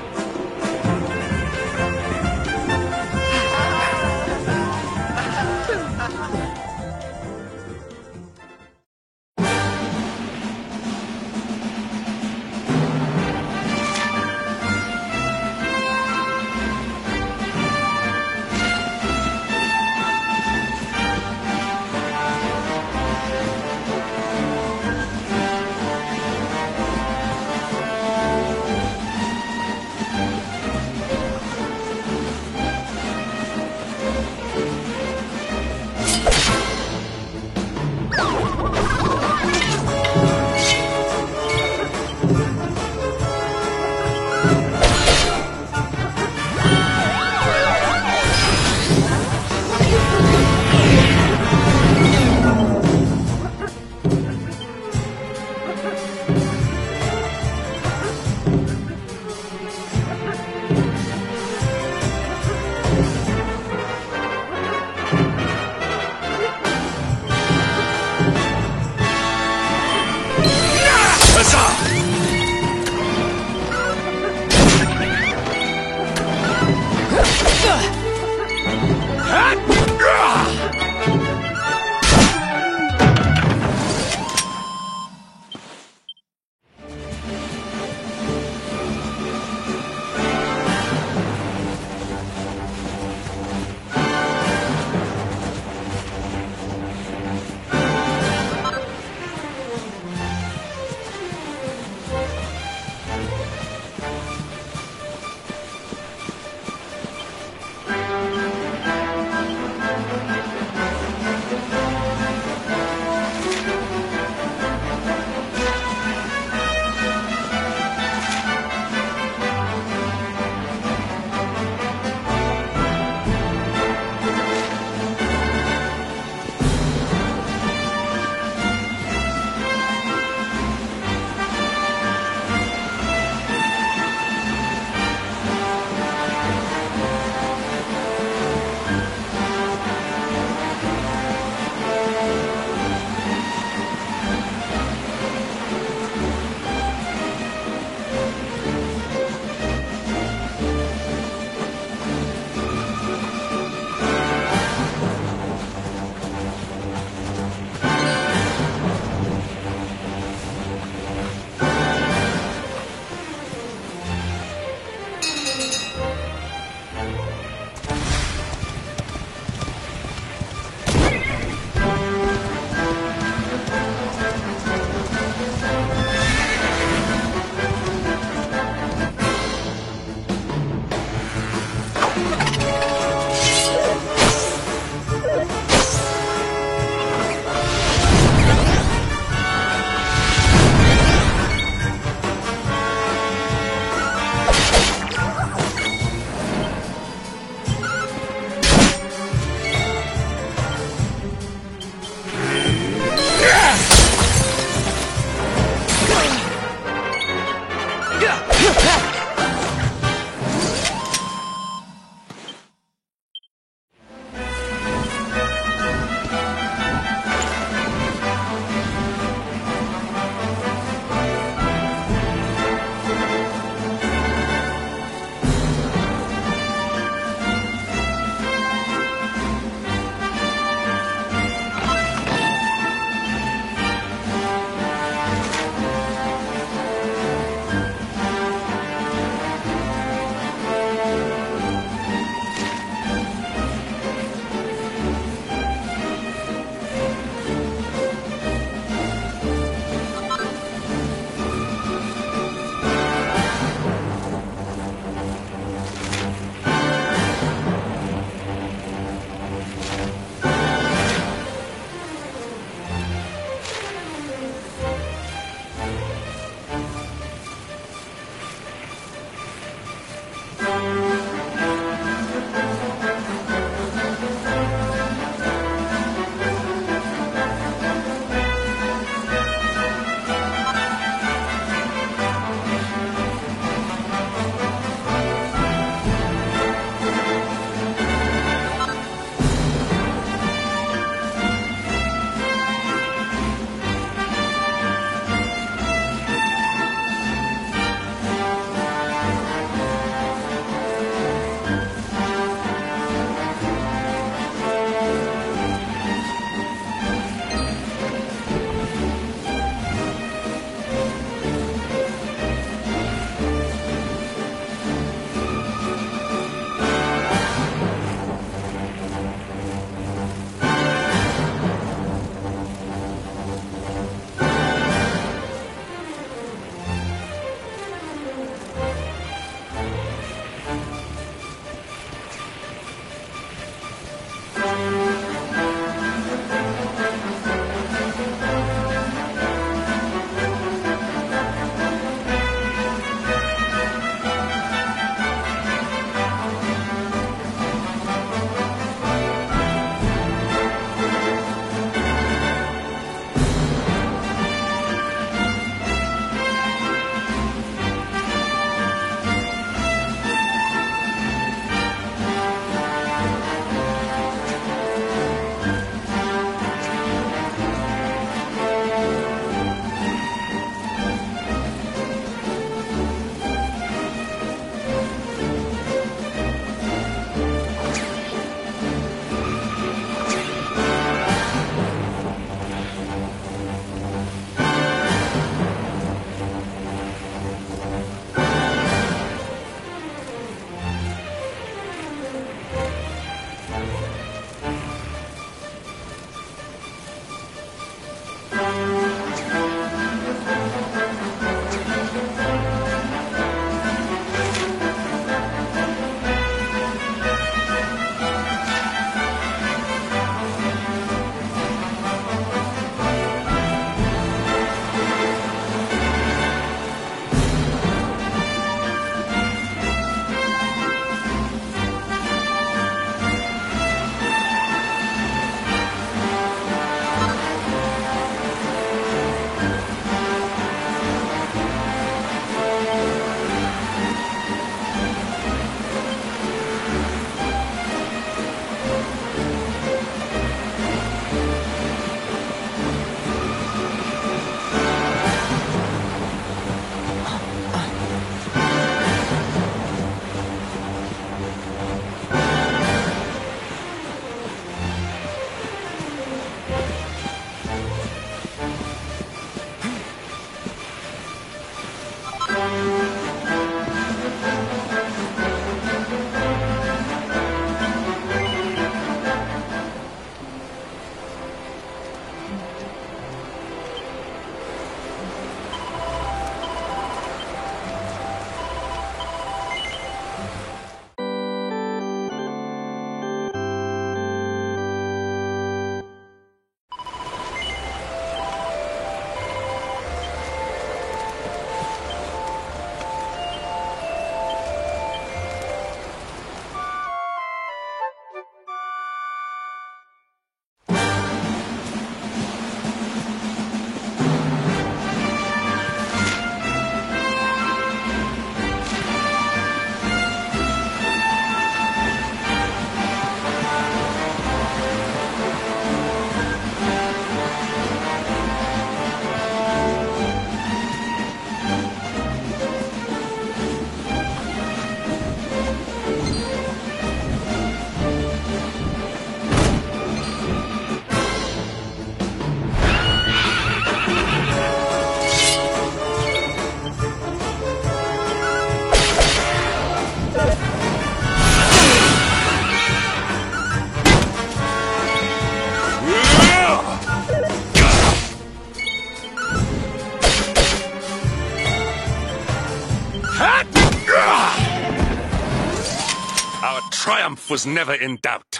Our triumph was never in doubt.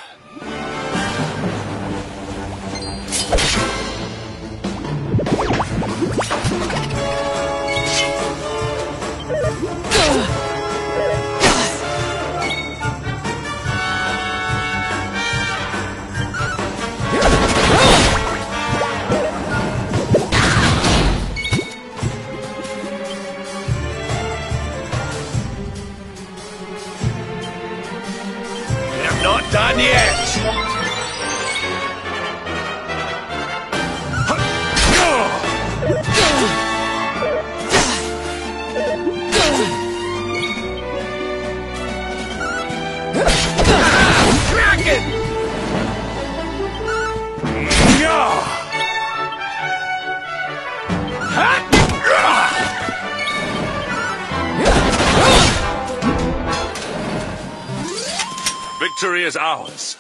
Not done yet! Kraken! Victory is ours.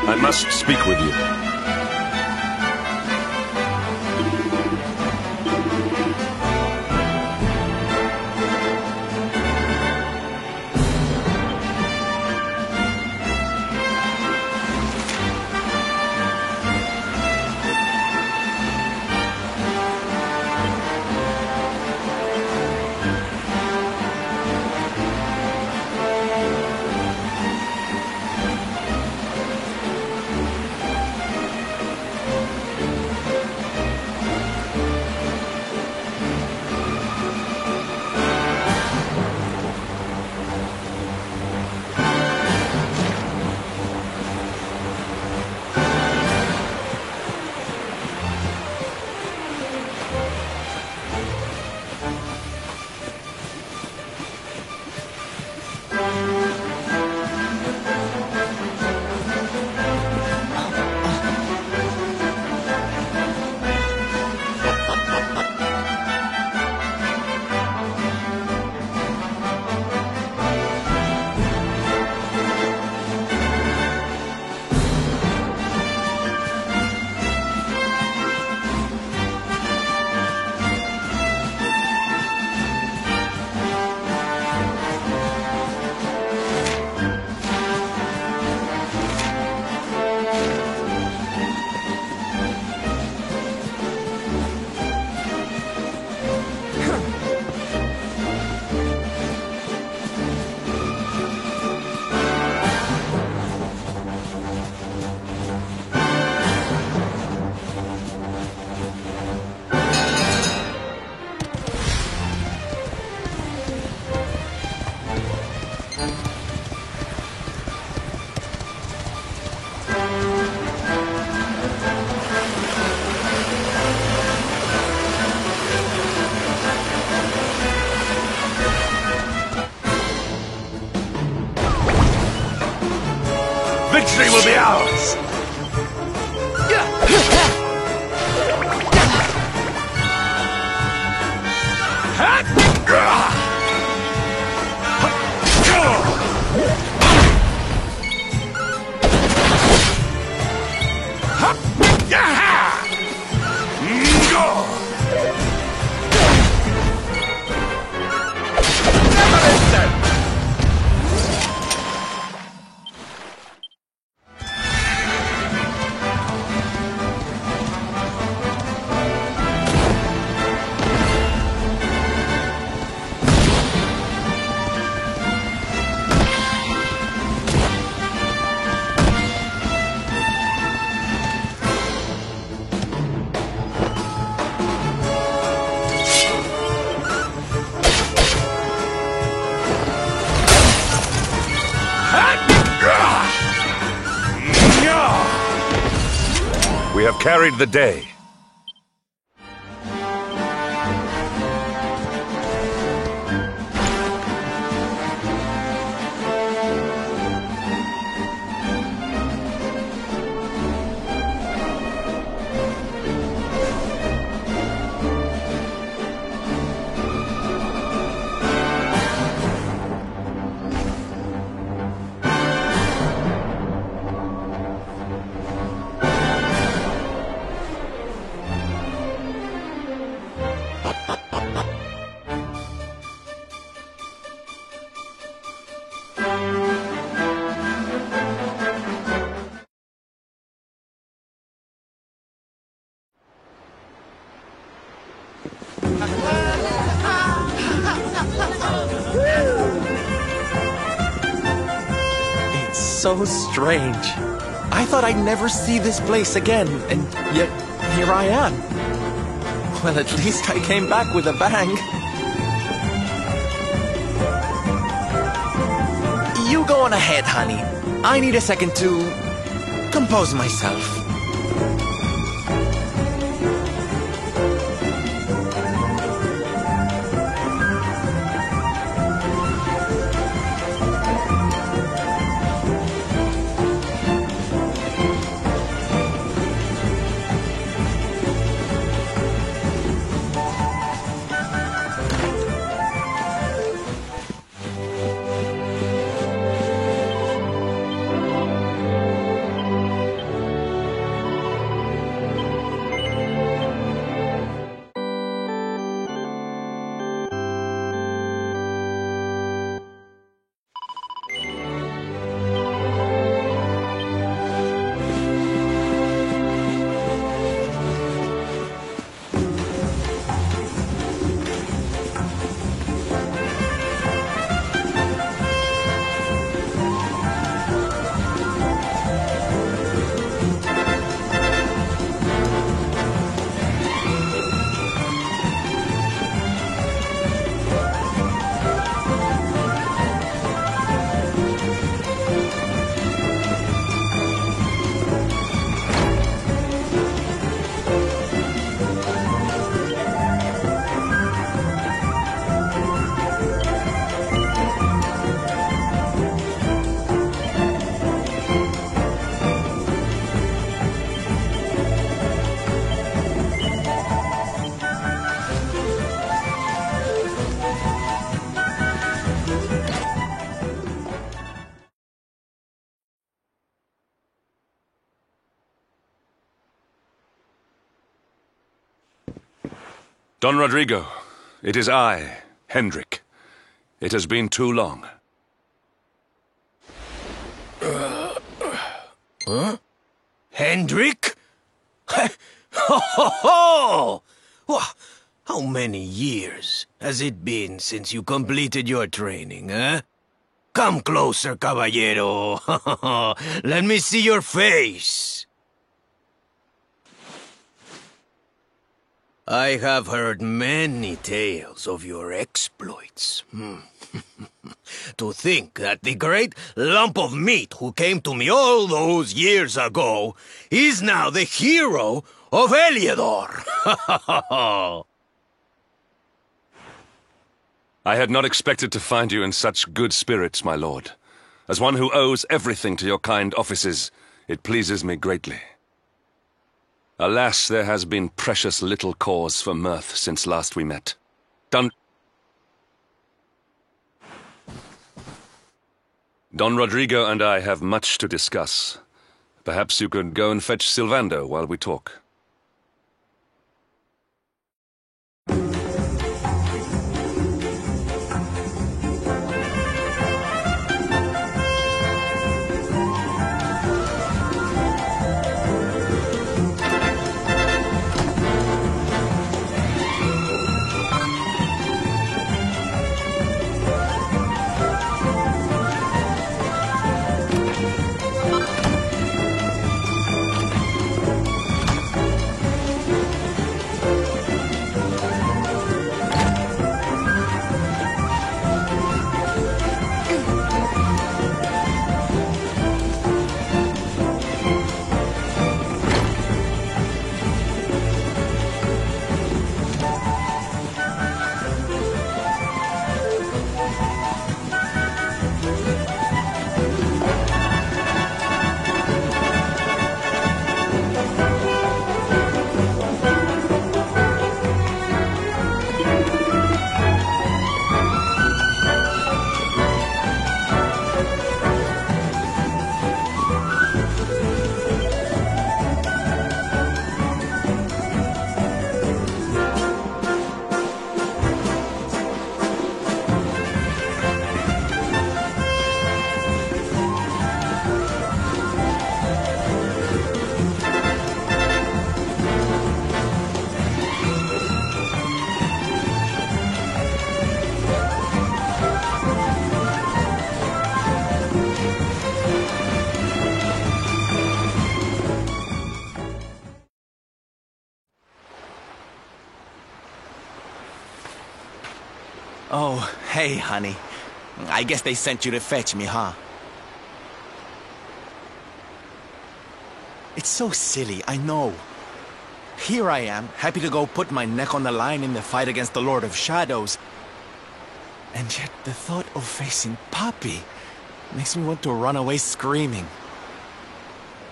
I must speak with you. Victory will be ours! We have carried the day. It's so strange. I thought I'd never see this place again, and yet here I am. Well, at least I came back with a bang. You go on ahead, honey. I need a second to compose myself. Don Rodrigo, it is I, Hendrik. It has been too long. Huh? Hendrik? Ho ho ho! How many years has it been since you completed your training, huh? Come closer, caballero. Let me see your face. I have heard many tales of your exploits. To think that the great lump of meat who came to me all those years ago is now the hero of Heliodor. I had not expected to find you in such good spirits, my lord. As one who owes everything to your kind offices, it pleases me greatly. Alas, there has been precious little cause for mirth since last we met. Don Rodrigo and I have much to discuss. Perhaps you could go and fetch Sylvando while we talk. Oh, hey, honey. I guess they sent you to fetch me, huh? It's so silly, I know. Here I am, happy to go put my neck on the line in the fight against the Lord of Shadows. And yet the thought of facing Papi makes me want to run away screaming.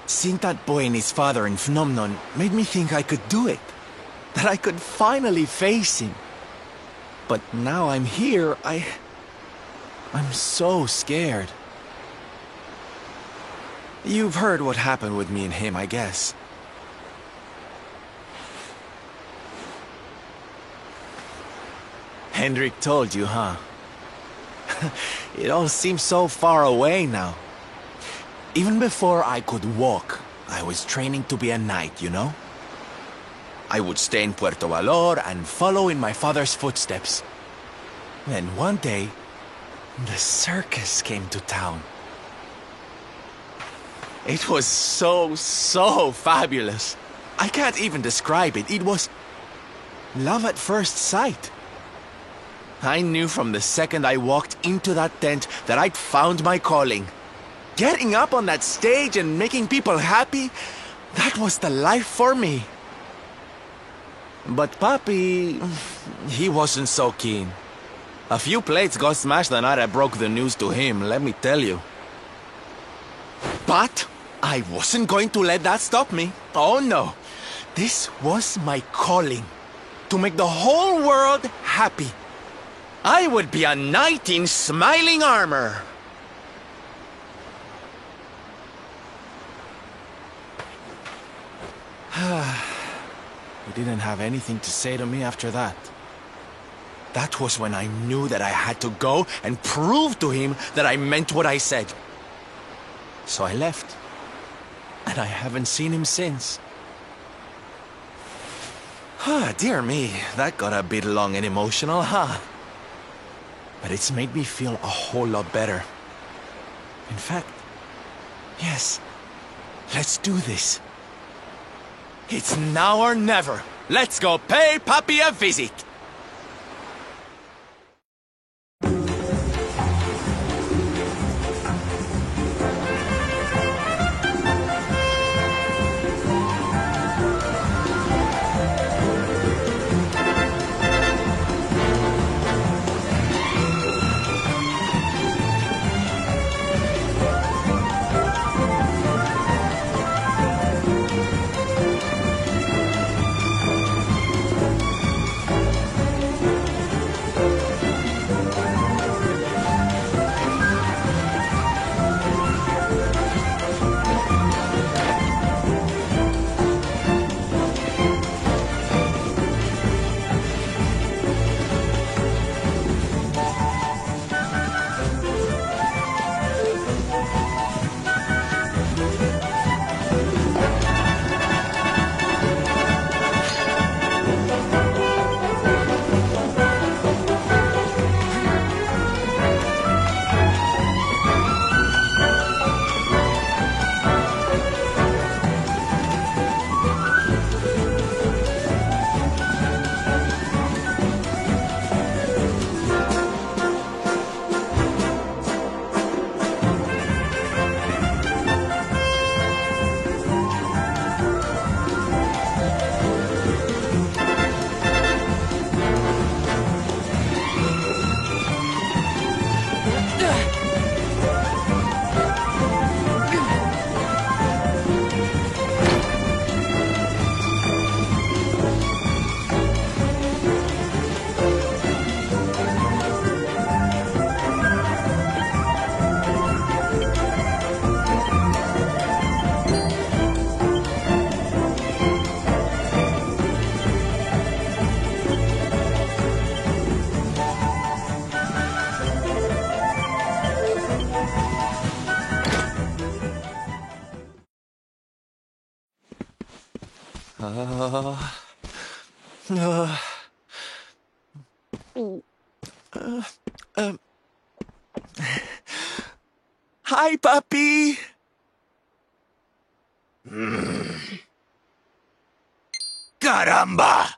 Seeing that boy and his father in Phnomnon made me think I could do it. That I could finally face him. But now I'm here, I'm so scared. You've heard what happened with me and him, I guess. Hendrik told you, huh? It all seems so far away now. Even before I could walk, I was training to be a knight, you know? I would stay in Puerto Valor and follow in my father's footsteps. Then one day, the circus came to town. It was so fabulous. I can't even describe it. It was love at first sight. I knew from the second I walked into that tent that I'd found my calling. Getting up on that stage and making people happy, that was the life for me. But Papi, he wasn't so keen. A few plates got smashed the night I broke the news to him, let me tell you. But I wasn't going to let that stop me. Oh no. This was my calling. To make the whole world happy. I would be a knight in smiling armor. He didn't have anything to say to me after that. That was when I knew that I had to go and prove to him that I meant what I said. So I left. And I haven't seen him since. Ah, dear me, that got a bit long and emotional, huh? But it's made me feel a whole lot better. In fact, yes, let's do this. It's now or never. Let's go pay Papi a visit. Hi, Papi! Caramba!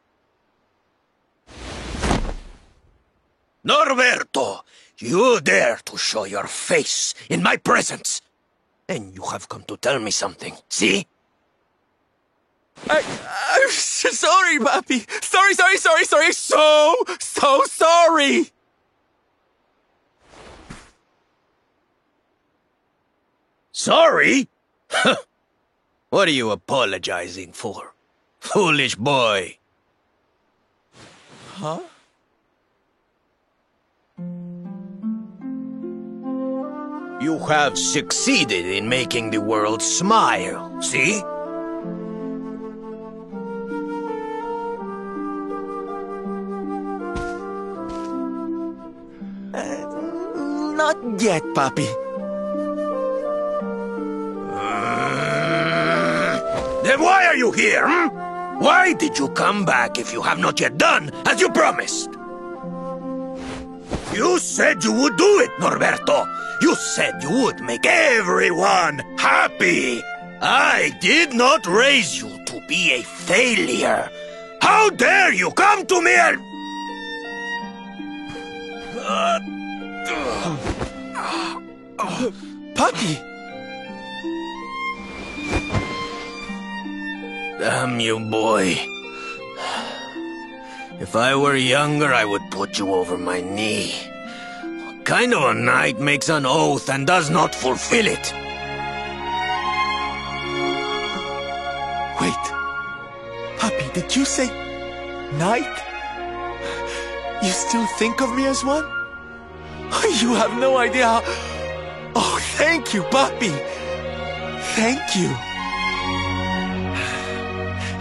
Norberto, you dare to show your face in my presence! And you have come to tell me something, see? I'm sorry, Papi! Sorry! So sorry! Sorry? What are you apologizing for? Foolish boy. Huh? You have succeeded in making the world smile, see? Not yet, Papi. Then why are you here, Why did you come back if you have not yet done as you promised? You said you would do it, Norberto. You said you would make everyone happy. I did not raise you to be a failure. How dare you come to me and... Papi! Damn you, boy. If I were younger, I would put you over my knee. What kind of a knight makes an oath and does not fulfill it? Wait. Papi, did you say knight? You still think of me as one? You have no idea how... Oh, thank you, Papi. Thank you.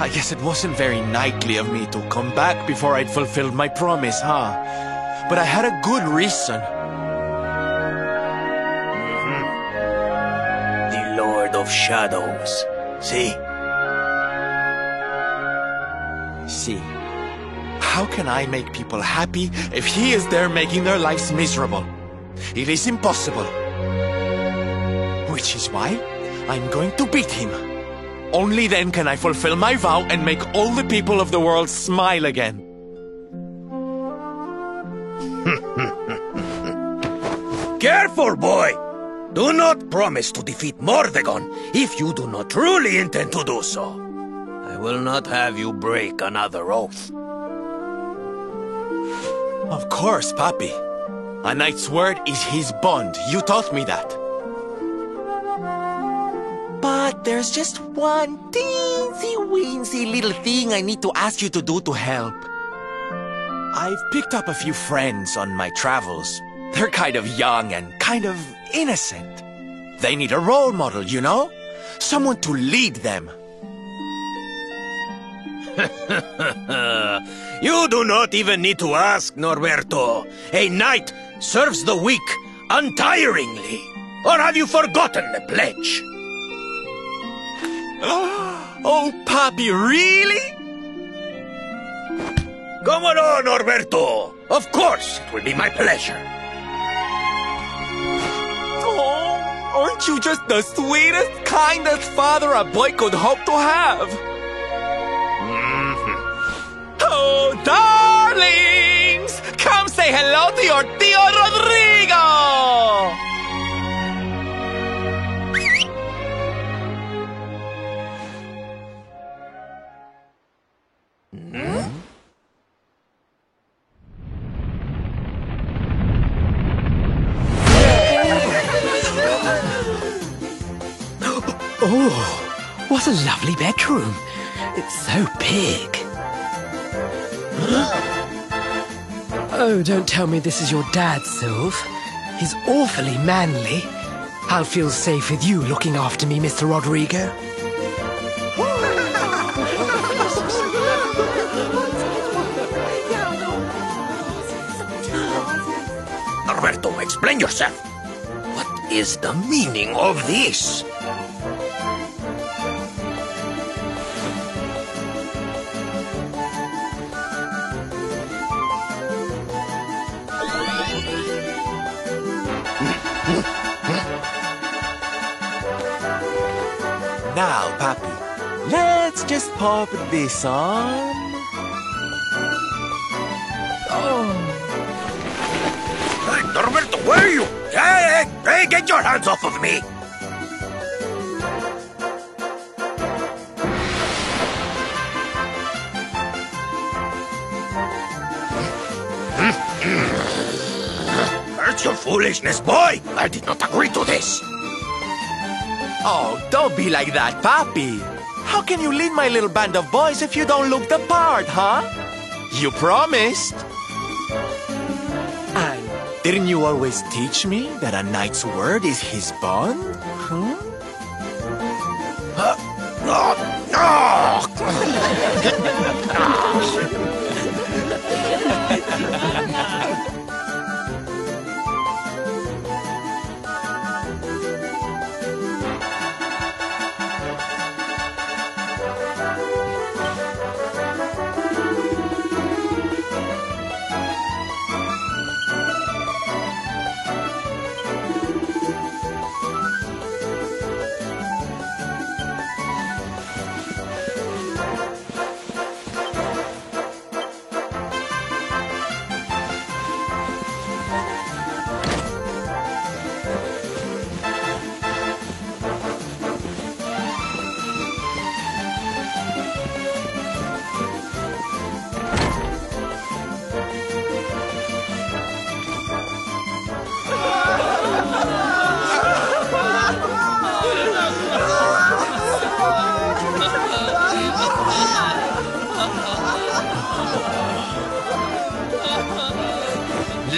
I guess it wasn't very knightly of me to come back before I'd fulfilled my promise, huh? But I had a good reason. The Lord of Shadows. See? See, how can I make people happy if he is there making their lives miserable? It is impossible. Which is why I'm going to beat him. Only then can I fulfill my vow and make all the people of the world smile again. Careful, boy! Do not promise to defeat Mordegon if you do not truly intend to do so. I will not have you break another oath. Of course, Papi. A knight's word is his bond. You taught me that. But there's just one teensy-weensy little thing I need to ask you to do to help. I've picked up a few friends on my travels. They're kind of young and kind of innocent. They need a role model, you know? Someone to lead them. You do not even need to ask, Norberto. A knight serves the weak untiringly. Or have you forgotten the pledge? Oh, Papi, really? Come on, Norberto. Of course, it will be my pleasure. Oh, aren't you just the sweetest, kindest father a boy could hope to have? Oh, darlings! Come say hello to your Tío Rodrigo! Oh, what a lovely bedroom. It's so big. Oh, don't tell me this is your dad, Sylve. He's awfully manly. I'll feel safe with you looking after me, Mr. Rodrigo. Norberto, explain yourself. What is the meaning of this? Now, Papi, let's just pop this on. Oh. Hey, Norberto, where are you? Hey, get your hands off of me! Where's your foolishness, boy? I did not agree to this. Oh, don't be like that, Papi. How can you lead my little band of boys if you don't look the part, huh? You promised. And didn't you always teach me that a knight's word is his bond? Huh?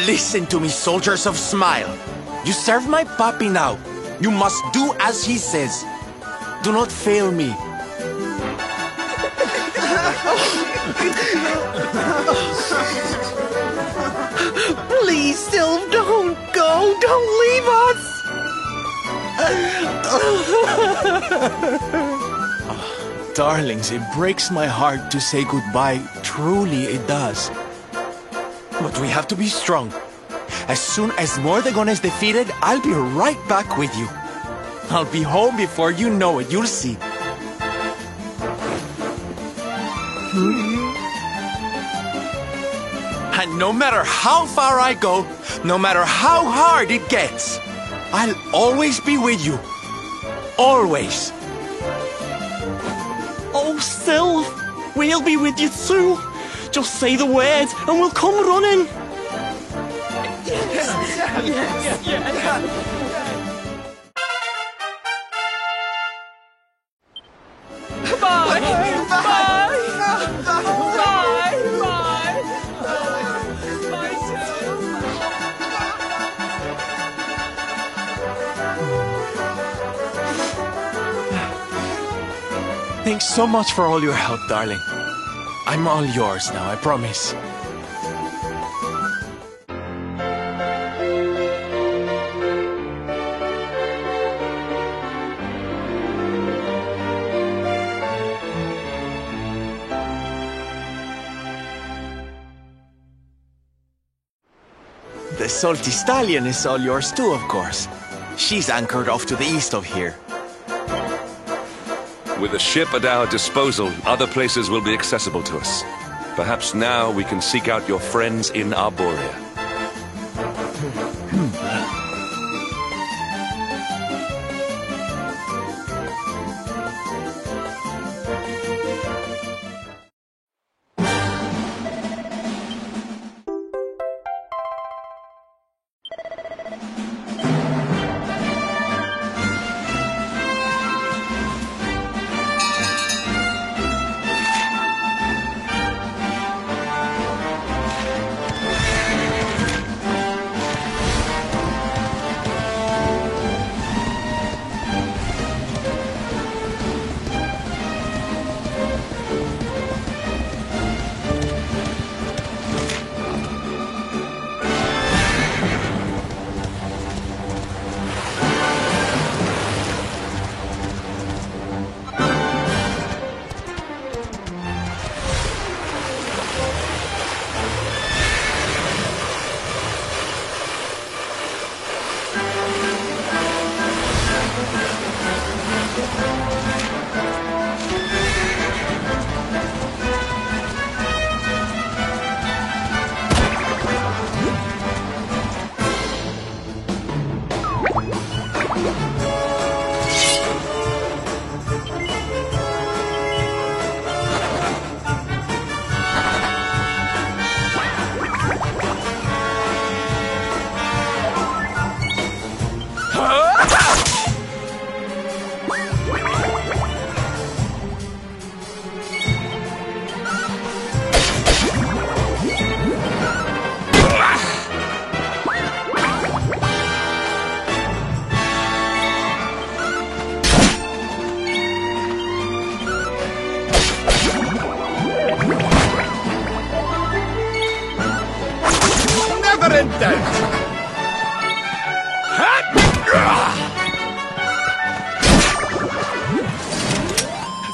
Listen to me, soldiers of Smile. You serve my Papi now. You must do as he says. Do not fail me. Please, Sylve, don't go. Don't leave us. Darlings, it breaks my heart to say goodbye. Truly, it does. But we have to be strong. As soon as Mordegon is defeated, I'll be right back with you. I'll be home before you know it. You'll see. And no matter how far I go, no matter how hard it gets, I'll always be with you. Always. Oh, Sylve, we'll be with you too. Just say the words and we'll come running. Bye! Thanks so much for all your help, darling. I'm all yours now, I promise. The Salty Stallion is all yours too, of course. She's anchored off to the east of here. With a ship at our disposal, other places will be accessible to us. Perhaps now we can seek out your friends in Arborea.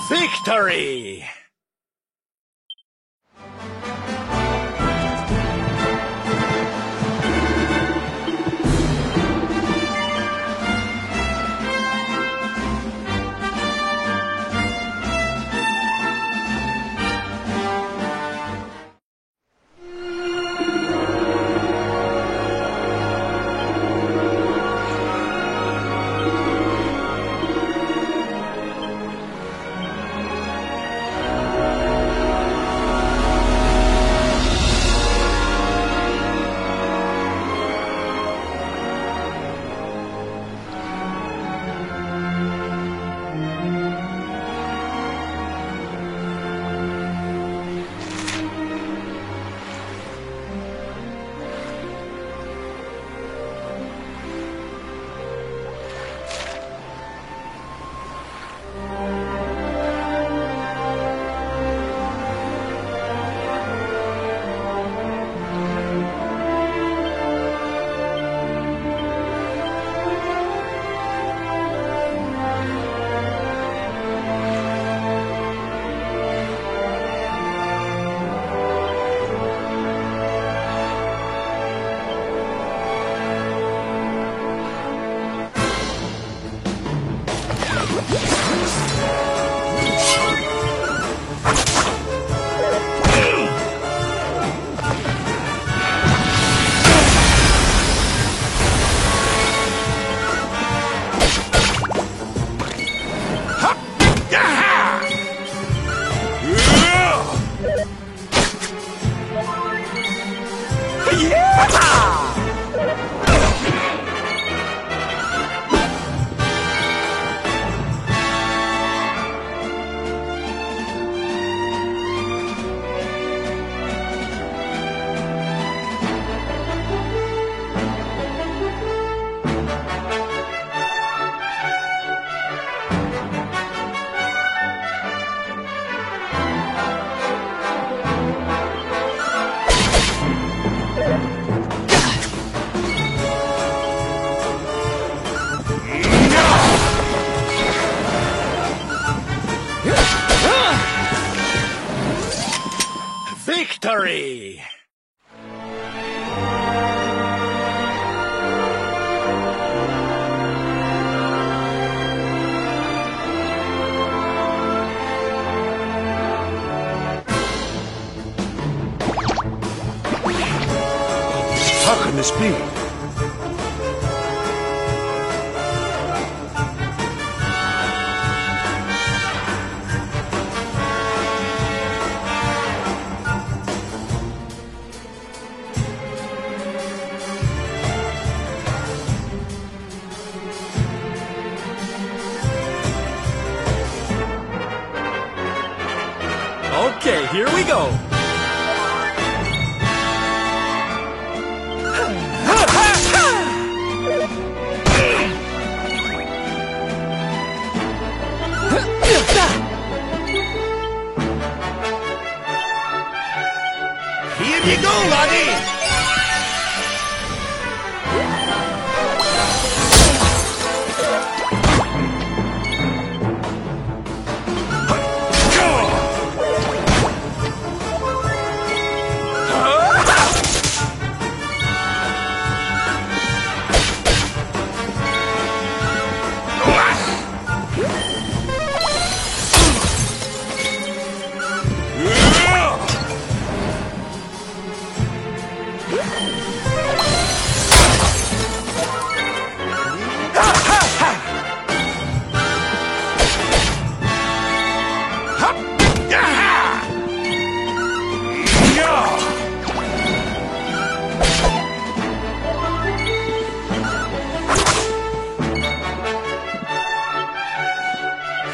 Victory! victory! How can this be? Okay, here we go. Here you go, laddie!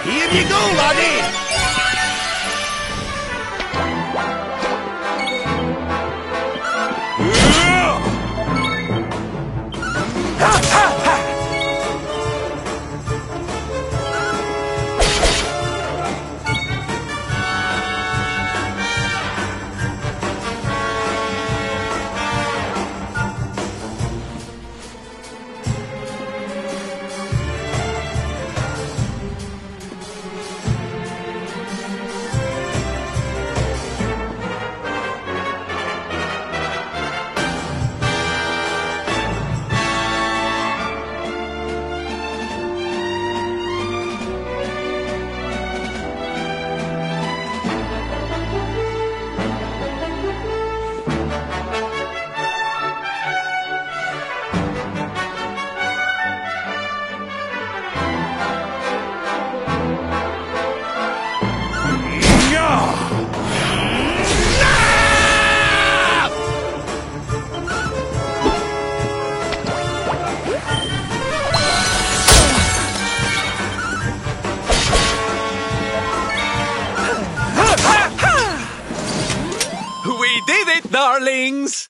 Here you go, laddie! We did it, darlings!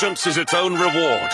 Indulgence is its own reward.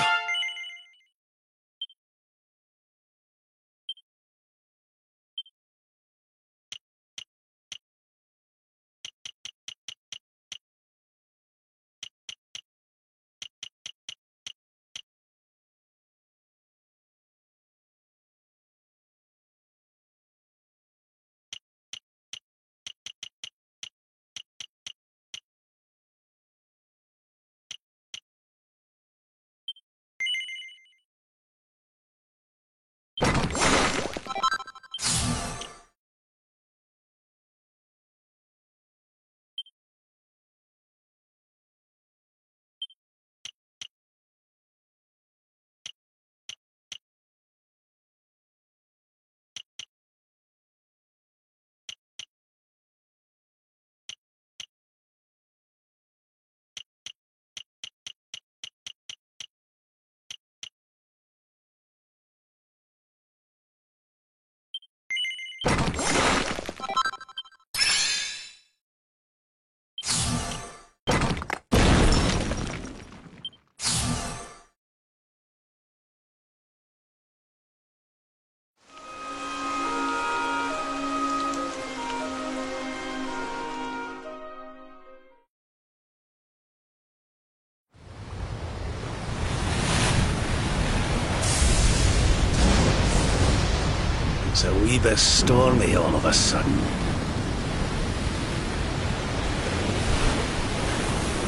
It's a wee bit stormy all of a sudden.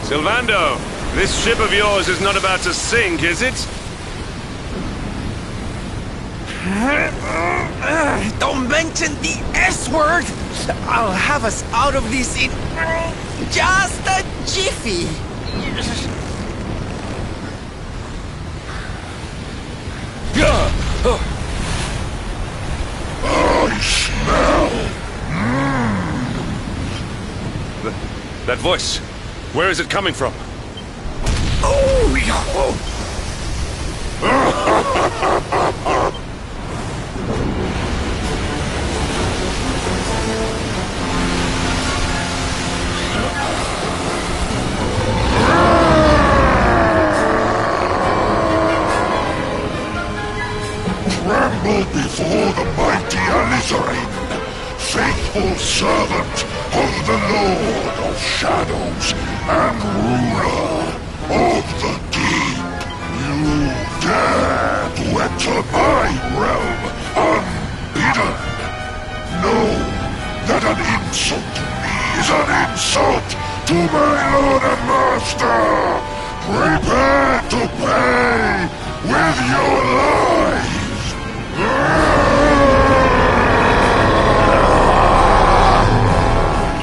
Sylvando, this ship of yours is not about to sink, is it? Don't mention the S-word! I'll have us out of this in just a jiffy! I smell! That voice, where is it coming from? Tremble before the mighty Alizarin, faithful servant of the Lord of Shadows and ruler of the deep. You dare to enter my realm unbidden. Know that an insult to me is an insult to my lord and master. Prepare to pay with your lives.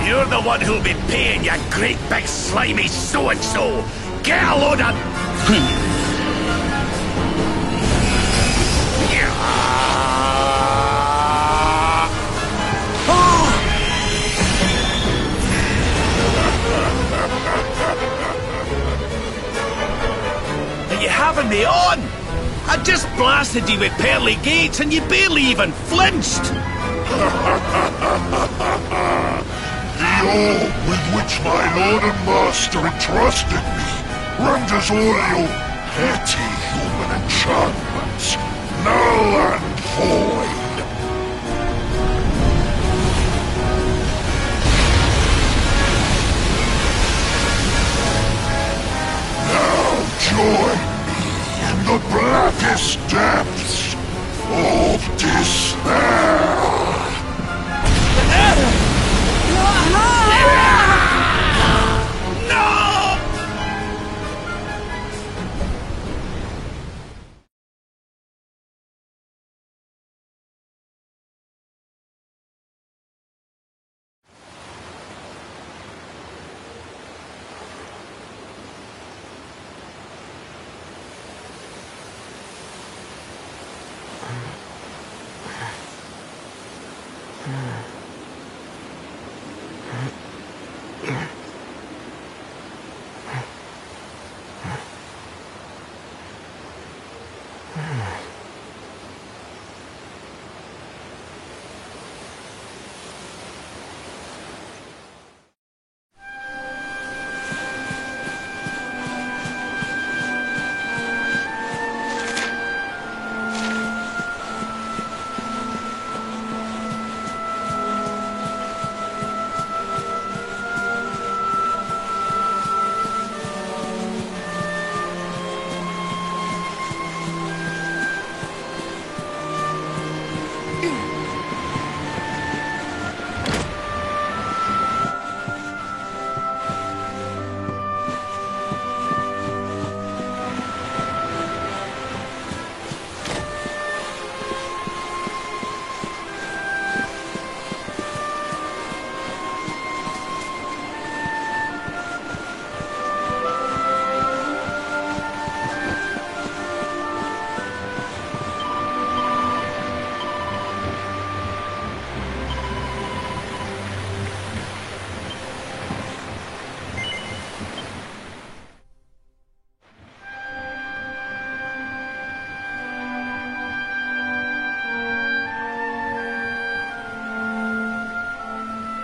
You're the one who'll be paying, you great big slimy so-and-so! Get a load of... Are you having me on? I just blasted you with pearly gates and you barely even flinched! The orb with which my lord and master entrusted me renders all your petty human enchantments null and void. Now join me in the blackest depths of despair.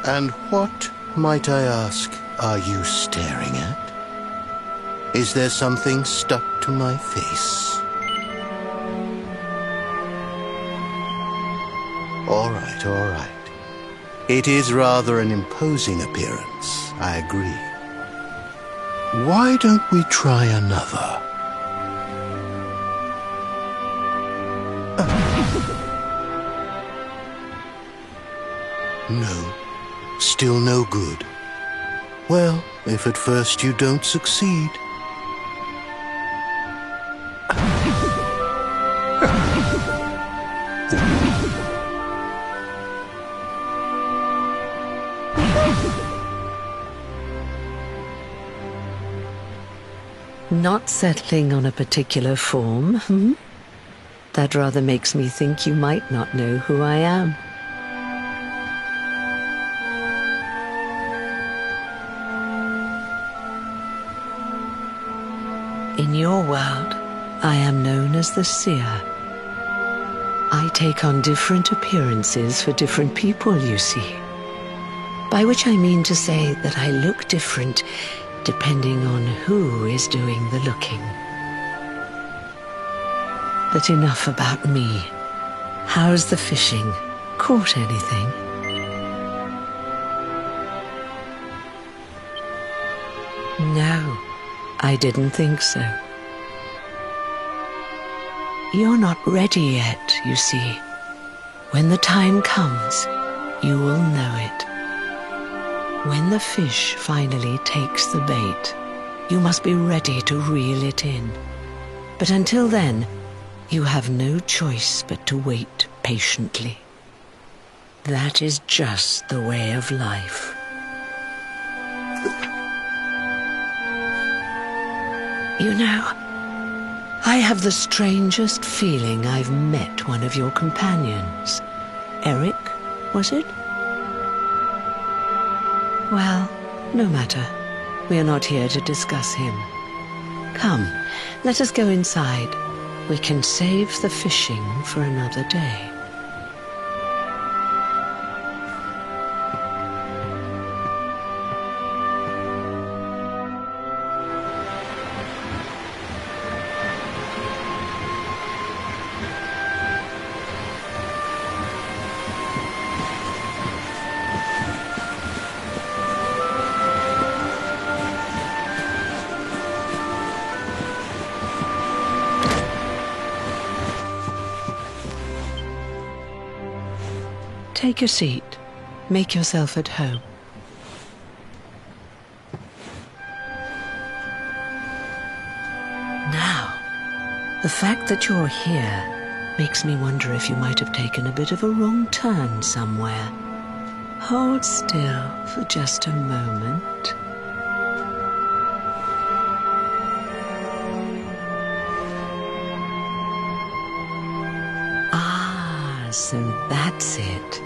And what, might I ask, are you staring at? Is there something stuck to my face? All right, all right. It is rather an imposing appearance, I agree. Why don't we try another? No, still no good. Well, if at first you don't succeed... Not settling on a particular form, hmm? That rather makes me think you might not know who I am. In your world, I am known as the Seer. I take on different appearances for different people, you see. By which I mean to say that I look different depending on who is doing the looking. But enough about me. How's the fishing? Caught anything? No, I didn't think so. You're not ready yet, you see. When the time comes, you will know it. When the fish finally takes the bait, you must be ready to reel it in. But until then, you have no choice but to wait patiently. That is just the way of life. You know, I have the strangest feeling I've met one of your companions. Eric, was it? Well, no matter. We are not here to discuss him. Come, let us go inside. We can save the fishing for another day. Take a seat. Make yourself at home. Now, the fact that you're here makes me wonder if you might have taken a bit of a wrong turn somewhere. Hold still for just a moment. Ah, so that's it.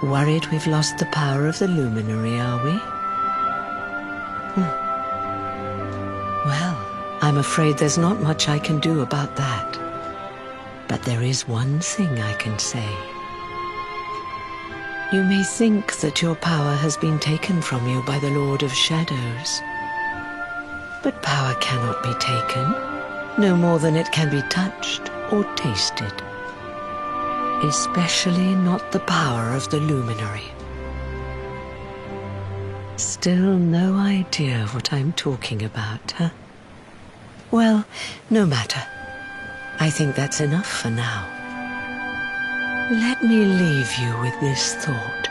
Worried we've lost the power of the luminary, are we? Well, I'm afraid there's not much I can do about that. But there is one thing I can say. You may think that your power has been taken from you by the Lord of Shadows. But power cannot be taken, no more than it can be touched or tasted. Especially not the power of the luminary. Still no idea what I'm talking about, huh? Well, no matter. I think that's enough for now. Let me leave you with this thought.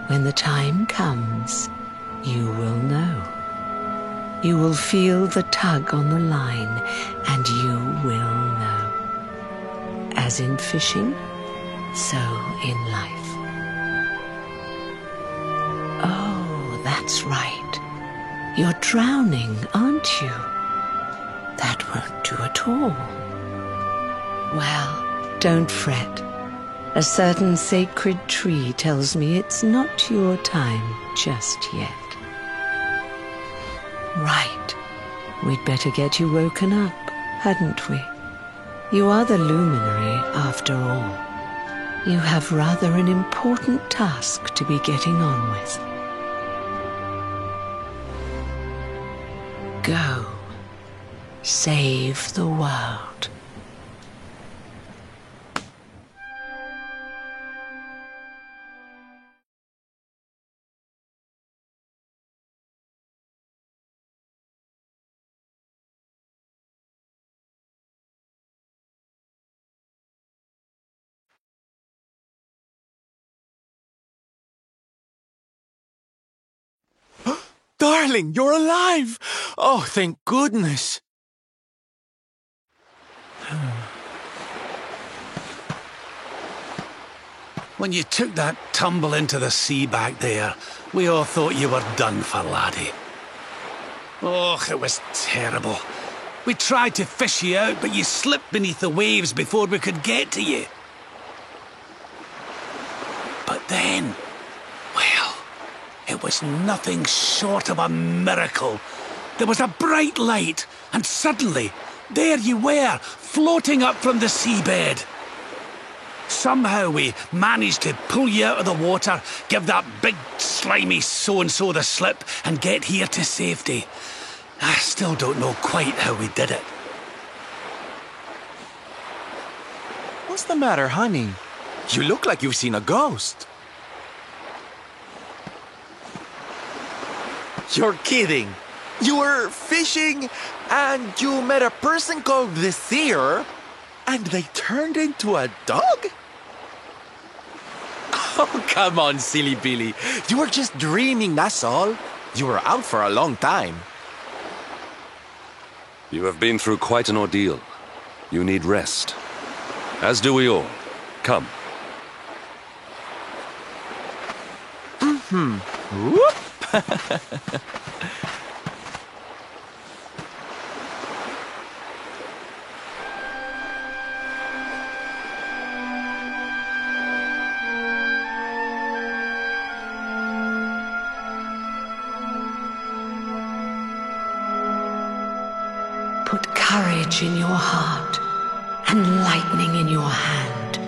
When the time comes, you will know. You will feel the tug on the line, and you will know. As in fishing, so in life. Oh, that's right. You're drowning, aren't you? That won't do at all. Well, don't fret. A certain sacred tree tells me it's not your time just yet. Right. We'd better get you woken up, hadn't we? You are the luminary, after all. You have rather an important task to be getting on with. Go. Save the world. Darling, you're alive! Oh, thank goodness! When you took that tumble into the sea back there, we all thought you were done for, laddie. Oh, it was terrible. We tried to fish you out, but you slipped beneath the waves before we could get to you. But then, well, it was nothing short of a miracle. There was a bright light, and suddenly, there you were, floating up from the seabed. Somehow we managed to pull you out of the water, give that big slimy so-and-so the slip, and get here to safety. I still don't know quite how we did it. What's the matter, honey? You look like you've seen a ghost. You're kidding. You were fishing and you met a person called the Seer and they turned into a dog? Oh, come on, silly Billy. You were just dreaming, that's all. You were out for a long time. You have been through quite an ordeal. You need rest. As do we all. Come. Whoop! Put courage in your heart and lightning in your hand.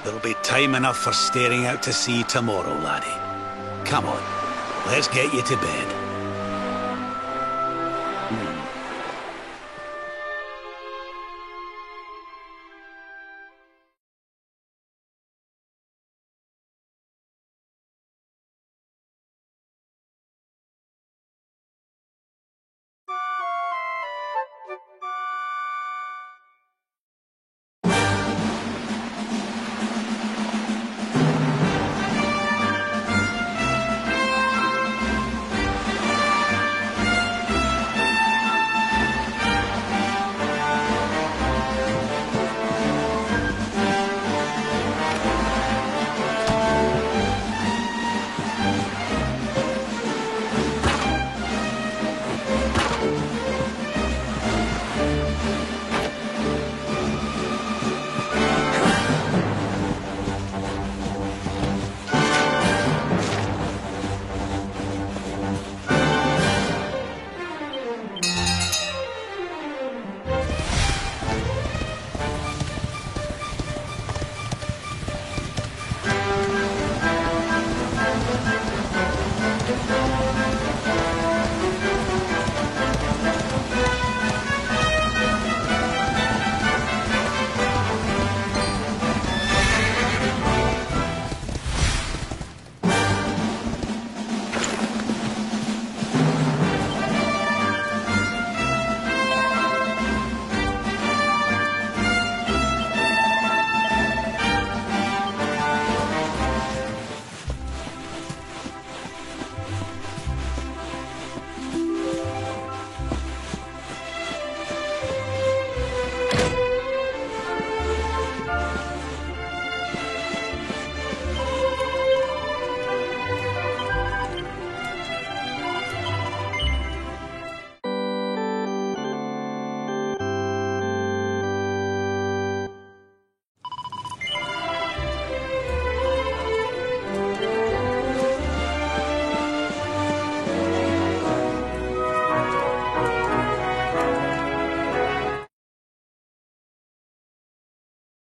There'll be time enough for staring out to sea tomorrow, laddie. Come on, let's get you to bed.